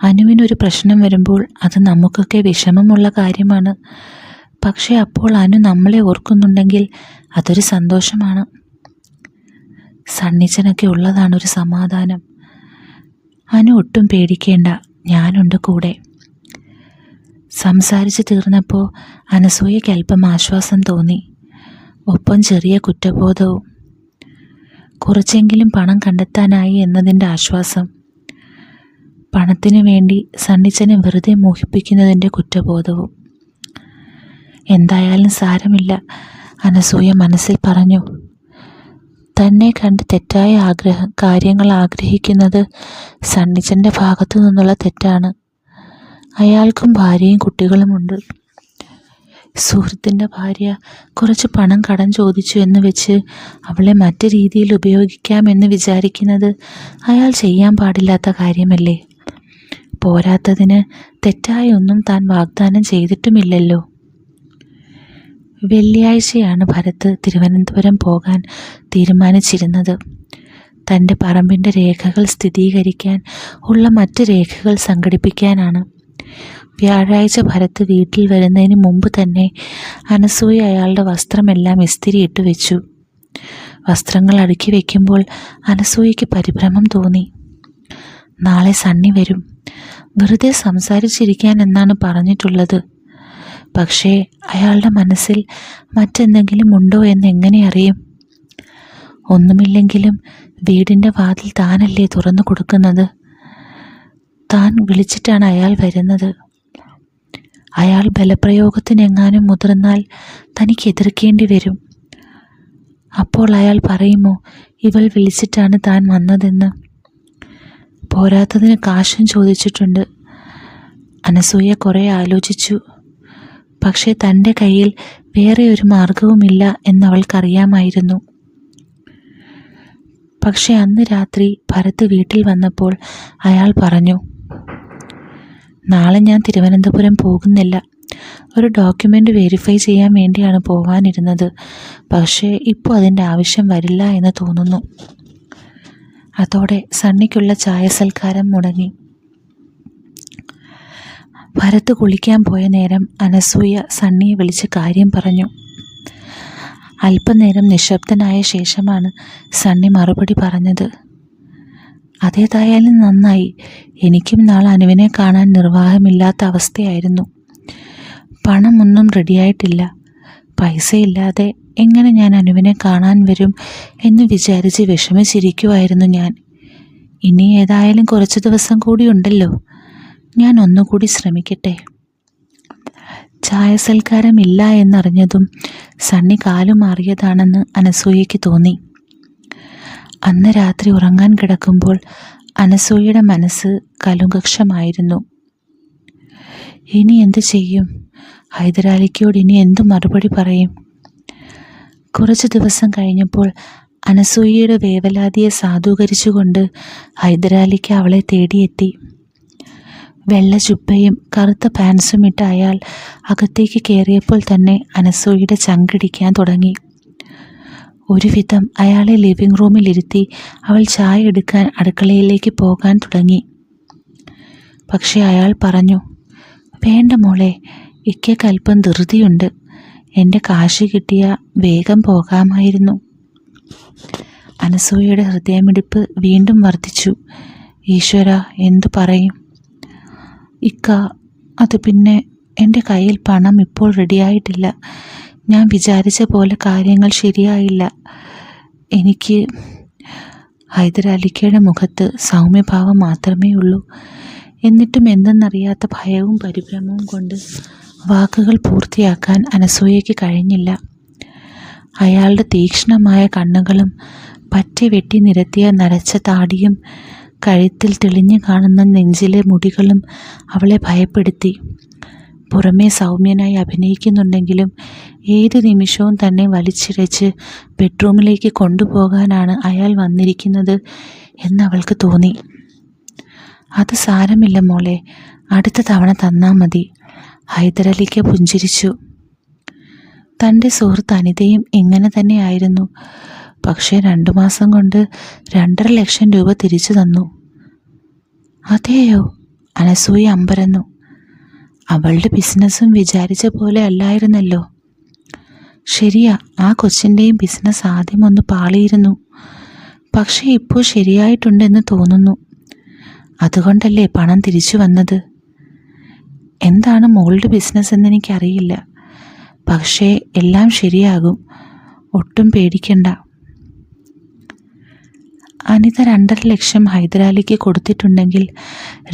അനുവിനൊരു പ്രശ്നം വരുമ്പോൾ അത് നമുക്കൊക്കെ വിഷമമുള്ള കാര്യമാണ്. പക്ഷേ അപ്പോൾ അനു നമ്മളെ ഓർക്കുന്നുണ്ടെങ്കിൽ അതൊരു സന്തോഷമാണ്. സണ്ണിച്ചനൊക്കെ ഉള്ളതാണൊരു സമാധാനം. അനു ഒട്ടും പേടിക്കേണ്ട, ഞാനുണ്ട് കൂടെ. സംസാരിച്ച് തീർന്നപ്പോൾ അനസൂയയ്ക്ക് അല്പം ആശ്വാസം തോന്നി. ഒപ്പം ചെറിയ കുറ്റബോധവും. കുറച്ചെങ്കിലും പണം കണ്ടെത്താനായി എന്നതിൻ്റെ ആശ്വാസം. പണത്തിനു വേണ്ടി സണ്ണിച്ചനെ വെറുതെ മോഹിപ്പിക്കുന്നതിൻ്റെ കുറ്റബോധവും. എന്തായാലും സാരമില്ല, അനസൂയ മനസ്സിൽ പറഞ്ഞു. തന്നെ കണ്ട് തെറ്റായ കാര്യങ്ങൾ ആഗ്രഹിക്കുന്നത് സണ്ണിച്ചൻ്റെ ഭാഗത്തു നിന്നുള്ള തെറ്റാണ്. അയാൾക്കും ഭാര്യയും കുട്ടികളുമുണ്ട്. സുഹൃത്തിൻ്റെ ഭാര്യ കുറച്ച് പണം കടം ചോദിച്ചു എന്ന് വെച്ച് അവളെ മറ്റു രീതിയിൽ ഉപയോഗിക്കാമെന്ന് വിചാരിക്കുന്നത് അയാൾ ചെയ്യാൻ പാടില്ലാത്ത കാര്യമല്ലേ? പോരാത്തതിന് തെറ്റായ ഒന്നും താൻ വാഗ്ദാനം ചെയ്തിട്ടുമില്ലല്ലോ. വെള്ളിയാഴ്ചയാണ് ഭരത് തിരുവനന്തപുരം പോകാൻ തീരുമാനിച്ചിരുന്നത്. തൻ്റെ പറമ്പിൻ്റെ രേഖകൾ സ്ഥിരീകരിക്കാൻ ഉള്ള മറ്റ് രേഖകൾ സംഘടിപ്പിക്കാനാണ്. വ്യാഴാഴ്ച ഭരത് വീട്ടിൽ വരുന്നതിന് മുമ്പ് തന്നെ അനസൂയ അയാളുടെ വസ്ത്രമെല്ലാം ഇസ്തിരിയിട്ട് വെച്ചു. വസ്ത്രങ്ങൾ അടുക്കി വയ്ക്കുമ്പോൾ അനസൂയയ്ക്ക് പരിഭ്രമം തോന്നി. നാളെ സണ്ണി വരും. വെറുതെ സംസാരിച്ചിരിക്കാൻ എന്നാണ് പറഞ്ഞിട്ടുള്ളത്. പക്ഷേ അയാളുടെ മനസ്സിൽ മറ്റെന്തെങ്കിലും ഉണ്ടോ എന്നെങ്ങനെ അറിയും? ഒന്നുമില്ലെങ്കിലും വീടിൻ്റെ വാതിൽ താനല്ലേ തുറന്നു കൊടുക്കുന്നത്? താൻ വിളിച്ചിട്ടാണ് അയാൾ വരുന്നത്. അയാൾ ബലപ്രയോഗത്തിനെങ്ങാനും മുതിർന്നാൽ തനിക്ക് എതിർക്കേണ്ടി വരും. അപ്പോൾ അയാൾ പറയുമോ ഇവൾ വിളിച്ചിട്ടാണ് താൻ വന്നതെന്ന്? പോരാത്തതിന് കാശും ചോദിച്ചിട്ടുണ്ട്. അനസൂയ കുറേ ആലോചിച്ചു. പക്ഷേ തൻ്റെ കയ്യിൽ വേറെ ഒരു മാർഗവുമില്ല എന്നവൾക്കറിയാമായിരുന്നു. പക്ഷെ അന്ന് രാത്രി ഭരത് വീട്ടിൽ വന്നപ്പോൾ അയാൾ പറഞ്ഞു, നാളെ ഞാൻ തിരുവനന്തപുരം പോകുന്നില്ല. ഒരു ഡോക്യുമെൻ്റ് വെരിഫൈ ചെയ്യാൻ വേണ്ടിയാണ് പോവാനിരുന്നത്. പക്ഷേ ഇപ്പോൾ അതിൻ്റെ ആവശ്യം വരില്ല എന്ന് തോന്നുന്നു. അതോടെ സണ്ണിക്കുള്ള ചായ സൽക്കാരം മുടങ്ങി. ഭരത് കുളിക്കാൻ പോയ നേരം അനസൂയ സണ്ണിയെ വിളിച്ച് കാര്യം പറഞ്ഞു. അല്പനേരം നിശബ്ദനായ ശേഷമാണ് സണ്ണി മറുപടി പറഞ്ഞത്. അതേതായാലും നന്നായി. എനിക്കും നാളെ അനുവിനെ കാണാൻ നിർവാഹമില്ലാത്ത അവസ്ഥയായിരുന്നു. പണമൊന്നും റെഡിയായിട്ടില്ല. പൈസയില്ലാതെ എങ്ങനെ ഞാൻ അനുവിനെ കാണാൻ വരും എന്ന് വിചാരിച്ച് വിഷമിച്ചിരിക്കുമായിരുന്നു ഞാൻ. ഇനി ഏതായാലും കുറച്ച് ദിവസം കൂടി ഉണ്ടല്ലോ. ഞാൻ ഒന്നുകൂടി ശ്രമിക്കട്ടെ. ചായ സൽക്കാരമില്ല എന്നറിഞ്ഞതും സണ്ണി കാലുമാറിയതാണെന്ന് അനസൂയയ്ക്ക് തോന്നി. അന്ന് രാത്രി ഉറങ്ങാൻ കിടക്കുമ്പോൾ അനസൂയയുടെ മനസ്സ് കലുങ്കക്ഷമായിരുന്നു. ഇനി എന്തു ചെയ്യും? ഹൈദരാലിക്കോട് ഇനി എന്തു മറുപടി പറയും? കുറച്ച് ദിവസം കഴിഞ്ഞപ്പോൾ അനസൂയയുടെ വേവലാതിയെ സാധൂകരിച്ചുകൊണ്ട് ഹൈദരാലിക്ക് അവളെ തേടിയെത്തി. വെള്ള ജുബ്ബയും കറുത്ത പാൻസും ഇട്ട അയാൾ അകത്തേക്ക് കയറിയപ്പോൾ തന്നെ അനസൂയയുടെ ചങ്കിടിക്കാൻ തുടങ്ങി. ഒരുവിധം അയാളെ ലിവിംഗ് റൂമിലിരുത്തി അവൾ ചായ എടുക്കാൻ അടുക്കളയിലേക്ക് പോകാൻ തുടങ്ങി. പക്ഷെ അയാൾ പറഞ്ഞു, വേണ്ട മോളെ, ഇക്കയ്ക്ക് അല്പം ധൃതിയുണ്ട്. എൻ്റെ കാശ് കിട്ടിയ വേഗം പോകാമായിരുന്നു. അനസൂയയുടെ ഹൃദയമിടിപ്പ് വീണ്ടും വർദ്ധിച്ചു. ഈശ്വര, എന്തു പറയും? ഇക്ക, അത് പിന്നെ എൻ്റെ കയ്യിൽ പണം ഇപ്പോൾ റെഡിയായിട്ടില്ല. ഞാൻ വിചാരിച്ച പോലെ കാര്യങ്ങൾ ശരിയായില്ല. എനിക്ക് ഹൈദരാലിക്കയുടെ മുഖത്ത് സൗമ്യഭാവം മാത്രമേ ഉള്ളൂ. എന്നിട്ടും എന്തെന്നറിയാത്ത ഭയവും പരിഭ്രമവും കൊണ്ട് വാക്കുകൾ പൂർത്തിയാക്കാൻ അനസൂയയ്ക്ക് കഴിഞ്ഞില്ല. അയാളുടെ തീക്ഷ്ണമായ കണ്ണുകളും പറ്റി വെട്ടി നിരത്തിയ നരച്ച താടിയും കഴുത്തിൽ തെളിഞ്ഞു കാണുന്ന നെഞ്ചിലെ മുടികളും അവളെ ഭയപ്പെടുത്തി. പുറമേ സൗമ്യനായി അഭിനയിക്കുന്നുണ്ടെങ്കിലും ഏത് നിമിഷവും തന്നെ വലിച്ചിഴച്ച് ബെഡ്റൂമിലേക്ക് കൊണ്ടുപോകാനാണ് അയാൾ വന്നിരിക്കുന്നത് എന്നവൾക്ക് തോന്നി. അത് സാരമില്ല മോളെ, അടുത്ത തവണ തന്നാൽ മതി. ഹൈദരലിക്ക് പുഞ്ചിരിച്ചു. തൻ്റെ സുഹൃത്ത് അനിതയും ഇങ്ങനെ തന്നെയായിരുന്നു. പക്ഷേ 2 മാസം കൊണ്ട് 2.5 ലക്ഷം രൂപ തിരിച്ചു തന്നു. അതെയോ? അനസൂയ അമ്പരന്നു. അവളുടെ ബിസിനസ്സും വിചാരിച്ച പോലെ അല്ലായിരുന്നല്ലോ. ശരിയാ, ആ കൊച്ചിൻ്റെയും ബിസിനസ് ആദ്യം ഒന്ന് പാളിയിരുന്നു. പക്ഷേ ഇപ്പോൾ ശരിയായിട്ടുണ്ടെന്ന് തോന്നുന്നു. അതുകൊണ്ടല്ലേ പണം തിരിച്ചു വന്നത്. എന്താണ് മോളുടെ ബിസിനസ് എന്നെനിക്കറിയില്ല. പക്ഷേ എല്ലാം ശരിയാകും. ഒട്ടും പേടിക്കണ്ട. അനിത 2.5 ലക്ഷം ഹൈദരാലിക്ക് കൊടുത്തിട്ടുണ്ടെങ്കിൽ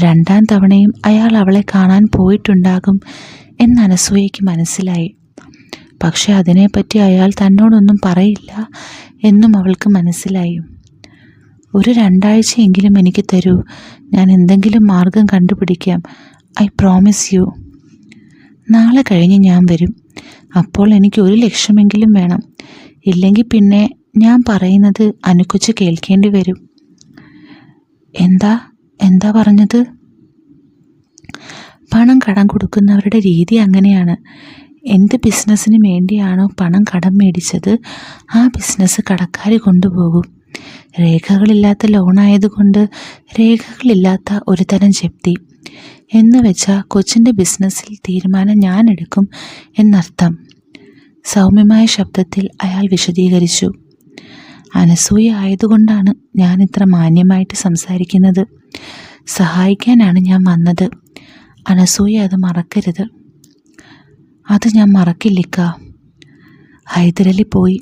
2ാം തവണയും അയാൾ അവളെ കാണാൻ പോയിട്ടുണ്ടാകും എന്ന് അനസൂയയ്ക്ക് മനസ്സിലായി. പക്ഷെ അതിനെപ്പറ്റി അയാൾ തന്നോടൊന്നും പറയില്ല എന്നും അവൾക്ക് മനസ്സിലായി. ഒരു 2 ആഴ്ചയെങ്കിലും എനിക്ക് തരൂ. ഞാൻ എന്തെങ്കിലും മാർഗം കണ്ടുപിടിക്കാം. I promise U. നാളെ കഴിഞ്ഞ് ഞാൻ വരും. അപ്പോൾ എനിക്ക് 1 ലക്ഷമെങ്കിലും വേണം. ഇല്ലെങ്കിൽ പിന്നെ ഞാൻ പറയുന്നത് അനുക്കൊച്ച് കേൾക്കേണ്ടി വരും. എന്താ പറഞ്ഞത്? പണം കടം കൊടുക്കുന്നവരുടെ രീതി അങ്ങനെയാണ്. എന്ത് ബിസിനസ്സിന് വേണ്ടിയാണോ പണം കടം മേടിച്ചത് ആ ബിസിനസ് കടക്കാർ കൊണ്ടുപോകും. രേഖകളില്ലാത്ത ലോണായതുകൊണ്ട് രേഖകളില്ലാത്ത ഒരു തരം ജപ്തി എന്ന് വെച്ചാൽ കൊച്ചിൻ്റെ ബിസിനസ്സിൽ തീരുമാനം ഞാൻ എടുക്കും എന്നർത്ഥം. സൗമ്യമായ ശബ്ദത്തിൽ അയാൾ വിശദീകരിച്ചു. അനസൂയ ആയതുകൊണ്ടാണ് ഞാൻ ഇത്ര മാന്യമായിട്ട് സംസാരിക്കുന്നത്. സഹായിക്കാനാണ് ഞാൻ വന്നത്. അനസൂയ അത് മറക്കരുത്. അത് ഞാൻ മറക്കില്ലിക്ക. ഹൈദരലി പോയി.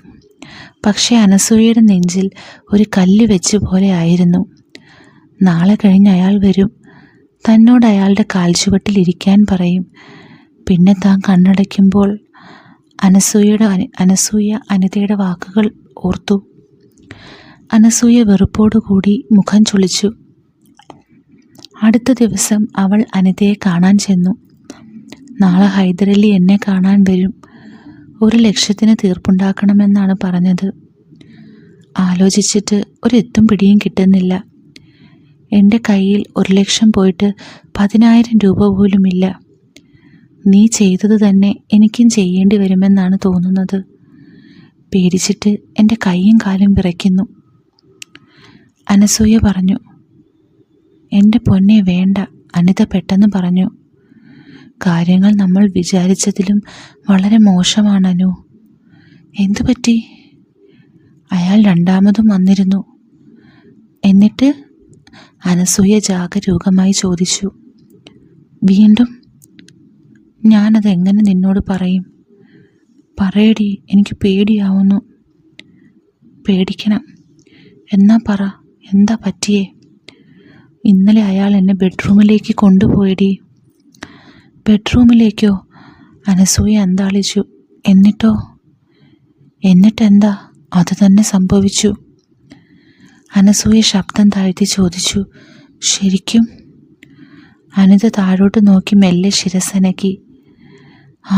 പക്ഷേ അനസൂയയുടെ നെഞ്ചിൽ ഒരു കല്ല് വെച്ച് പോലെ ആയിരുന്നു. നാളെ കഴിഞ്ഞ് അയാൾ വരും. തന്നോട് അയാളുടെ കാൽച്ചുവട്ടിൽ ഇരിക്കാൻ പറയും. പിന്നെ താൻ കണ്ണടയ്ക്കുമ്പോൾ അനസൂയ അനിതയുടെ വാക്കുകൾ ഓർത്തു. അനസൂയ വെറുപ്പോടുകൂടി മുഖം ചുളിച്ചു. അടുത്ത ദിവസം അവൾ അനിതയെ കാണാൻ ചെന്നു. നാളെ ഹൈദരലി എന്നെ കാണാൻ വരും. 1,00,000 തീർപ്പുണ്ടാക്കണമെന്നാണ് പറഞ്ഞത്. ആലോചിച്ചിട്ട് ഒരെത്തും പിടിയും കിട്ടുന്നില്ല. എൻ്റെ കയ്യിൽ 1,00,000 പോയിട്ട് 10,000 രൂപ പോലുമില്ല. നീ ചെയ്തത് തന്നെ എനിക്കും ചെയ്യേണ്ടി വരുമെന്നാണ് തോന്നുന്നത്. പേടിച്ചിട്ട് എൻ്റെ കൈയും കാലും വിറയ്ക്കുന്നു. അനസൂയ പറഞ്ഞു. എൻ്റെ പൊന്നെ വേണ്ട, അനിത പെട്ടെന്ന് പറഞ്ഞു. കാര്യങ്ങൾ നമ്മൾ വിചാരിച്ചതിലും വളരെ മോശമാണനു. എന്തു പറ്റി? അയാൾ രണ്ടാമതും വന്നിരുന്നു. എന്നിട്ട്? അനസൂയ ജാഗരൂകമായി ചോദിച്ചു. വീണ്ടും? ഞാനതെങ്ങനെ നിന്നോട് പറയും? പറയടി, എനിക്ക് പേടിയാവുന്നു. പേടിക്കണം. എന്നാ പറ, എന്താ പറ്റിയേ? ഇന്നലെ അയാൾ എന്നെ ബെഡ്റൂമിലേക്ക് കൊണ്ടുപോയടി. ബെഡ്റൂമിലേക്കോ? അനസൂയ അന്താളിച്ചു. എന്നിട്ടോ? എന്നിട്ടെന്താ? അത് തന്നെ സംഭവിച്ചു. അനസൂയ ശബ്ദം താഴ്ത്തി ചോദിച്ചു. ശരിക്കും? അനിത താഴോട്ട് നോക്കി മെല്ലെ ശിരസ്സനക്കി.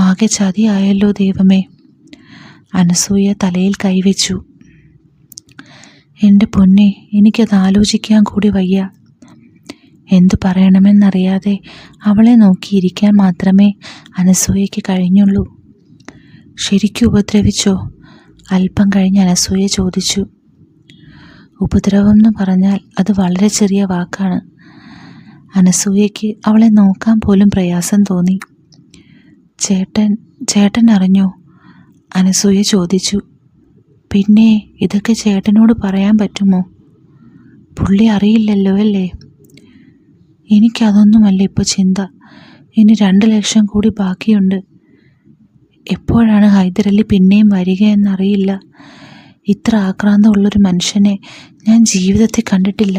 ആകെ ചതിയായല്ലോ ദൈവമേ. അനസൂയ തലയിൽ കൈവച്ചു. എൻ്റെ പൊന്നെ, എനിക്കത് ആലോചിക്കാൻ കൂടി വയ്യ. എന്തു പറയണമെന്നറിയാതെ അവളെ നോക്കിയിരിക്കാൻ മാത്രമേ അനസൂയയ്ക്ക് കഴിഞ്ഞുള്ളൂ. ശരിക്കും ഉപദ്രവിച്ചോ? അല്പം കഴിഞ്ഞ് അനസൂയ ചോദിച്ചു. ഉപദ്രവം എന്ന് പറഞ്ഞാൽ അത് വളരെ ചെറിയ വാക്കാണ്. അനസൂയയ്ക്ക് അവളെ നോക്കാൻ പോലും പ്രയാസം തോന്നി. ചേട്ടൻ അറിഞ്ഞോ? അനസൂയ ചോദിച്ചു. പിന്നെ ഇതൊക്കെ ചേട്ടനോട് പറയാൻ പറ്റുമോ? പുള്ളി അറിയില്ലല്ലോ അല്ലേ? എനിക്കതൊന്നുമല്ല ഇപ്പോൾ ചിന്ത. ഇനി 2,00,000 കൂടി ബാക്കിയുണ്ട്. എപ്പോഴാണ് ഹൈദരലി പിന്നെയും വരികയെന്നറിയില്ല. ഇത്ര ആക്രാന്തമുള്ളൊരു മനുഷ്യനെ ഞാൻ ജീവിതത്തിൽ കണ്ടിട്ടില്ല.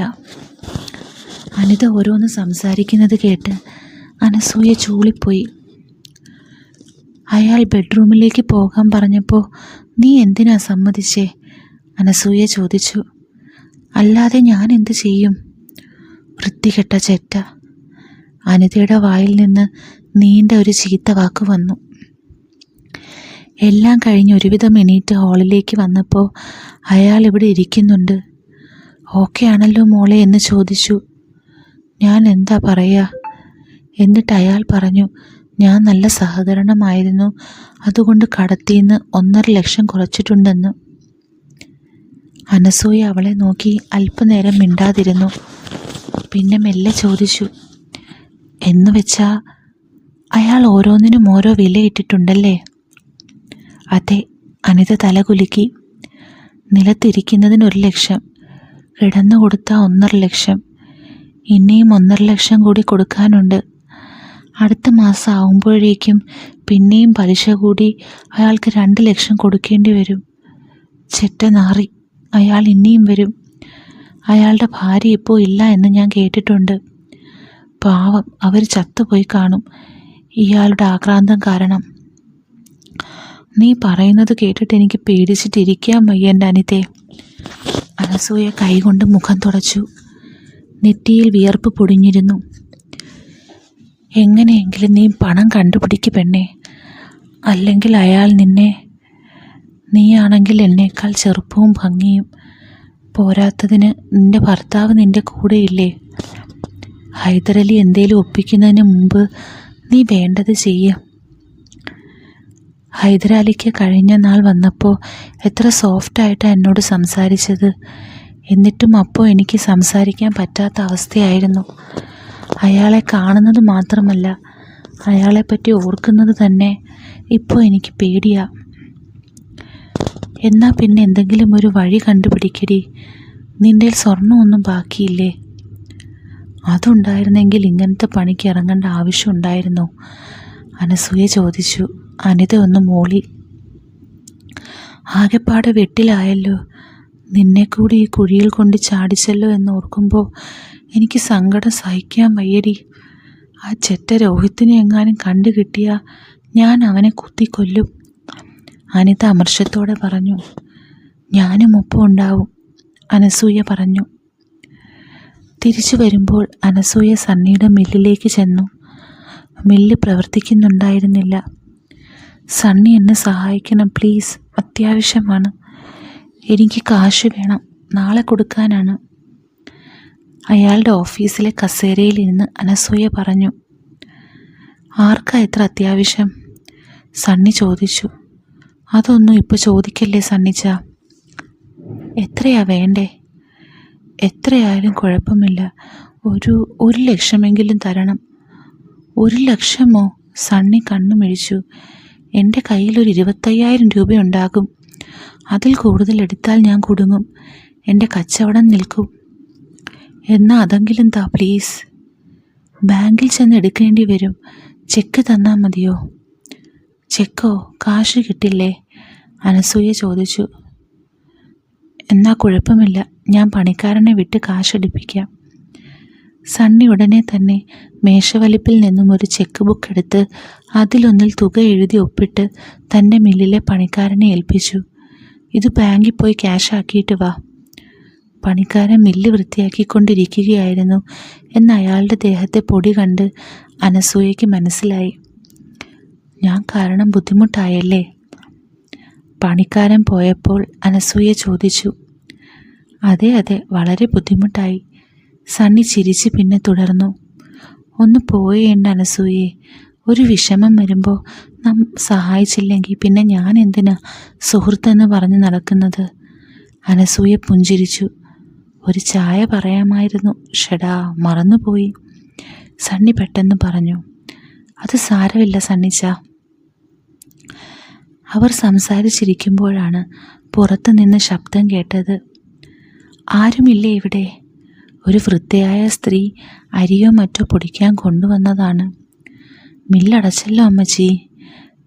അനിത ഓരോന്ന് സംസാരിക്കുന്നത് കേട്ട് അനസൂയ ചൂളിപ്പോയി. അയാൾ ബെഡ്റൂമിലേക്ക് പോകാൻ പറഞ്ഞപ്പോൾ നീ എന്തിനാ സമ്മതിച്ചേ? അനസൂയ ചോദിച്ചു. അല്ലാതെ ഞാൻ എന്ത് ചെയ്യും? വൃത്തികെട്ട ചെറ്റ. അനിതയുടെ വായിൽ നിന്ന് നീണ്ട ഒരു ചീത്ത വാക്ക് വന്നു. എല്ലാം കഴിഞ്ഞ് ഒരുവിധം എണീറ്റ് ഹാളിലേക്ക് വന്നപ്പോൾ അയാൾ ഇവിടെ ഇരിക്കുന്നുണ്ട്. ഓക്കെ ആണല്ലോ മോളെ എന്ന് ചോദിച്ചു. ഞാൻ എന്താ പറയുക? എന്നിട്ട് അയാൾ പറഞ്ഞു, ഞാൻ നല്ല സഹകരണമായിരുന്നു, അതുകൊണ്ട് കടത്തിന്ന് 1,50,000 കുറച്ചിട്ടുണ്ടെന്ന്. അനസൂയ അവളെ നോക്കി അല്പനേരം മിണ്ടാതിരുന്നു. പിന്നെ മെല്ലെ ചോദിച്ചു. എന്ന് വെച്ചാ അയാൾ ഓരോന്നിനും ഓരോ വിലയിട്ടിട്ടുണ്ടല്ലേ? അതെ. അനിത തലകുലുക്കി. നിലത്തിരിക്കുന്നതിന് 1,00,000, കിടന്നു കൊടുത്താൽ 1,50,000, ഇനിയും 1,50,000 കൂടി കൊടുക്കാനുണ്ട്. അടുത്ത മാസം ആവുമ്പോഴേക്കും പിന്നെയും പലിശ കൂടി അയാൾക്ക് 2,00,000 കൊടുക്കേണ്ടി വരും. ചെറ്റ നാറി, അയാൾ ഇനിയും വരും. അയാളുടെ ഭാര്യ ഇപ്പോൾ ഇല്ല എന്ന് ഞാൻ കേട്ടിട്ടുണ്ട്. പാവം, അവർ ചത്തുപോയി കാണും ഇയാളുടെ ആക്രാന്തം കാരണം. നീ പറയുന്നത് കേട്ടിട്ട് എനിക്ക് പേടിച്ചിട്ടിരിക്കാൻ വയ്യ എൻ്റെ അനിതേ. അനസൂയ കൈകൊണ്ട് മുഖം തുടച്ചു. നെറ്റിയിൽ വിയർപ്പ് പൊടിഞ്ഞിരുന്നു. എങ്ങനെയെങ്കിലും നീ പണം കണ്ടുപിടിക്ക് പെണ്ണേ, അല്ലെങ്കിൽ അയാൾ നീയാണെങ്കിൽ എന്നേക്കാൾ ചെറുപ്പവും ഭംഗിയും. പോരാത്തതിന് നിന്റെ ഭർത്താവ് നിന്റെ കൂടെയില്ലേ? ഹൈദരലി എന്തേലും ഒപ്പിക്കുന്നതിന് മുമ്പ് നീ വേണ്ടത് ചെയ്യ. ഹൈദരാലിക്ക് കഴിഞ്ഞ നാൾ വന്നപ്പോൾ എത്ര സോഫ്റ്റായിട്ടാണ് എന്നോട് സംസാരിച്ചത്. എന്നിട്ടും അപ്പോൾ എനിക്ക് സംസാരിക്കാൻ പറ്റാത്ത അവസ്ഥയായിരുന്നു. അയാളെ കാണുന്നത് മാത്രമല്ല, അയാളെപ്പറ്റി ഓർക്കുന്നത് തന്നെ ഇപ്പോൾ എനിക്ക് പേടിയാ. എന്നാ പിന്നെ എന്തെങ്കിലും ഒരു വഴി കണ്ടുപിടിക്കടി. നിൻ്റെ സ്വർണ്ണമൊന്നും ബാക്കിയില്ലേ? അതുണ്ടായിരുന്നെങ്കിൽ ഇങ്ങനത്തെ പണിക്ക് ഇറങ്ങേണ്ട ആവശ്യം ഉണ്ടായിരുന്നോ? അനസൂയ ചോദിച്ചു. അനിത ഒന്ന് മൂളി. ആകെപ്പാടെ വെട്ടിലായല്ലോ. നിന്നെ കൂടി ഈ കുഴിയിൽ കൊണ്ട് ചാടിച്ചല്ലോ എന്നോർക്കുമ്പോൾ എനിക്ക് സങ്കടം സഹിക്കാൻ വയ്യടി. ആ ചെറ്റ രോഹിത്തിനെ എങ്ങാനും കണ്ടു കിട്ടിയാൽ ഞാൻ അവനെ കുത്തിക്കൊല്ലും. അനിത അമർഷത്തോടെ പറഞ്ഞു. ഞാനും ഒപ്പം ഉണ്ടാവും, അനസൂയ പറഞ്ഞു. തിരിച്ചു വരുമ്പോൾ അനസൂയ സണ്ണിയുടെ മില്ലിലേക്ക് ചെന്നു. മില്ല് പ്രവർത്തിക്കുന്നുണ്ടായിരുന്നില്ല. സണ്ണി എന്നെ സഹായിക്കണം പ്ലീസ്, അത്യാവശ്യമാണ്. എനിക്ക് കാശ് വേണം, നാളെ കൊടുക്കാനാണ്. അയാളുടെ ഓഫീസിലെ കസേരയിലിരുന്ന് അനസൂയ പറഞ്ഞു. ആർക്കാ എത്ര അത്യാവശ്യം? സണ്ണി ചോദിച്ചു. അതൊന്നും ഇപ്പോൾ ചോദിക്കല്ലേ സണ്ണിച്ച. എത്രയാ വേണ്ടേ? എത്രയായാലും കുഴപ്പമില്ല. 1,00,000 തരണം. 1,00,000 സണ്ണി കണ്ണു മിഴിച്ചു. എൻ്റെ കയ്യിൽ ഒരു 25,000 രൂപയുണ്ടാകും. അതിൽ കൂടുതൽ എടുത്താൽ ഞാൻ കുടുങ്ങും. എൻ്റെ കച്ചവടം നിൽക്കും. എന്നാൽ അതെങ്കിലും താ പ്ലീസ്. ബാങ്കിൽ ചെന്ന് എടുക്കേണ്ടി വരും. ചെക്ക് തന്നാൽ മതിയോ? ചെക്കോ? കാശ് കിട്ടില്ലേ? അനസൂയ ചോദിച്ചു. എന്നാൽ കുഴപ്പമില്ല, ഞാൻ പണിക്കാരനെ വിട്ട് കാശെടുപ്പിക്കാം. സണ്ണി ഉടനെ തന്നെ മേശവലിപ്പിൽ നിന്നും ഒരു ചെക്ക് ബുക്ക് എടുത്ത് അതിലൊന്നിൽ തുക എഴുതി ഒപ്പിട്ട് തൻ്റെ മില്ലിലെ പണിക്കാരനെ ഏൽപ്പിച്ചു. ഇത് ബാങ്കിൽ പോയി ക്യാഷ് ആക്കിയിട്ട് വാ. പണിക്കാരൻ മില്ല് വൃത്തിയാക്കിക്കൊണ്ടിരിക്കുകയായിരുന്നു എന്ന് അയാളുടെ ദേഹത്തെ പൊടി കണ്ട് അനസൂയയ്ക്ക് മനസ്സിലായി. ഞാൻ കാരണം ബുദ്ധിമുട്ടായല്ലേ? പണിക്കാരൻ പോയപ്പോൾ അനസൂയ ചോദിച്ചു. അതെ അതെ, വളരെ ബുദ്ധിമുട്ടായി. സണ്ണി ചിരിച്ച് പിന്നെ തുടർന്നു. ഒന്ന് പോയേണ്ട അനസൂയെ. ഒരു വിഷമം വരുമ്പോൾ സഹായിച്ചില്ലെങ്കിൽ പിന്നെ ഞാൻ എന്തിനാ സുഹൃത്തെന്ന് പറഞ്ഞ് നടക്കുന്നത്? അനസൂയ പുഞ്ചിരിച്ചു. ഒരു ചായ പറയാമായിരുന്നു. ഷെടാ, മറന്നുപോയി, സണ്ണി പെട്ടെന്ന് പറഞ്ഞു. അത് സാരമില്ല സണ്ണിച്ച. അവർ സംസാരിച്ചിരിക്കുമ്പോഴാണ് പുറത്തു നിന്ന് ശബ്ദം കേട്ടത്. ആരുമില്ലേ ഇവിടെ? ഒരു വൃദ്ധയായ സ്ത്രീ അരിയോ മറ്റോ പൊടിക്കാൻ കൊണ്ടുവന്നതാണ്. മില്ലടച്ചല്ലോ അമ്മച്ചി,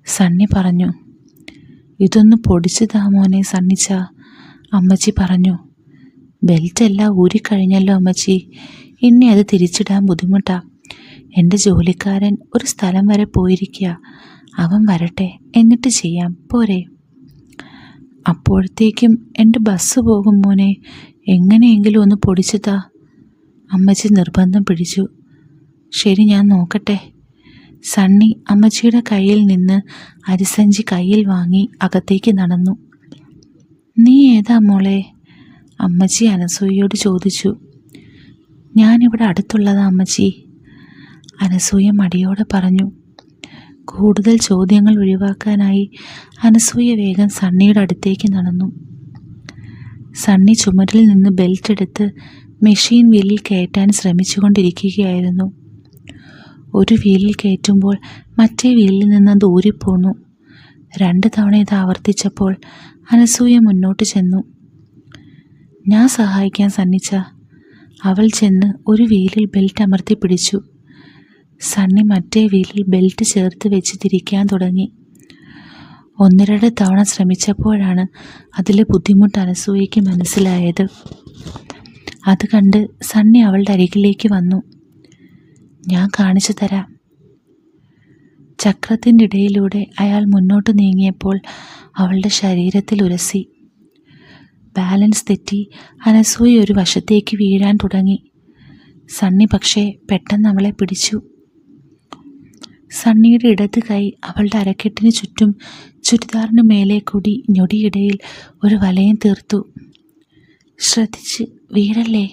സണ്ണി പറഞ്ഞു. ഇതൊന്ന് പൊടിച്ചു താ മോനെ സണ്ണിച്ച, അമ്മച്ചി പറഞ്ഞു. ബെൽറ്റെല്ലാം ഊരിക്കഴിഞ്ഞല്ലോ അമ്മച്ചി, ഇനി അത് തിരിച്ചിടാൻ ബുദ്ധിമുട്ടാ. എൻ്റെ ജോലിക്കാരൻ ഒരു സ്ഥലം വരെ പോയിരിക്കുക. അവൻ വരട്ടെ, എന്നിട്ട് ചെയ്യാം, പോരെ? അപ്പോഴത്തേക്കും എൻ്റെ ബസ് പോകും മോനെ, എങ്ങനെയെങ്കിലും ഒന്ന് പൊടിച്ചു താ, അമ്മച്ചി നിർബന്ധം പിടിച്ചു. ശരി, ഞാൻ നോക്കട്ടെ. സണ്ണി അമ്മച്ചിയുടെ കയ്യിൽ നിന്ന് അരിസഞ്ചി കയ്യിൽ വാങ്ങി അകത്തേക്ക് നടന്നു. നീ ഏതാ മോളെ? അമ്മച്ചി അനസൂയയോട് ചോദിച്ചു. ഞാനിവിടെ അടുത്തുള്ളതാ അമ്മച്ചി, അനസൂയ മടിയോടെ പറഞ്ഞു. കൂടുതൽ ചോദ്യങ്ങൾ ഒഴിവാക്കാനായി അനസൂയ വേഗം സണ്ണിയുടെ അടുത്തേക്ക് നടന്നു. സണ്ണി ചുമരിൽ നിന്ന് ബെൽറ്റ് എടുത്ത് മെഷീൻ വീലിൽ കയറ്റാൻ ശ്രമിച്ചുകൊണ്ടിരിക്കുകയായിരുന്നു. ഒരു വീലിൽ കയറ്റുമ്പോൾ മറ്റേ വീലിൽ നിന്ന് അത് ഊരിപ്പോന്നു. 2 തവണ ഇത് ആവർത്തിച്ചപ്പോൾ അനസൂയ മുന്നോട്ട് ചെന്നു. ഞാൻ സഹായിക്കാൻ സണ്ണിച്ച. അവൾ ചെന്ന് ഒരു വീലിൽ ബെൽറ്റ് അമർത്തി പിടിച്ചു. സണ്ണി മറ്റേ വീലിൽ ബെൽറ്റ് ചേർത്ത് വെച്ച് തിരിക്കാൻ തുടങ്ങി. 1-2 തവണ ശ്രമിച്ചപ്പോഴാണ് അതിലെ ബുദ്ധിമുട്ട് അനസൂയയ്ക്ക് മനസ്സിലായത്. അത് കണ്ട് സണ്ണി അവളുടെ അരികിലേക്ക് വന്നു. ഞാൻ കാണിച്ചു തരാം. ചക്രത്തിൻ്റെ ഇടയിലൂടെ അയാൾ മുന്നോട്ട് നീങ്ങിയപ്പോൾ അവളുടെ ശരീരത്തിൽ ഉരസി. ബാലൻസ് തെറ്റി അനസൂയ ഒരു വശത്തേക്ക് വീഴാൻ തുടങ്ങി. സണ്ണി പക്ഷേ പെട്ടെന്ന് അവളെ പിടിച്ചു. സണ്ണിയുടെ ഇടത് കൈ അവളുടെ അരക്കെട്ടിന് ചുറ്റും ചുരിദാറിന് മേലെ കൂടി ഞൊടിയിടയിൽ ഒരു വലയം തീർത്തു. ശ്രദ്ധിച്ച് വീഴല്ലേ.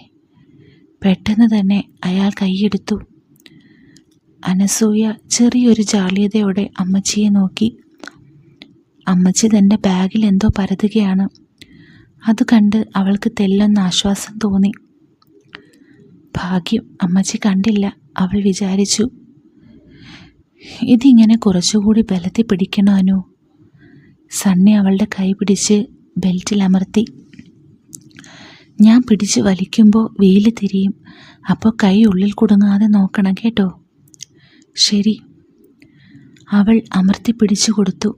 പെട്ടെന്ന് തന്നെ അയാൾ കൈയെടുത്തു. അനസൂയ ചെറിയൊരു ജാള്യതയോടെ അമ്മച്ചിയെ നോക്കി. അമ്മച്ചി തൻ്റെ ബാഗിൽ എന്തോ പരതുകയാണ്. അത് കണ്ട് അവൾക്ക് തെല്ലൊന്ന് ആശ്വാസം തോന്നി. ഭാഗ്യം അമ്മച്ചി കണ്ടില്ല, അവൾ വിചാരിച്ചു. ഇതിങ്ങനെ കുറച്ചുകൂടി ബലത്തിൽ പിടിക്കണോ അനു? സണ്ണി അവളുടെ കൈ പിടിച്ച് ബെൽറ്റിൽ അമർത്തി. ഞാൻ പിടിച്ച് വലിക്കുമ്പോൾ വീല് തിരിയും. അപ്പോൾ കൈ ഉള്ളിൽ കുടുങ്ങാതെ നോക്കണം കേട്ടോ. ശരി. അവൾ അമർത്തി പിടിച്ചു കൊടുത്തു.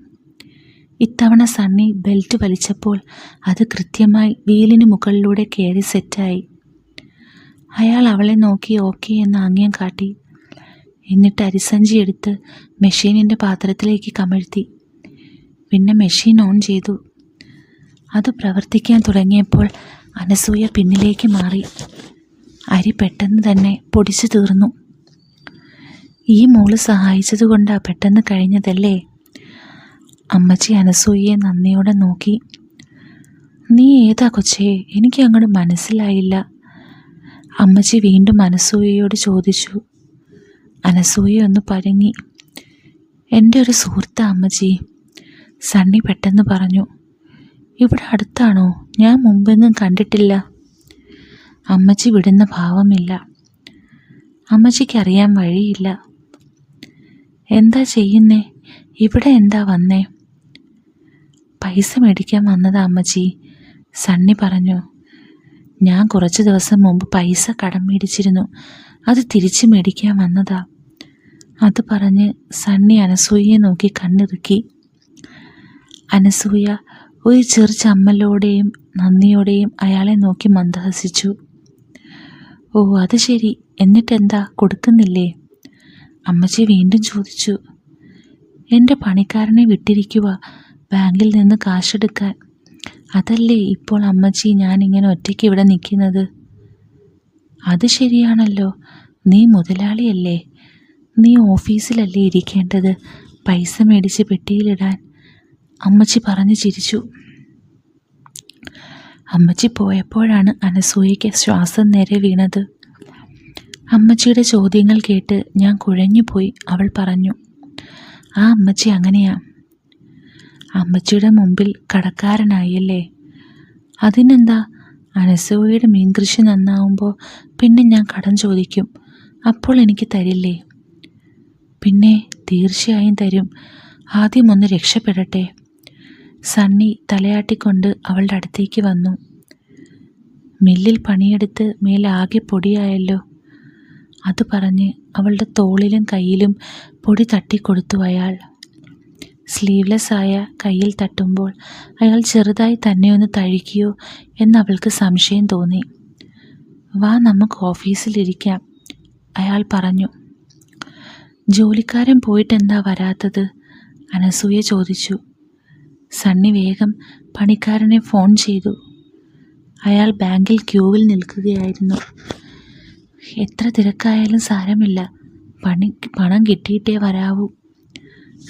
ഇത്തവണ സണ്ണി ബെൽറ്റ് വലിച്ചപ്പോൾ അത് കൃത്യമായി വീലിന് മുകളിലൂടെ കയറി സെറ്റായി. അയാൾ അവളെ നോക്കി ഓക്കെ എന്ന് ആംഗ്യം കാട്ടി. എന്നിട്ട് അരിസഞ്ചി എടുത്ത് മെഷീനിൻ്റെ പാത്രത്തിലേക്ക് കമഴ്ത്തി. പിന്നെ മെഷീൻ ഓൺ ചെയ്തു. അത് പ്രവർത്തിക്കാൻ തുടങ്ങിയപ്പോൾ അനസൂയ പിന്നിലേക്ക് മാറി. അരി പെട്ടെന്ന് തന്നെ പൊടിച്ചു തീർന്നു. ഈ മോള് സഹായിച്ചതുകൊണ്ടാണ് പെട്ടെന്ന് കഴിഞ്ഞതല്ലേ? അമ്മച്ചി അനസൂയയെ നന്ദിയോടെ നോക്കി. നീ ഏതാ കൊച്ചേ? എനിക്ക് അങ്ങോട്ട് മനസ്സിലായില്ല. അമ്മച്ചി വീണ്ടും അനസൂയയോട് ചോദിച്ചു. അനസൂയ ഒന്ന് പരുങ്ങി. എൻ്റെ ഒരു സുഹൃത്താ അമ്മച്ചി, സണ്ണി പെട്ടെന്ന് പറഞ്ഞു. ഇവിടെ അടുത്താണോ? ഞാൻ മുമ്പെങ്ങും കണ്ടിട്ടില്ല. അമ്മച്ചി വിടുന്ന ഭാവമില്ല. അമ്മച്ചിക്കറിയാൻ വഴിയില്ല. എന്താ ചെയ്യുന്നേ? ഇവിടെ എന്താ വന്നേ? പൈസ മേടിക്കാൻ വന്നതാ അമ്മച്ചി, സണ്ണി പറഞ്ഞു. ഞാൻ കുറച്ച് ദിവസം മുമ്പ് പൈസ കടം മേടിച്ചിരുന്നു. അത് തിരിച്ചു മേടിക്കാൻ വന്നതാ. അത് പറഞ്ഞ് സണ്ണി അനസൂയയെ നോക്കി കണ്ണിറുക്കി. അനസൂയ ഒരു ചെറു ചമ്മലോടെയും നന്ദിയോടെയും അയാളെ നോക്കി മന്ദഹസിച്ചു. ഓ അത് ശരി, എന്നിട്ടെന്താ, കൊടുക്കുന്നില്ലേ? അമ്മച്ചി വീണ്ടും ചോദിച്ചു. എൻ്റെ പണിക്കാരനെ വിട്ടിരിക്കുക ബാങ്കിൽ നിന്ന് കാശെടുക്കാൻ. അതല്ലേ ഇപ്പോൾ അമ്മച്ചി ഞാനിങ്ങനെ ഒറ്റയ്ക്ക് ഇവിടെ നിൽക്കുന്നത്. അത് ശരിയാണല്ലോ, നീ മുതലാളിയല്ലേ, നീ ഓഫീസിലല്ലേ ഇരിക്കേണ്ടത്, പൈസ മേടിച്ച് പെട്ടിയിലിടാൻ, അമ്മച്ചി പറഞ്ഞു ചിരിച്ചു. അമ്മച്ചി പോയപ്പോഴാണ് അനസൂയയ്ക്ക് ശ്വാസം നേരെ വീണത്. അമ്മച്ചിയുടെ ചോദ്യങ്ങൾ കേട്ട് ഞാൻ കുഴഞ്ഞുപോയി. അവൾ പറഞ്ഞു. ആ അമ്മച്ചി അങ്ങനെയാ. അമ്മച്ചിയുടെ മുമ്പിൽ കടക്കാരനായല്ലേ? അതിനെന്താ, അനസൂയയുടെ മീൻകൃഷി നന്നാവുമ്പോൾ പിന്നെ ഞാൻ കടം ചോദിക്കും. അപ്പോൾ എനിക്ക് തരില്ലേ? പിന്നെ തീർച്ചയായും തരും. ആദ്യം ഒന്ന് രക്ഷപ്പെടട്ടെ. സണ്ണി തലയാട്ടിക്കൊണ്ട് അവളുടെ അടുത്തേക്ക് വന്നു. മില്ലിൽ പണിയെടുത്ത് മേലാകെ പൊടിയായല്ലോ. അത് പറഞ്ഞ് അവളുടെ തോളിലും കയ്യിലും പൊടി തട്ടിക്കൊടുത്തു അയാൾ. സ്ലീവ്ലെസ് ആയ കയ്യിൽ തട്ടുമ്പോൾ അയാൾ ചെറുതായി തന്നെ ഒന്ന് തഴിക്കുകയോ എന്നവൾക്ക് സംശയം തോന്നി. വാ, നമുക്ക് ഓഫീസിലിരിക്കാം, അയാൾ പറഞ്ഞു. ജോലിക്കാരൻ പോയിട്ടെന്താ വരാത്തത്? അനസൂയ ചോദിച്ചു. സണ്ണി വേഗം പണിക്കാരനെ ഫോൺ ചെയ്തു. അയാൾ ബാങ്കിൽ ക്യൂവിൽ നിൽക്കുകയായിരുന്നു. എത്ര തിരക്കായാലും സാരമില്ല, പണം കിട്ടിയിട്ടേ വരാവൂ,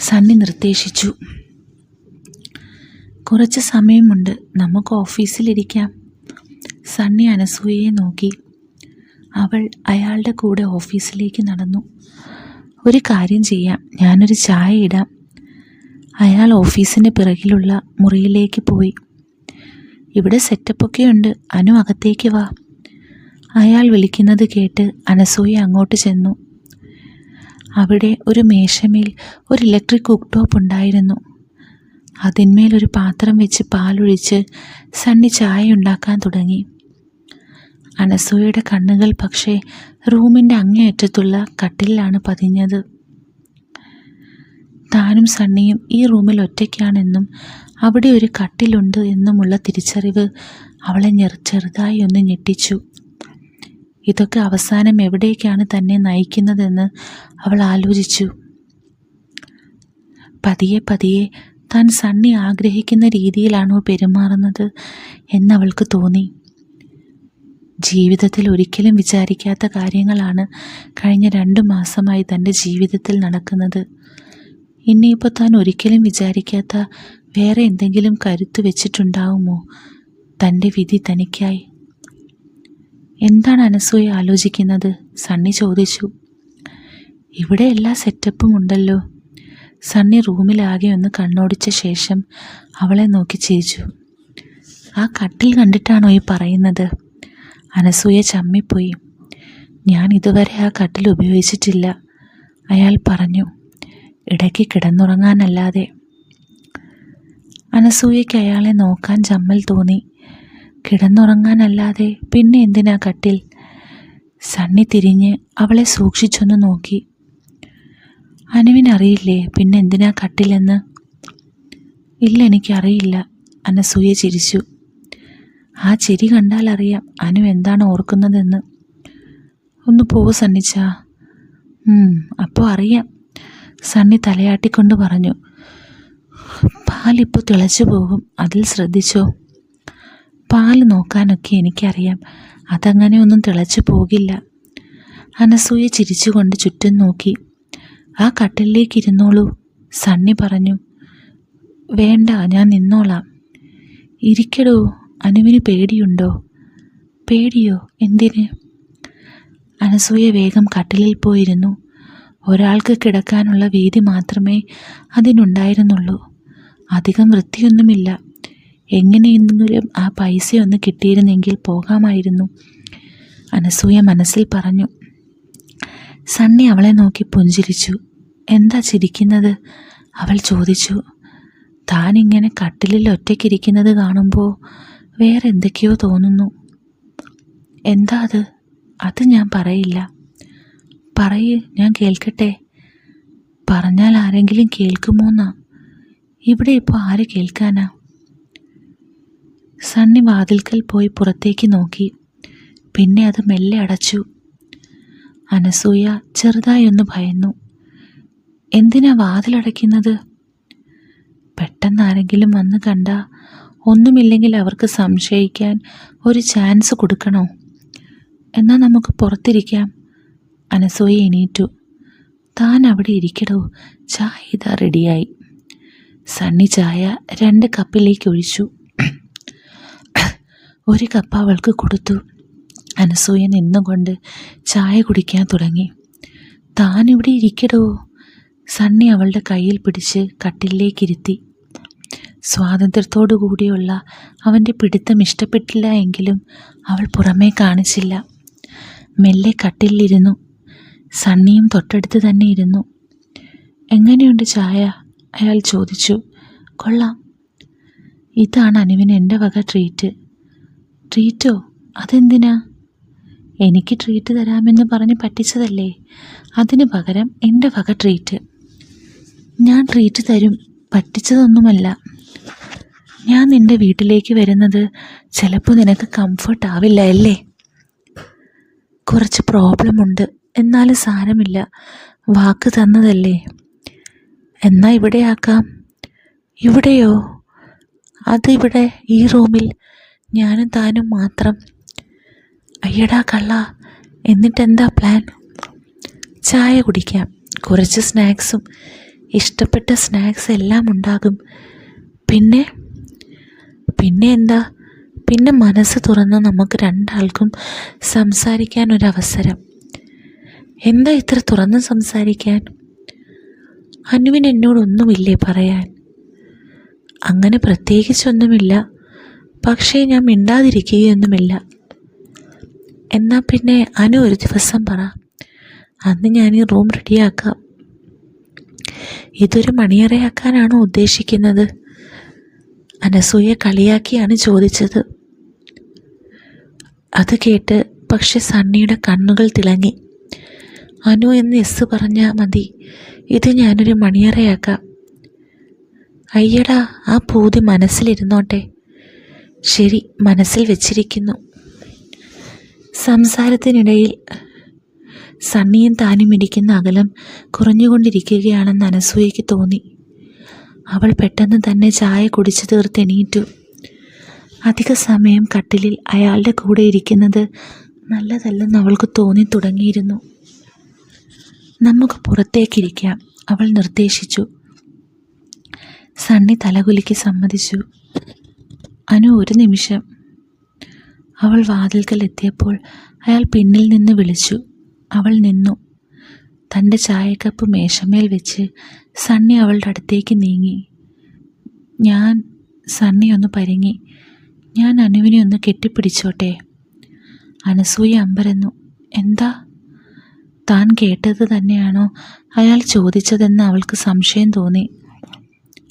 സണ്ണി നിർദ്ദേശിച്ചു. കുറച്ച് സമയമുണ്ട്, നമുക്ക് ഓഫീസിലിരിക്കാം. സണ്ണി അനസൂയയെ നോക്കി. അവൾ അയാളുടെ കൂടെ ഓഫീസിലേക്ക് നടന്നു. ഒരു കാര്യം ചെയ്യാം, ഞാനൊരു ചായ ഇടാം. അയാൾ ഓഫീസിൻ്റെ പിറകിലുള്ള മുറിയിലേക്ക് പോയി. ഇവിടെ സെറ്റപ്പൊക്കെ ഉണ്ട്, അനു അകത്തേക്ക് വാ. അയാൾ വിളിക്കുന്നത് കേട്ട് അനസൂയ അങ്ങോട്ട് ചെന്നു. അവിടെ ഒരു മേശമേൽ ഒരു ഇലക്ട്രിക് കുക്ക് ടോപ്പ് ഉണ്ടായിരുന്നു. അതിന്മേലൊരു പാത്രം വെച്ച് പാലൊഴിച്ച് സണ്ണി ചായ ഉണ്ടാക്കാൻ തുടങ്ങി. അനസൂയയുടെ കണ്ണുകൾ പക്ഷേ റൂമിൻ്റെ അങ്ങേയറ്റത്തുള്ള കട്ടിലാണ് പതിഞ്ഞത്. താനും സണ്ണിയും ഈ റൂമിൽ ഒറ്റയ്ക്കാണെന്നും അവിടെ ഒരു കട്ടിലുണ്ട് എന്നുമുള്ള തിരിച്ചറിവ് അവളെ ചെറുതായി ഒന്ന് ഞെട്ടിച്ചു. ഇതൊക്കെ അവസാനം എവിടേക്കാണ് തന്നെ നയിക്കുന്നതെന്ന് അവൾ ആലോചിച്ചു. പതിയെ പതിയെ താൻ സണ്ണി ആഗ്രഹിക്കുന്ന രീതിയിലാണോ പെരുമാറുന്നത് എന്നവൾക്ക് തോന്നി. ജീവിതത്തിൽ ഒരിക്കലും വിചാരിക്കാത്ത കാര്യങ്ങളാണ് കഴിഞ്ഞ 2 മാസമായി തൻ്റെ ജീവിതത്തിൽ നടക്കുന്നത്. ഇനിയിപ്പോൾ താൻ ഒരിക്കലും വിചാരിക്കാത്ത വേറെ എന്തെങ്കിലും കരുത്ത് വെച്ചിട്ടുണ്ടാവുമോ തൻ്റെ വിധി തനിക്കായി? എന്താണ് അനസൂയ ആലോചിക്കുന്നത്? സണ്ണി ചോദിച്ചു. ഇവിടെ എല്ലാ സെറ്റപ്പും ഉണ്ടല്ലോ. സണ്ണി റൂമിലാകെ ഒന്ന് കണ്ണോടിച്ച ശേഷം അവളെ നോക്കി ചിരിച്ചു. ആ കട്ടിൽ കണ്ടിട്ടാണോ ഈ പറയുന്നത്? അനസൂയ ചമ്മിപ്പോയി. ഞാൻ ഇതുവരെ ആ കട്ടിൽ ഉപയോഗിച്ചിട്ടില്ല, അയാൾ പറഞ്ഞു. ഇടയ്ക്ക് കിടന്നുറങ്ങാനല്ലാതെ. അനസൂയയ്ക്ക് അയാളെ നോക്കാൻ ചമ്മൽ തോന്നി. കിടന്നുറങ്ങാനല്ലാതെ പിന്നെ എന്തിനാ കട്ടിൽ? സണ്ണി തിരിഞ്ഞ് അവളെ സൂക്ഷിച്ചൊന്ന് നോക്കി. അനുവിനറിയില്ലേ പിന്നെ എന്തിനാ കട്ടിലെന്ന്? ഇല്ല, എനിക്കറിയില്ല. അനസൂയ ചിരിച്ചു. ആ ചിരി കണ്ടാൽ അറിയാം അനു എന്താണ് ഓർക്കുന്നതെന്ന്. ഒന്ന് പോ സണ്ണിച്ചാ. അപ്പോൾ അറിയാം, സണ്ണി തലയാട്ടിക്കൊണ്ട് പറഞ്ഞു. പാലിപ്പോൾ തിളച്ചു പോകും, അതിൽ ശ്രദ്ധിച്ചോ. പാല് നോക്കാനൊക്കെ എനിക്കറിയാം, അതങ്ങനെ ഒന്നും തിളച്ചു പോകില്ല. അനസൂയ ചിരിച്ചുകൊണ്ട് ചുറ്റും നോക്കി. ആ കട്ടിലേക്ക് ഇരുന്നോളൂ, സണ്ണി പറഞ്ഞു. വേണ്ട, ഞാൻ നിന്നോളാം. ഇരിക്കടോ. അനുവിന് പേടിയുണ്ടോ? പേടിയോ? എന്തിന്? അനസൂയ വേഗം കട്ടിലിൽ പോയിരുന്നു. ഒരാൾക്ക് കിടക്കാനുള്ള വീതി മാത്രമേ അതിനുണ്ടായിരുന്നുള്ളൂ. അധികം വൃത്തിയൊന്നുമില്ല. എങ്ങനെയെങ്കിലും ആ പൈസയൊന്ന് കിട്ടിയിരുന്നെങ്കിൽ പോകാമായിരുന്നു, അനസൂയ മനസ്സിൽ പറഞ്ഞു. സണ്ണി അവളെ നോക്കി പുഞ്ചിരിച്ചു. എന്താ ചിരിക്കുന്നത്? അവൾ ചോദിച്ചു. താനിങ്ങനെ കട്ടിലിൽ ഒറ്റയ്ക്കിരിക്കുന്നത് കാണുമ്പോൾ വേറെ എന്തൊക്കെയോ തോന്നുന്നു. എന്താ അത്? അത് ഞാൻ പറയില്ല. പറയ്, ഞാൻ കേൾക്കട്ടെ. പറഞ്ഞാൽ ആരെങ്കിലും കേൾക്കുമോന്നാ. ഇവിടെ ഇപ്പോൾ ആര് കേൾക്കാനാ? സണ്ണി വാതിൽക്കൽ പോയി പുറത്തേക്ക് നോക്കി. പിന്നെ അത് മെല്ലെ അടച്ചു. അനസൂയ ചെറുതായി ഒന്ന് ഭയന്നു. എന്തിനാ വാതിലടയ്ക്കുന്നത്? പെട്ടെന്ന് ആരെങ്കിലും വന്ന് കണ്ടാ ഒന്നുമില്ലെങ്കിൽ അവർക്ക് സംശയിക്കാൻ ഒരു ചാൻസ് കൊടുക്കണോ? എന്നാൽ നമുക്ക് പുറത്തിരിക്കാം. അനസൂയ എണീറ്റു. താൻ അവിടെ ഇരിക്കടോ, ചായ ഇതാ റെഡിയായി. സണ്ണി ചായ 2 കപ്പിലേക്ക് ഒഴിച്ചു. ഒരു കപ്പ് അവൾക്ക് കൊടുത്തു. അനസൂയ നിന്നുകൊണ്ട് ചായ കുടിക്കാൻ തുടങ്ങി. താൻ ഇവിടെ ഇരിക്കടോ. സണ്ണി അവളുടെ കയ്യിൽ പിടിച്ച് കട്ടിലേക്കിരുത്തി. സ്വാതന്ത്ര്യത്തോടു കൂടിയുള്ള അവൻ്റെ പിടുത്തം ഇഷ്ടപ്പെട്ടില്ല എങ്കിലും അവൾ പുറമേ കാണിച്ചില്ല. മെല്ലെ കട്ടിലിരുന്നു. സണ്ണിയും തൊട്ടടുത്ത് തന്നെ ഇരുന്നു. എങ്ങനെയുണ്ട് ചായ? അയാൾ ചോദിച്ചു. കൊള്ളാം. ഇതാണ് അനുവിന് എൻ്റെ വക ട്രീറ്റ്. ട്രീറ്റോ? അതെന്തിനാ? എനിക്ക് ട്രീറ്റ് തരാമെന്ന് പറഞ്ഞ് പറ്റിച്ചതല്ലേ, അതിന് പകരം എൻ്റെ വക ട്രീറ്റ്. ഞാൻ ട്രീറ്റ് തരും, പറ്റിച്ചതൊന്നുമല്ല. ഞാൻ നിൻ്റെ വീട്ടിലേക്ക് വരുന്നത് ചിലപ്പോൾ നിനക്ക് കംഫർട്ട് ആവില്ല അല്ലേ? കുറച്ച് പ്രോബ്ലമുണ്ട്, എന്നാലും സാരമില്ല, വാക്ക് തന്നതല്ലേ. എന്നാ ഇവിടെ ആക്കാം. ഇവിടെയോ? അതിവിടെ ഈ റൂമിൽ ഞാനും താനും മാത്രം. അയ്യടാ കള്ള, എന്നിട്ടെന്താ പ്ലാൻ? ചായ കുടിക്കാം, കുറച്ച് സ്നാക്സും, ഇഷ്ടപ്പെട്ട സ്നാക്സ് എല്ലാം ഉണ്ടാകും. പിന്നെ എന്താ? പിന്നെ മനസ്സ് തുറന്ന് നമുക്ക് 2 ആൾക്കും സംസാരിക്കാൻ ഒരവസരം. എന്താ ഇത്ര തുറന്ന് സംസാരിക്കാൻ? അനുവിന് എന്നോടൊന്നുമില്ലേ പറയാൻ? അങ്ങനെ പ്രത്യേകിച്ചൊന്നുമില്ല, പക്ഷേ ഞാൻ മിണ്ടാതിരിക്കുകയൊന്നുമില്ല. എന്നാൽ പിന്നെ അനു ഒരു ദിവസം പറ, അന്ന് ഞാൻ ഈ റൂം റെഡിയാക്കാം. ഇതൊരു മണിയറയാക്കാനാണോ ഉദ്ദേശിക്കുന്നത്? അനസൂയ കളിയാക്കിയാണ് ചോദിച്ചത്. അത് കേട്ട് പക്ഷെ സണ്ണിയുടെ കണ്ണുകൾ തിളങ്ങി. അനു എന്ന് എസ് പറഞ്ഞാൽ മതി, ഇത് ഞാനൊരു മണിയറയാക്കാം. അയ്യടാ, ആ പൂതി മനസ്സിലിരുന്നോട്ടെ. ശരി, മനസ്സിൽ വെച്ചിരിക്കുന്നു. സംസാരത്തിനിടയിൽ സണ്ണിയും താനും ഇരിക്കുന്ന അകലം കുറഞ്ഞുകൊണ്ടിരിക്കുകയാണെന്ന് അനസൂയയ്ക്ക് തോന്നി. അവൾ പെട്ടെന്ന് തന്നെ ചായ കുടിച്ചു തീർത്ത് എണീറ്റു. അധിക സമയം കട്ടിലിൽ അയാളുടെ കൂടെ ഇരിക്കുന്നത് നല്ലതല്ലെന്ന് അവൾക്ക് തോന്നി തുടങ്ങിയിരുന്നു. നമുക്ക് പുറത്തേക്കിരിക്കാം, അവൾ നിർദ്ദേശിച്ചു. സണ്ണി തലകുലുക്കി സമ്മതിച്ചു. അനു ഒരു നിമിഷം. അവൾ വാതിൽക്കൽ എത്തിയപ്പോൾ അയാൾ പിന്നിൽ നിന്ന് വിളിച്ചു. അവൾ നിന്നു. തൻ്റെ ചായക്കപ്പ് മേശമേൽ വെച്ച് സണ്ണി അവളുടെ അടുത്തേക്ക് നീങ്ങി. സണ്ണി ഒന്ന് പരിങ്ങി. ഞാൻ അനുവിനെ ഒന്ന് കെട്ടിപ്പിടിച്ചോട്ടെ? അനസൂയ അമ്പരന്നു. എന്താ? താൻ കേട്ടത് തന്നെയാണോ അയാൾ ചോദിച്ചതെന്ന് അവൾക്ക് സംശയം തോന്നി.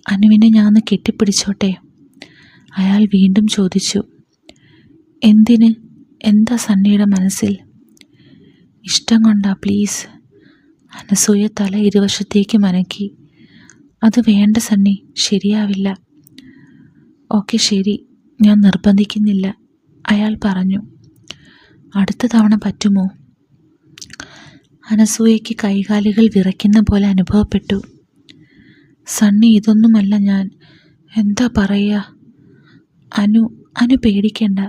അനുവിനെ ഞാൻ ഒന്ന് കെട്ടിപ്പിടിച്ചോട്ടെ? അയാൾ വീണ്ടും ചോദിച്ചു. എന്തിന്? എന്താ സണ്ണിയുടെ മനസ്സിൽ? ഇഷ്ടം കൊണ്ടാ, പ്ലീസ്. അനസൂയ തല ഇരുവശത്തേക്ക് മനക്കി. അത് വേണ്ട സണ്ണി, ശരിയാവില്ല. ഓക്കെ ശരി, ഞാൻ നിർബന്ധിക്കുന്നില്ല, അയാൾ പറഞ്ഞു. അടുത്ത തവണ പറ്റുമോ? അനസൂയയ്ക്ക് കൈകാലുകൾ വിറയ്ക്കുന്ന പോലെ അനുഭവപ്പെട്ടു. സണ്ണി, ഇതൊന്നുമല്ല ഞാൻ. എന്താ പറയുക? അനു പേടിക്കണ്ട,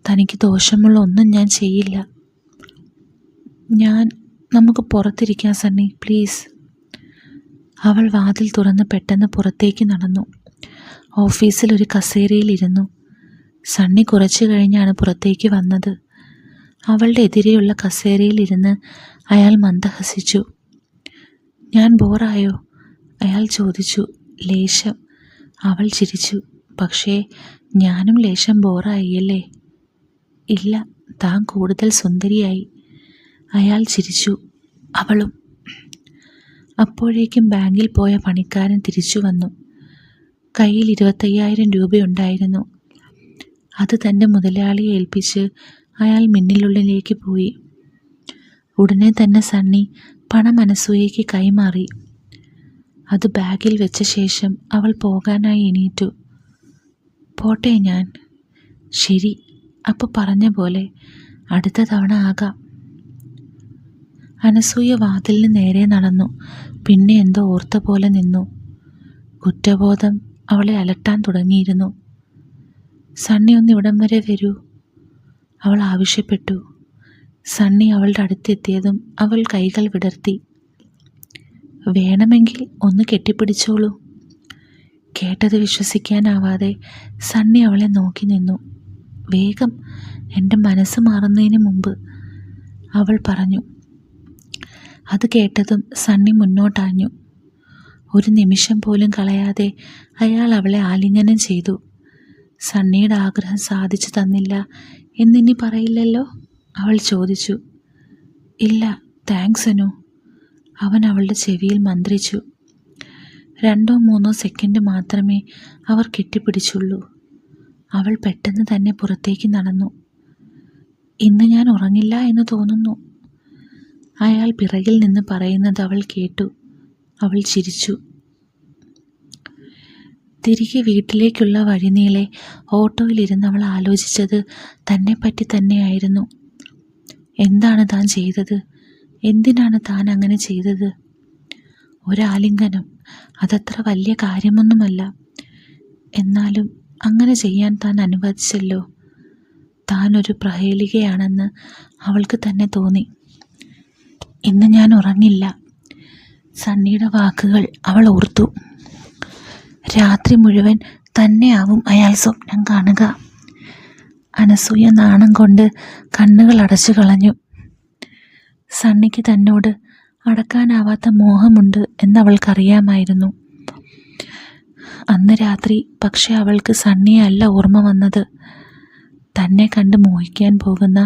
തനിക്ക് ദോഷമുള്ള ഒന്നും ഞാൻ ചെയ്യില്ല. നമുക്ക് പുറത്തിരിക്കാം സണ്ണി, പ്ലീസ്. അവൾ വാതിൽ തുറന്ന് പെട്ടെന്ന് പുറത്തേക്ക് നടന്നു. ഓഫീസിൽ ഒരു കസേരയിലിരുന്നു. സണ്ണി കുറച്ചു കഴിഞ്ഞാണ് പുറത്തേക്ക് വന്നത്. അവളുടെ എതിരെയുള്ള കസേരയിലിരുന്ന് അയാൾ മന്ദഹസിച്ചു. ഞാൻ ബോറായോ? അയാൾ ചോദിച്ചു. ലേശം. അവൾ ചിരിച്ചു. പക്ഷേ ഞാനും ലേശം ബോറായില്ലേ? ഇല്ല, താൻ കൂടുതൽ സുന്ദരിയായി. അയാൾ ചിരിച്ചു. അവളും. അപ്പോഴേക്കും ബാങ്കിൽ പോയ പണിക്കാരൻ തിരിച്ചു വന്നു. കയ്യിൽ 25,000 രൂപയുണ്ടായിരുന്നു. അത് തൻ്റെ മുതലാളിയെ ഏൽപ്പിച്ച് അയാൾ മിന്നിലുള്ളിലേക്ക് പോയി. ഉടനെ തന്നെ സണ്ണി പണം അനസൂയയ്ക്ക് കൈമാറി. അത് ബാഗിൽ വെച്ച ശേഷം അവൾ പോകാനായി എണീറ്റു. പോട്ടെ ഞാൻ. ശരി, അപ്പോൾ പറഞ്ഞ പോലെ അടുത്ത തവണ ആകാം. അനസൂയ വാതിലിന് നേരെ നടന്നു. പിന്നെ എന്തോ ഓർത്ത പോലെ നിന്നു. കുറ്റബോധം അവളെ അലട്ടാൻ തുടങ്ങിയിരുന്നു. സണ്ണി ഒന്ന് ഇവിടം വരെ വരൂ, അവൾ ആവശ്യപ്പെട്ടു. സണ്ണി അവളുടെ അടുത്തെത്തിയതും അവൾ കൈകൾ വിടർത്തി. വേണമെങ്കിൽ ഒന്ന് കെട്ടിപ്പിടിച്ചോളൂ. കേട്ടത് വിശ്വസിക്കാനാവാതെ സണ്ണി അവളെ നോക്കി നിന്നു. വേഗം, എൻ്റെ മനസ്സ് മാറുന്നതിന് മുമ്പ്, അവൾ പറഞ്ഞു. അത് കേട്ടതും സണ്ണി മുന്നോട്ടാഞ്ഞു. ഒരു നിമിഷം പോലും കളയാതെ അയാൾ അവളെ ആലിംഗനം ചെയ്തു. സണ്ണിയുടെ ആഗ്രഹം സാധിച്ചു തന്നില്ല എന്നിനി പറയില്ലല്ലോ? അവൾ ചോദിച്ചു. ഇല്ല, താങ്ക്സ് അനു, അവൻ അവളുടെ ചെവിയിൽ മന്ത്രിച്ചു. 2-3 സെക്കൻഡ് മാത്രമേ അവർ കെട്ടിപ്പിടിച്ചുള്ളൂ. അവൾ പെട്ടെന്ന് തന്നെ പുറത്തേക്ക് നടന്നു. ഇന്ന് ഞാൻ ഉറങ്ങില്ല എന്ന് തോന്നുന്നു, അയാൾ പിറകിൽ നിന്ന് പറയുന്നത് അവൾ കേട്ടു. അവൾ ചിരിച്ചു. തിരികെ വീട്ടിലേക്കുള്ള വഴിനീളെ ഓട്ടോയിലിരുന്ന് അവൾ ആലോചിച്ചത് തന്നെപ്പറ്റി തന്നെയായിരുന്നു. എന്താണ് താൻ ചെയ്തത്? എന്തിനാണ് താൻ അങ്ങനെ ചെയ്തത്? ഒരാലിംഗനം, അതത്ര വലിയ കാര്യമൊന്നുമല്ല. എന്നാലും അങ്ങനെ ചെയ്യാൻ താൻ അനുവദിച്ചല്ലോ. താൻ ഒരു പ്രഹേളികയാണെന്ന് അവൾക്ക് തന്നെ തോന്നി. ഇന്ന് ഞാൻ ഉറങ്ങില്ല. സണ്ണിയുടെ വാക്കുകൾ അവൾ ഓർത്തു. രാത്രി മുഴുവൻ തന്നെയാവും അയാൾ സ്വപ്നം കാണുക. അനസൂയ നാണം കൊണ്ട് കണ്ണുകൾ അടച്ചു കളഞ്ഞു. സണ്ണിക്ക് തന്നോട് അടക്കാനാവാത്ത മോഹമുണ്ട് എന്നവൾക്കറിയാമായിരുന്നു. അന്ന് രാത്രി പക്ഷെ അവൾക്ക് സണ്ണിയെ അല്ല ഓർമ്മ വന്നത്. തന്നെ കണ്ട് മോഹിക്കാൻ പോകുന്ന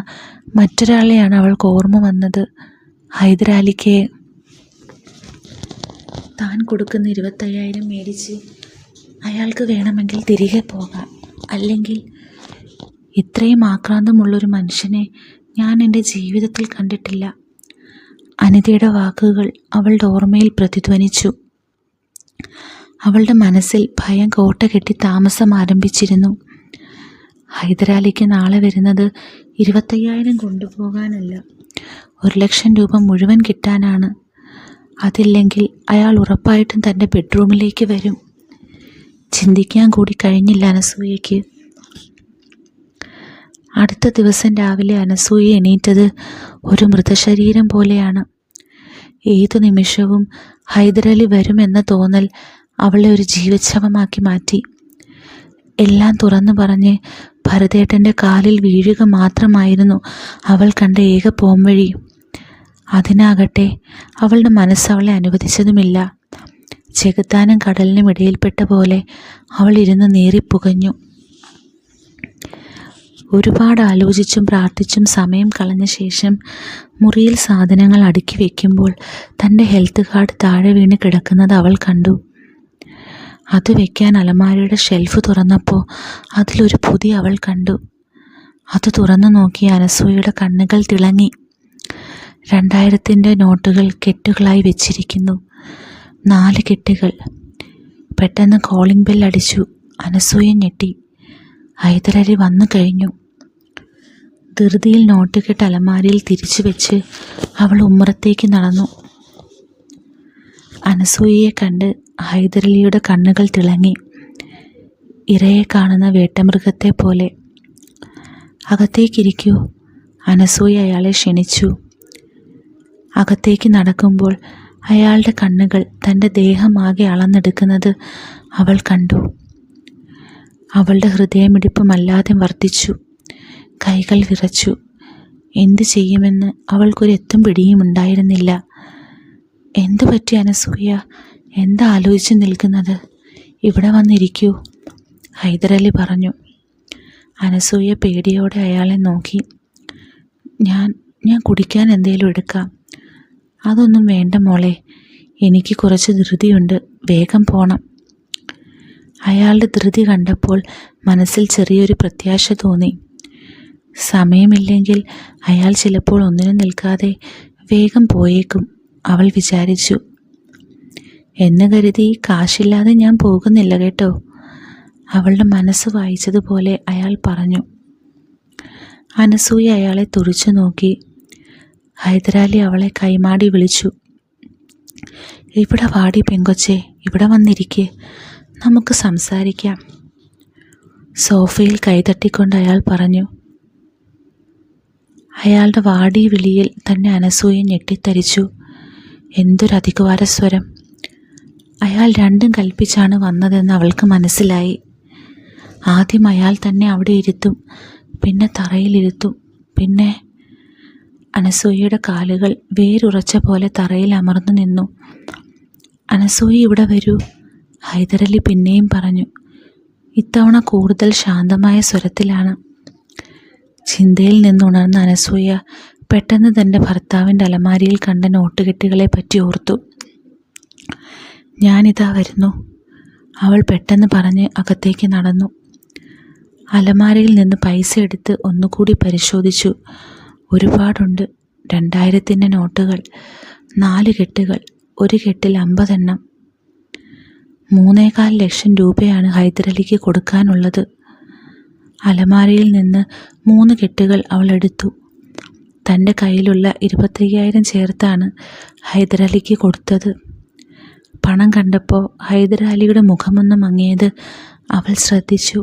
മറ്റൊരാളെയാണ് അവൾക്ക് ഓർമ്മ വന്നത്, ഹൈദരാലിക്ക്. താൻ കൊടുക്കുന്ന 25,000 മേടിച്ച് അയാൾക്ക് വേണമെങ്കിൽ തിരികെ പോകാം. അല്ലെങ്കിൽ ഇത്രയും ആക്രാന്തമുള്ളൊരു മനുഷ്യനെ ഞാൻ എൻ്റെ ജീവിതത്തിൽ കണ്ടിട്ടില്ല. അനിതയുടെ വാക്കുകൾ അവളുടെ ഓർമ്മയിൽ പ്രതിധ്വനിച്ചു. അവളുടെ മനസ്സിൽ ഭയം കോട്ട കെട്ടി താമസം ആരംഭിച്ചിരുന്നു. ഹൈദരാലിക്ക് നാളെ വരുന്നത് 25,000 കൊണ്ടുപോകാനല്ല, 1,00,000 രൂപ മുഴുവൻ കിട്ടാനാണ്. അതില്ലെങ്കിൽ അയാൾ ഉറപ്പായിട്ടും തൻ്റെ ബെഡ്റൂമിലേക്ക് വരും. ചിന്തിക്കാൻ കൂടി കഴിഞ്ഞില്ല അനസൂയയ്ക്ക്. അടുത്ത ദിവസം രാവിലെ അനസൂയ എണീറ്റത് ഒരു മൃതശരീരം പോലെയാണ്. ഏതു നിമിഷവും ഹൈദരാലി വരുമെന്ന തോന്നൽ അവളെ ഒരു ജീവച്ഛവമാക്കി മാറ്റി. എല്ലാം തുറന്നു പറഞ്ഞ് ഭരതേട്ടൻ്റെ കാലിൽ വീഴുക മാത്രമായിരുന്നു അവൾ കണ്ട ഏക പോംവഴി. അതിനാകട്ടെ അവളുടെ മനസ്സവളെ അനുവദിച്ചതുമില്ല. ചെകുത്താനും കടലിനും ഇടയിൽപ്പെട്ട പോലെ അവൾ ഇരുന്ന് നീറിപ്പുകഞ്ഞു. ഒരുപാട് ആലോചിച്ചും പ്രാർത്ഥിച്ചും സമയം കളഞ്ഞ ശേഷം മുറിയിൽ സാധനങ്ങൾ അടുക്കി വയ്ക്കുമ്പോൾ തൻ്റെ ഹെൽത്ത് കാർഡ് താഴെ വീണ് കിടക്കുന്നത് അവൾ കണ്ടു. അത് വെക്കാൻ അലമാരയുടെ ഷെൽഫ് തുറന്നപ്പോൾ അതിലൊരു പൊതി അവൾ കണ്ടു. അത് തുറന്നു നോക്കി അനസൂയയുടെ കണ്ണുകൾ തിളങ്ങി. 2000 നോട്ടുകൾ കെട്ടുകളായി വെച്ചിരിക്കുന്നു. 4 കെട്ടുകൾ. പെട്ടെന്ന് കോളിംഗ് ബെൽ അടിച്ചു. അനസൂയ ഞെട്ടി. ഹൈദരലി വന്നു കഴിഞ്ഞു. ധൃതിയിൽ നോട്ടുകെട്ട് അലമാരയിൽ തിരിച്ചു വെച്ച് അവൾ ഉമ്മറത്തേക്ക് നടന്നു. അനസൂയയെ കണ്ട് ഹൈദരലിയുടെ കണ്ണുകൾ തിളങ്ങി. ഇരയെ കാണുന്ന വേട്ടമൃഗത്തെ പോലെ. അകത്തേക്കിരിക്കൂ. അനസൂയ അയാളെ ക്ഷണിച്ചു. അകത്തേക്ക് നടക്കുമ്പോൾ അയാളുടെ കണ്ണുകൾ തൻ്റെ ദേഹമാകെ അളന്നെടുക്കുന്നത് അവൾ കണ്ടു. അവളുടെ ഹൃദയമിടിപ്പ് വല്ലാതെ വർദ്ധിച്ചു. കൈകൾ വിറച്ചു. എന്തു ചെയ്യുമെന്ന് അവൾക്കൊരു എത്തും പിടിയും ഉണ്ടായിരുന്നില്ല. എന്തു പറ്റി അനസൂയ? എന്താ ആലോചിച്ച് നിൽക്കുന്നത്? ഇവിടെ വന്നിരിക്കൂ, ഹൈദരലി പറഞ്ഞു. അനസൂയ പേടിയോടെ അയാളെ നോക്കി. ഞാൻ കുടിക്കാൻ എന്തേലും എടുക്കാം. അതൊന്നും വേണ്ട മോളെ, എനിക്ക് കുറച്ച് ധൃതിയുണ്ട്, വേഗം പോണം. അയാളുടെ ധൃതി കണ്ടപ്പോൾ മനസ്സിൽ ചെറിയൊരു പ്രത്യാശ തോന്നി. സമയമില്ലെങ്കിൽ അയാൾ ചിലപ്പോൾ ഒന്നിനും നിൽക്കാതെ വേഗം പോയേക്കും, അവൾ വിചാരിച്ചു. എന്ന് കരുതി കാശില്ലാതെ ഞാൻ പോകുന്നില്ല കേട്ടോ, അവളുടെ മനസ്സ് വായിച്ചതുപോലെ അയാൾ പറഞ്ഞു. അനസൂയ അയാളെ തുറിച്ചു നോക്കി. ഹൈദരാലി അവളെ കൈമാടി വിളിച്ചു. ഇവിടെ വാടി പെങ്കൊച്ചേ, ഇവിടെ വന്നിരിക്കെ, നമുക്ക് സംസാരിക്കാം. സോഫയിൽ കൈതട്ടിക്കൊണ്ട് അയാൾ പറഞ്ഞു. അയാളുടെ വാടി വിളിയിൽ തന്നെ അനസൂയ ഞെട്ടിത്തരിച്ചു. എന്തൊരധികാര സ്വരം! അയാൾ രണ്ടും കൽപ്പിച്ചാണ് വന്നതെന്ന് അവൾക്ക് മനസ്സിലായി. ആദ്യം അയാൾ തന്നെ അവിടെ ഇരുത്തും, പിന്നെ തറയിലിരുത്തും, പിന്നെ... അനസൂയയുടെ കാലുകൾ വേരുറച്ച പോലെ തറയിൽ അമർന്നു നിന്നു. അനസൂയ ഇവിടെ വരൂ, ഹൈദരലി പിന്നെയും പറഞ്ഞു. ഇത്തവണ കൂടുതൽ ശാന്തമായ സ്വരത്തിലാണ്. ചിന്തയിൽ നിന്നുണർന്ന അനസൂയ പെട്ടെന്ന് തൻ്റെ ഭർത്താവിൻ്റെ അലമാരിയിൽ കണ്ട നോട്ടുകെട്ടുകളെ പറ്റി ഓർത്തു. ഞാനിതാ വരുന്നു, അവൾ പെട്ടെന്ന് പറഞ്ഞ് അകത്തേക്ക് നടന്നു. അലമാരയിൽ നിന്ന് പൈസ എടുത്ത് ഒന്നുകൂടി പരിശോധിച്ചു. ഒരുപാടുണ്ട്. 2000 നോട്ടുകൾ, 4 കെട്ടുകൾ, ഒരു കെട്ടിൽ 50 എണ്ണം. 3.25 ലക്ഷം രൂപയാണ് ഹൈദരലിക്ക് കൊടുക്കാനുള്ളത്. അലമാരയിൽ നിന്ന് 3 കെട്ടുകൾ അവൾ എടുത്തു. തൻ്റെ കയ്യിലുള്ള 25,000 ചേർത്താണ് ഹൈദരലിക്ക് കൊടുത്തത്. പണം കണ്ടപ്പോൾ ഹൈദരാലിയുടെ മുഖമൊന്ന് മങ്ങിയത് അവൾ ശ്രദ്ധിച്ചു.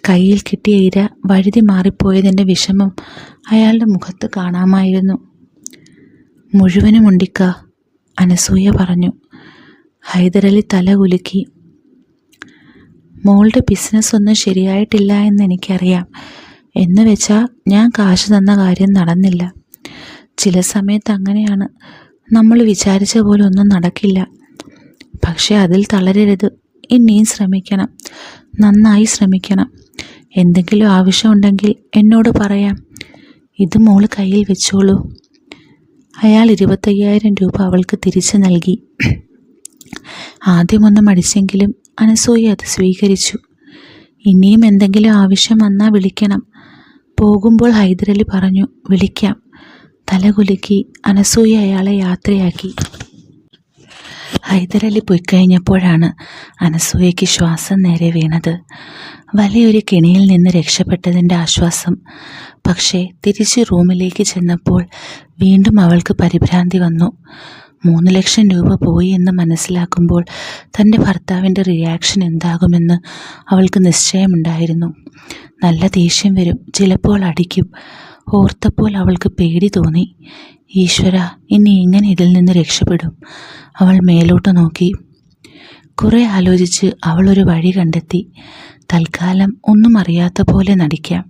കയ്യിൽ കിട്ടിയ ഇര വഴുതി മാറിപ്പോയതിൻ്റെ വിഷമം അയാളുടെ മുഖത്ത് കാണാമായിരുന്നു. മുഴുവനും ഉണ്ടിക്ക, അനസൂയ പറഞ്ഞു. ഹൈദരലി തല കുലുക്കി. മോളുടെ ബിസിനസ് ഒന്നും ശരിയായിട്ടില്ല എന്ന് എനിക്കറിയാം. എന്ന് വെച്ചാൽ ഞാൻ കാശ് തന്ന കാര്യം നടന്നില്ല. ചില സമയത്ത് അങ്ങനെയാണ്, നമ്മൾ വിചാരിച്ച പോലെ ഒന്നും നടക്കില്ല. പക്ഷേ അതിൽ തളരരുത്. ഇനിയും ശ്രമിക്കണം, നന്നായി ശ്രമിക്കണം. എന്തെങ്കിലും ആവശ്യമുണ്ടെങ്കിൽ എന്നോട് പറയാം. ഇത് മോള് കയ്യിൽ വെച്ചോളൂ. അയാൾ 25,000 രൂപ അവൾക്ക് തിരിച്ചു നൽകി. ആദ്യമൊന്ന് മടിച്ചെങ്കിലും അനസൂയ അത് സ്വീകരിച്ചു. ഇനിയും എന്തെങ്കിലും ആവശ്യം വന്നാൽ വിളിക്കണം. പോകുമ്പോൾ ഹൈദരലി പറഞ്ഞു. വിളിക്കാം. തലകുലുക്കി അനസൂയ അയാളെ യാത്രയാക്കി. ഹൈദരലി പോയിക്കഴിഞ്ഞപ്പോഴാണ് അനസൂയയ്ക്ക് ശ്വാസം നേരെ വീണത്. വലിയൊരു കെണിയിൽ നിന്ന് രക്ഷപ്പെട്ടതിൻ്റെ ആശ്വാസം. പക്ഷേ തിരിച്ച് റൂമിലേക്ക് ചെന്നപ്പോൾ വീണ്ടും അവൾക്ക് പരിഭ്രാന്തി വന്നു. 3 ലക്ഷം രൂപ പോയി എന്ന് മനസ്സിലാക്കുമ്പോൾ തൻ്റെ ഭർത്താവിൻ്റെ റിയാക്ഷൻ എന്താകുമെന്ന് അവൾക്ക് നിശ്ചയമുണ്ടായിരുന്നു. നല്ല ദേഷ്യം വരും, ചിലപ്പോൾ അടിക്കും. ഓർത്തപ്പോൾ അവൾക്ക് പേടി തോന്നി. ഈശ്വര, ഇനി എങ്ങനെ ഇതിൽ നിന്ന് രക്ഷപ്പെടും? അവൾ മേലോട്ട് നോക്കി. കുറെ ആലോചിച്ച് അവൾ ഒരു വഴി കണ്ടെത്തി. തൽക്കാലം ഒന്നും അറിയാത്ത പോലെ നടിക്കാം.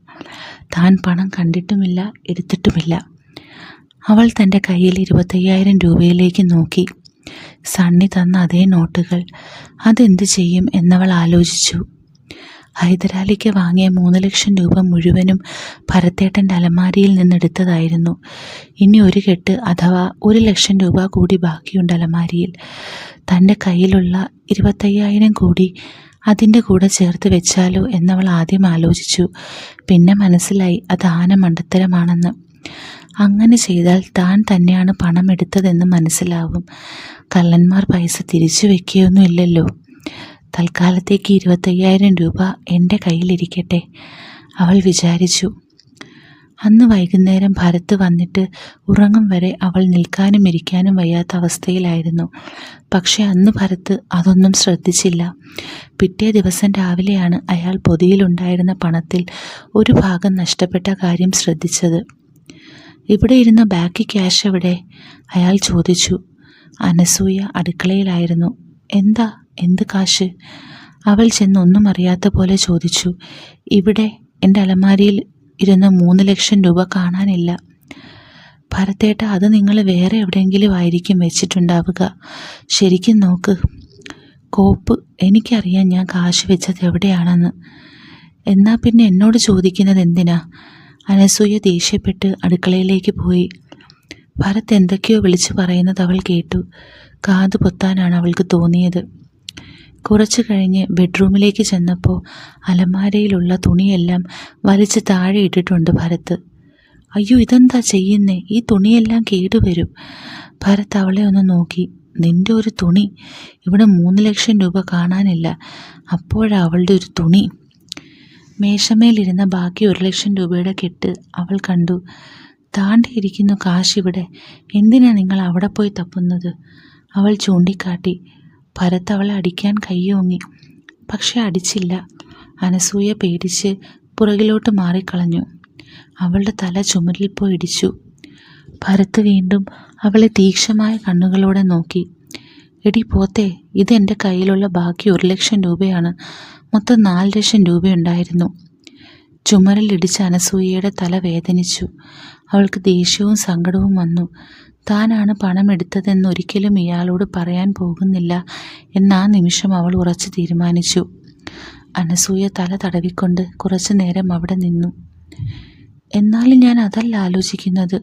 താൻ പണം കണ്ടിട്ടുമില്ല, എടുത്തിട്ടുമില്ല. അവൾ തൻ്റെ കയ്യിൽ 25,000 രൂപയിലേക്ക് നോക്കി. സണ്ണി തന്ന അതേ നോട്ടുകൾ. അതെന്ത് ചെയ്യും എന്നവൾ ആലോചിച്ചു. ഹൈദരാലിക്ക് വാങ്ങിയ 3 ലക്ഷം രൂപ മുഴുവനും ഭരത്തേട്ടൻ്റെ അലമാരിയിൽ നിന്നെടുത്തതായിരുന്നു. ഇനി ഒരു കെട്ട് അഥവാ 1 ലക്ഷം രൂപ കൂടി ബാക്കിയുണ്ട് അലമാരിയിൽ. തൻ്റെ കയ്യിലുള്ള 25,000 കൂടി അതിൻ്റെ കൂടെ ചേർത്ത് വെച്ചാലോ എന്നവൾ ആദ്യം ആലോചിച്ചു. പിന്നെ മനസ്സിലായി അത് ആന മണ്ടത്തരമാണെന്ന്. അങ്ങനെ ചെയ്താൽ താൻ തന്നെയാണ് പണം എടുത്തതെന്ന് മനസ്സിലാവും. കള്ളന്മാർ പൈസ തിരിച്ചു വെക്കുകയൊന്നുമില്ലല്ലോ. തൽക്കാലത്തേക്ക് 25,000 രൂപ എൻ്റെ കയ്യിലിരിക്കട്ടെ, അവൾ വിചാരിച്ചു. അന്ന് വൈകുന്നേരം ഭരത് വന്നിട്ട് ഉറങ്ങും വരെ അവൾ നിൽക്കാനും ഇരിക്കാനും വയ്യാത്ത അവസ്ഥയിലായിരുന്നു. പക്ഷെ അന്ന് ഭരത് അതൊന്നും ശ്രദ്ധിച്ചില്ല. പിറ്റേ ദിവസം രാവിലെയാണ് അയാൾ പൊതിയിലുണ്ടായിരുന്ന പണത്തിൽ ഒരു ഭാഗം നഷ്ടപ്പെട്ട കാര്യം ശ്രദ്ധിച്ചത്. ഇവിടെ ഇരുന്ന ബാക്കി ക്യാഷ് എവിടെ? അയാൾ ചോദിച്ചു. അനസൂയ അടുക്കളയിലായിരുന്നു. എന്ത് കാശ്? അവൾ ചെന്ന് ഒന്നും അറിയാത്ത പോലെ ചോദിച്ചു. ഇവിടെ എൻ്റെ അലമാരിയിൽ ഇരുന്ന 3 ലക്ഷം രൂപ കാണാനില്ല. ഭരത്തേട്ട, അത് നിങ്ങൾ വേറെ എവിടെയെങ്കിലും ആയിരിക്കും വെച്ചിട്ടുണ്ടാവുക. ശരിക്കും നോക്ക്. കോപ്പ്, എനിക്കറിയാം ഞാൻ കാശ് വെച്ചത് എവിടെയാണെന്ന്. എന്നാൽ പിന്നെ എന്നോട് ചോദിക്കുന്നത് എന്തിനാ? അനസൂയ ദേഷ്യപ്പെട്ട് അടുക്കളയിലേക്ക് പോയി. ഭരത് എന്തൊക്കെയോ വിളിച്ചു പറയുന്നത് അവൾ കേട്ടു. കാത് പൊത്താനാണ് അവൾക്ക് തോന്നിയത്. കുറച്ചു കഴിഞ്ഞ് ബെഡ്റൂമിലേക്ക് ചെന്നപ്പോൾ അലമാരയിലുള്ള തുണിയെല്ലാം വലിച്ച് താഴെ ഇട്ടിട്ടുണ്ട് ഭരത്. അയ്യോ, ഇതെന്താ ചെയ്യുന്നേ? ഈ തുണിയെല്ലാം കേടുവരും. ഭരത് അവളെ ഒന്ന് നോക്കി. നിൻ്റെ ഒരു തുണി? ഇവിടെ 3 ലക്ഷം രൂപ കാണാനില്ല. അപ്പോഴാ അവളുടെ ഒരു തുണി. മേശമേലിരുന്ന ബാക്കി 1 ലക്ഷം രൂപയുടെ കെട്ട് അവൾ കണ്ടു. താണ്ടിയിരിക്കുന്നു കാശ് ഇവിടെ. എന്തിനാ നിങ്ങൾ അവിടെ പോയി തപ്പുന്നത്? അവൾ ചൂണ്ടിക്കാട്ടി. ഭരത് അവളെ അടിക്കാൻ കൈയോങ്ങി. പക്ഷെ അടിച്ചില്ല. അനസൂയ പേടിച്ച് പുറകിലോട്ട് മാറിക്കളഞ്ഞു. അവളുടെ തല ചുമരിൽ പോയി ഇടിച്ചു. ഭരത് വീണ്ടും അവളെ തീക്ഷണമായ കണ്ണുകളോടെ നോക്കി. എടി പോത്തേ, ഇതെൻ്റെ കയ്യിലുള്ള ബാക്കി 1 ലക്ഷം രൂപയാണ്. മൊത്തം 4 ലക്ഷം രൂപയുണ്ടായിരുന്നു. ചുമരിൽ ഇടിച്ച അനസൂയയുടെ തല വേദനിച്ചു. അവൾക്ക് ദേഷ്യവും സങ്കടവും വന്നു. താനാണ് പണം എടുത്തതെന്ന് ഒരിക്കലും ഇയാളോട് പറയാൻ പോകുന്നില്ല എന്നാ നിമിഷം അവൾ ഉറച്ചു തീരുമാനിച്ചു. അനസൂയ തല തടവിക്കൊണ്ട് കുറച്ചു നേരം അവിടെ നിന്നു. എന്നാലും ഞാൻ അതല്ല ആലോചിക്കുന്നത്,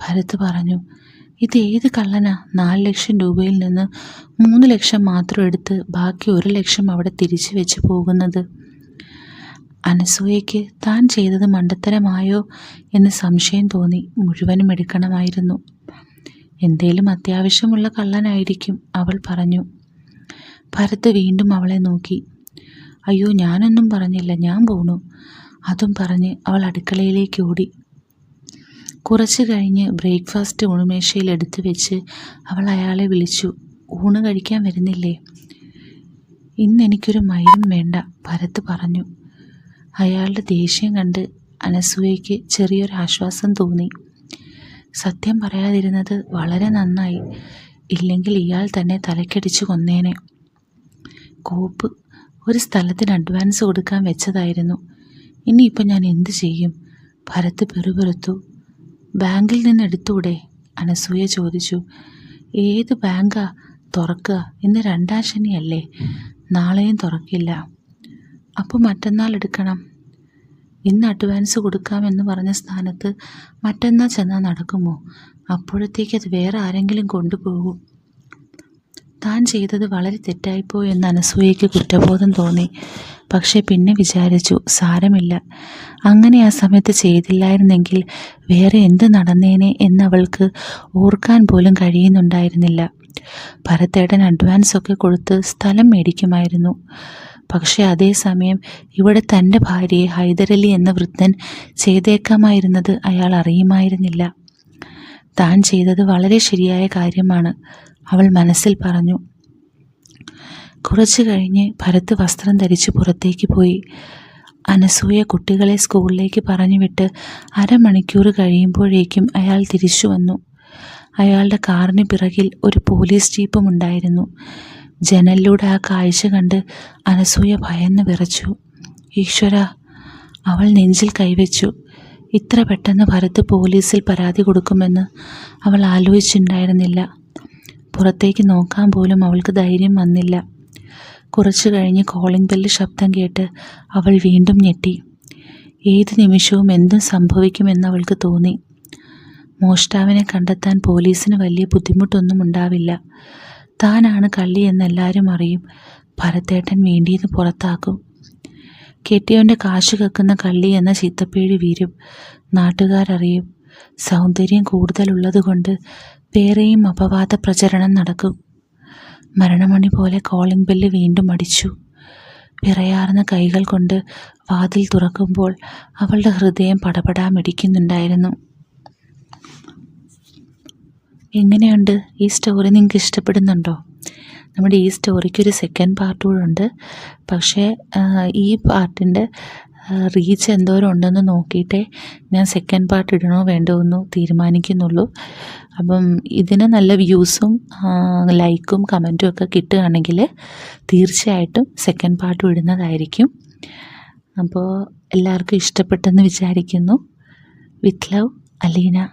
ഭരത് പറഞ്ഞു. ഇതേത് കള്ളനാ 4 ലക്ഷം രൂപയിൽ നിന്ന് 3 ലക്ഷം മാത്രം എടുത്ത് ബാക്കി 1 ലക്ഷം അവിടെ തിരിച്ചു വെച്ച് പോകുന്നത്? അനസൂയയ്ക്ക് താൻ ചെയ്തത് മണ്ടത്തരമായോ എന്ന് സംശയം തോന്നി. മുഴുവനും എടുക്കണമായിരുന്നു. എന്തേലും അത്യാവശ്യമുള്ള കള്ളനായിരിക്കും, അവൾ പറഞ്ഞു. ഭരത് വീണ്ടും അവളെ നോക്കി. അയ്യോ, ഞാനൊന്നും പറഞ്ഞില്ല, ഞാൻ പോണു. അതും പറഞ്ഞ് അവൾ അടുക്കളയിലേക്ക് ഓടി. കുറച്ച് കഴിഞ്ഞ് ബ്രേക്ക്ഫാസ്റ്റ് ഊണുമേശയിൽ എടുത്തു വെച്ച് അവൾ അയാളെ വിളിച്ചു. ഊണ് കഴിക്കാൻ വരുന്നില്ലേ? ഇന്നെനിക്കൊരു മയിലും വേണ്ട, ഭരത് പറഞ്ഞു. അയാളുടെ ദേഷ്യം കണ്ട് അനസൂയയ്ക്ക് ചെറിയൊരു ആശ്വാസം തോന്നി. സത്യം പറയാതിരുന്നത് വളരെ നന്നായി. ഇല്ലെങ്കിൽ ഇയാൾ തന്നെ തലക്കടിച്ചു കൊന്നേനെ. കോപ്പ്, ഒരു സ്ഥലത്തിന് അഡ്വാൻസ് കൊടുക്കാൻ വെച്ചതായിരുന്നു. ഇനിയിപ്പോൾ ഞാൻ എന്ത് ചെയ്യും? ഭരത് പെറുപെറുത്തു. ബാങ്കിൽ നിന്ന് എടുത്തൂടെ? അനസൂയ ചോദിച്ചു. ഏത് ബാങ്കാ തുറക്കുക? ഇന്ന് 2-ാം ശനിയല്ലേ? നാളെയും തുറക്കില്ല. അപ്പോൾ മറ്റന്നാൾ എടുക്കണം. ഇന്ന് അഡ്വാൻസ് കൊടുക്കാമെന്ന് പറഞ്ഞ സ്ഥാനത്ത് മറ്റന്നാൾ ചെന്നാൽ നടക്കുമോ? അപ്പോഴത്തേക്ക് അത് വേറെ ആരെങ്കിലും കൊണ്ടുപോകും. താൻ ചെയ്തത് വളരെ തെറ്റായിപ്പോയി എന്ന് അനസൂയയ്ക്ക് കുറ്റബോധം തോന്നി. പക്ഷെ പിന്നെ വിചാരിച്ചു, സാരമില്ല, അങ്ങനെ ആ സമയത്ത് ചെയ്തില്ലായിരുന്നെങ്കിൽ വേറെ എന്ത് നടന്നേനെ എന്നവൾക്ക് ഓർക്കാൻ പോലും കഴിയുന്നുണ്ടായിരുന്നില്ല. ഭരത്തേട്ടൻ അഡ്വാൻസൊക്കെ കൊടുത്ത് സ്ഥലം മേടിക്കുമായിരുന്നു. പക്ഷെ അതേസമയം ഇവിടെ തൻ്റെ ഭാര്യയെ ഹൈദരലി എന്ന വൃദ്ധൻ ചെയ്തേക്കാമായിരുന്നത് അയാൾ അറിയുമായിരുന്നില്ല. താൻ ചെയ്തത് വളരെ ശരിയായ കാര്യമാണ്, അവൾ മനസ്സിൽ പറഞ്ഞു. കുറച്ചു കഴിഞ്ഞ് ഭരത് വസ്ത്രം ധരിച്ച് പുറത്തേക്ക് പോയി. അനസൂയ കുട്ടികളെ സ്കൂളിലേക്ക് പറഞ്ഞുവിട്ട് 1/2 മണിക്കൂർ കഴിയുമ്പോഴേക്കും അയാൾ തിരിച്ചു വന്നു. അയാളുടെ കാറിന് പിറകിൽ ഒരു പോലീസ് ജീപ്പും ഉണ്ടായിരുന്നു. ജനലിലൂടെ ആ കാഴ്ച കണ്ട് അനസൂയ ഭയന്ന് വിറച്ചു. ഈശ്വര, അവൾ നെഞ്ചിൽ കൈവച്ചു. ഇത്ര പെട്ടെന്ന് ഭരത് പോലീസിൽ പരാതി കൊടുക്കുമെന്ന് അവൾ ആലോചിച്ചിട്ടുണ്ടായിരുന്നില്ല. പുറത്തേക്ക് നോക്കാൻ പോലും അവൾക്ക് ധൈര്യം വന്നില്ല. കുറച്ചു കഴിഞ്ഞ് കോളിംഗ് ബെല്ല് ശബ്ദം കേട്ട് അവൾ വീണ്ടും ഞെട്ടി. ഏത് നിമിഷവും എന്തും സംഭവിക്കുമെന്ന് അവൾക്ക് തോന്നി. മോഷ്ടാവിനെ കണ്ടെത്താൻ പോലീസിന് വലിയ ബുദ്ധിമുട്ടൊന്നും ഉണ്ടാവില്ല. താനാണ് കള്ളി എന്നെല്ലാവരും അറിയും. ഭരതേട്ടൻ വേണ്ടിയത് പുറത്താക്കും. കെട്ടിയോൻ്റെ കാശ് കക്കുന്ന കള്ളി എന്ന ചീത്തപ്പേര് വീരും. നാട്ടുകാരറിയും. സൗന്ദര്യം കൂടുതലുള്ളതുകൊണ്ട് വേറെയും അപവാദ പ്രചരണം നടക്കും. മരണമണി പോലെ കോളിംഗ് ബെല്ല് വീണ്ടും അടിച്ചു. വിറയാർന്ന കൈകൾ കൊണ്ട് വാതിൽ തുറക്കുമ്പോൾ അവളുടെ ഹൃദയം പടപടാ മിടിക്കുന്നുണ്ടായിരുന്നു. എങ്ങനെയുണ്ട് ഈ സ്റ്റോറി? നിങ്ങൾക്ക് ഇഷ്ടപ്പെടുന്നുണ്ടോ? നമ്മുടെ ഈ സ്റ്റോറിക്കൊരു സെക്കൻഡ് പാർട്ട് കൂടെ ഉണ്ട്. പക്ഷേ ഈ പാർട്ടിൻ്റെ റീച്ച് എന്തോരം ഉണ്ടെന്ന് നോക്കിയിട്ടേ ഞാൻ സെക്കൻഡ് പാർട്ട് ഇടണോ വേണ്ടോ എന്ന് തീരുമാനിക്കുന്നുള്ളൂ. അപ്പം ഇതിന് നല്ല വ്യൂസും ലൈക്കും കമൻറ്റും ഒക്കെ കിട്ടുകയാണെങ്കിൽ തീർച്ചയായിട്ടും സെക്കൻഡ് പാർട്ട് ഇടുന്നതായിരിക്കും. അപ്പോൾ എല്ലാവർക്കും ഇഷ്ടപ്പെട്ടെന്ന് വിചാരിക്കുന്നു. With love, Aleena.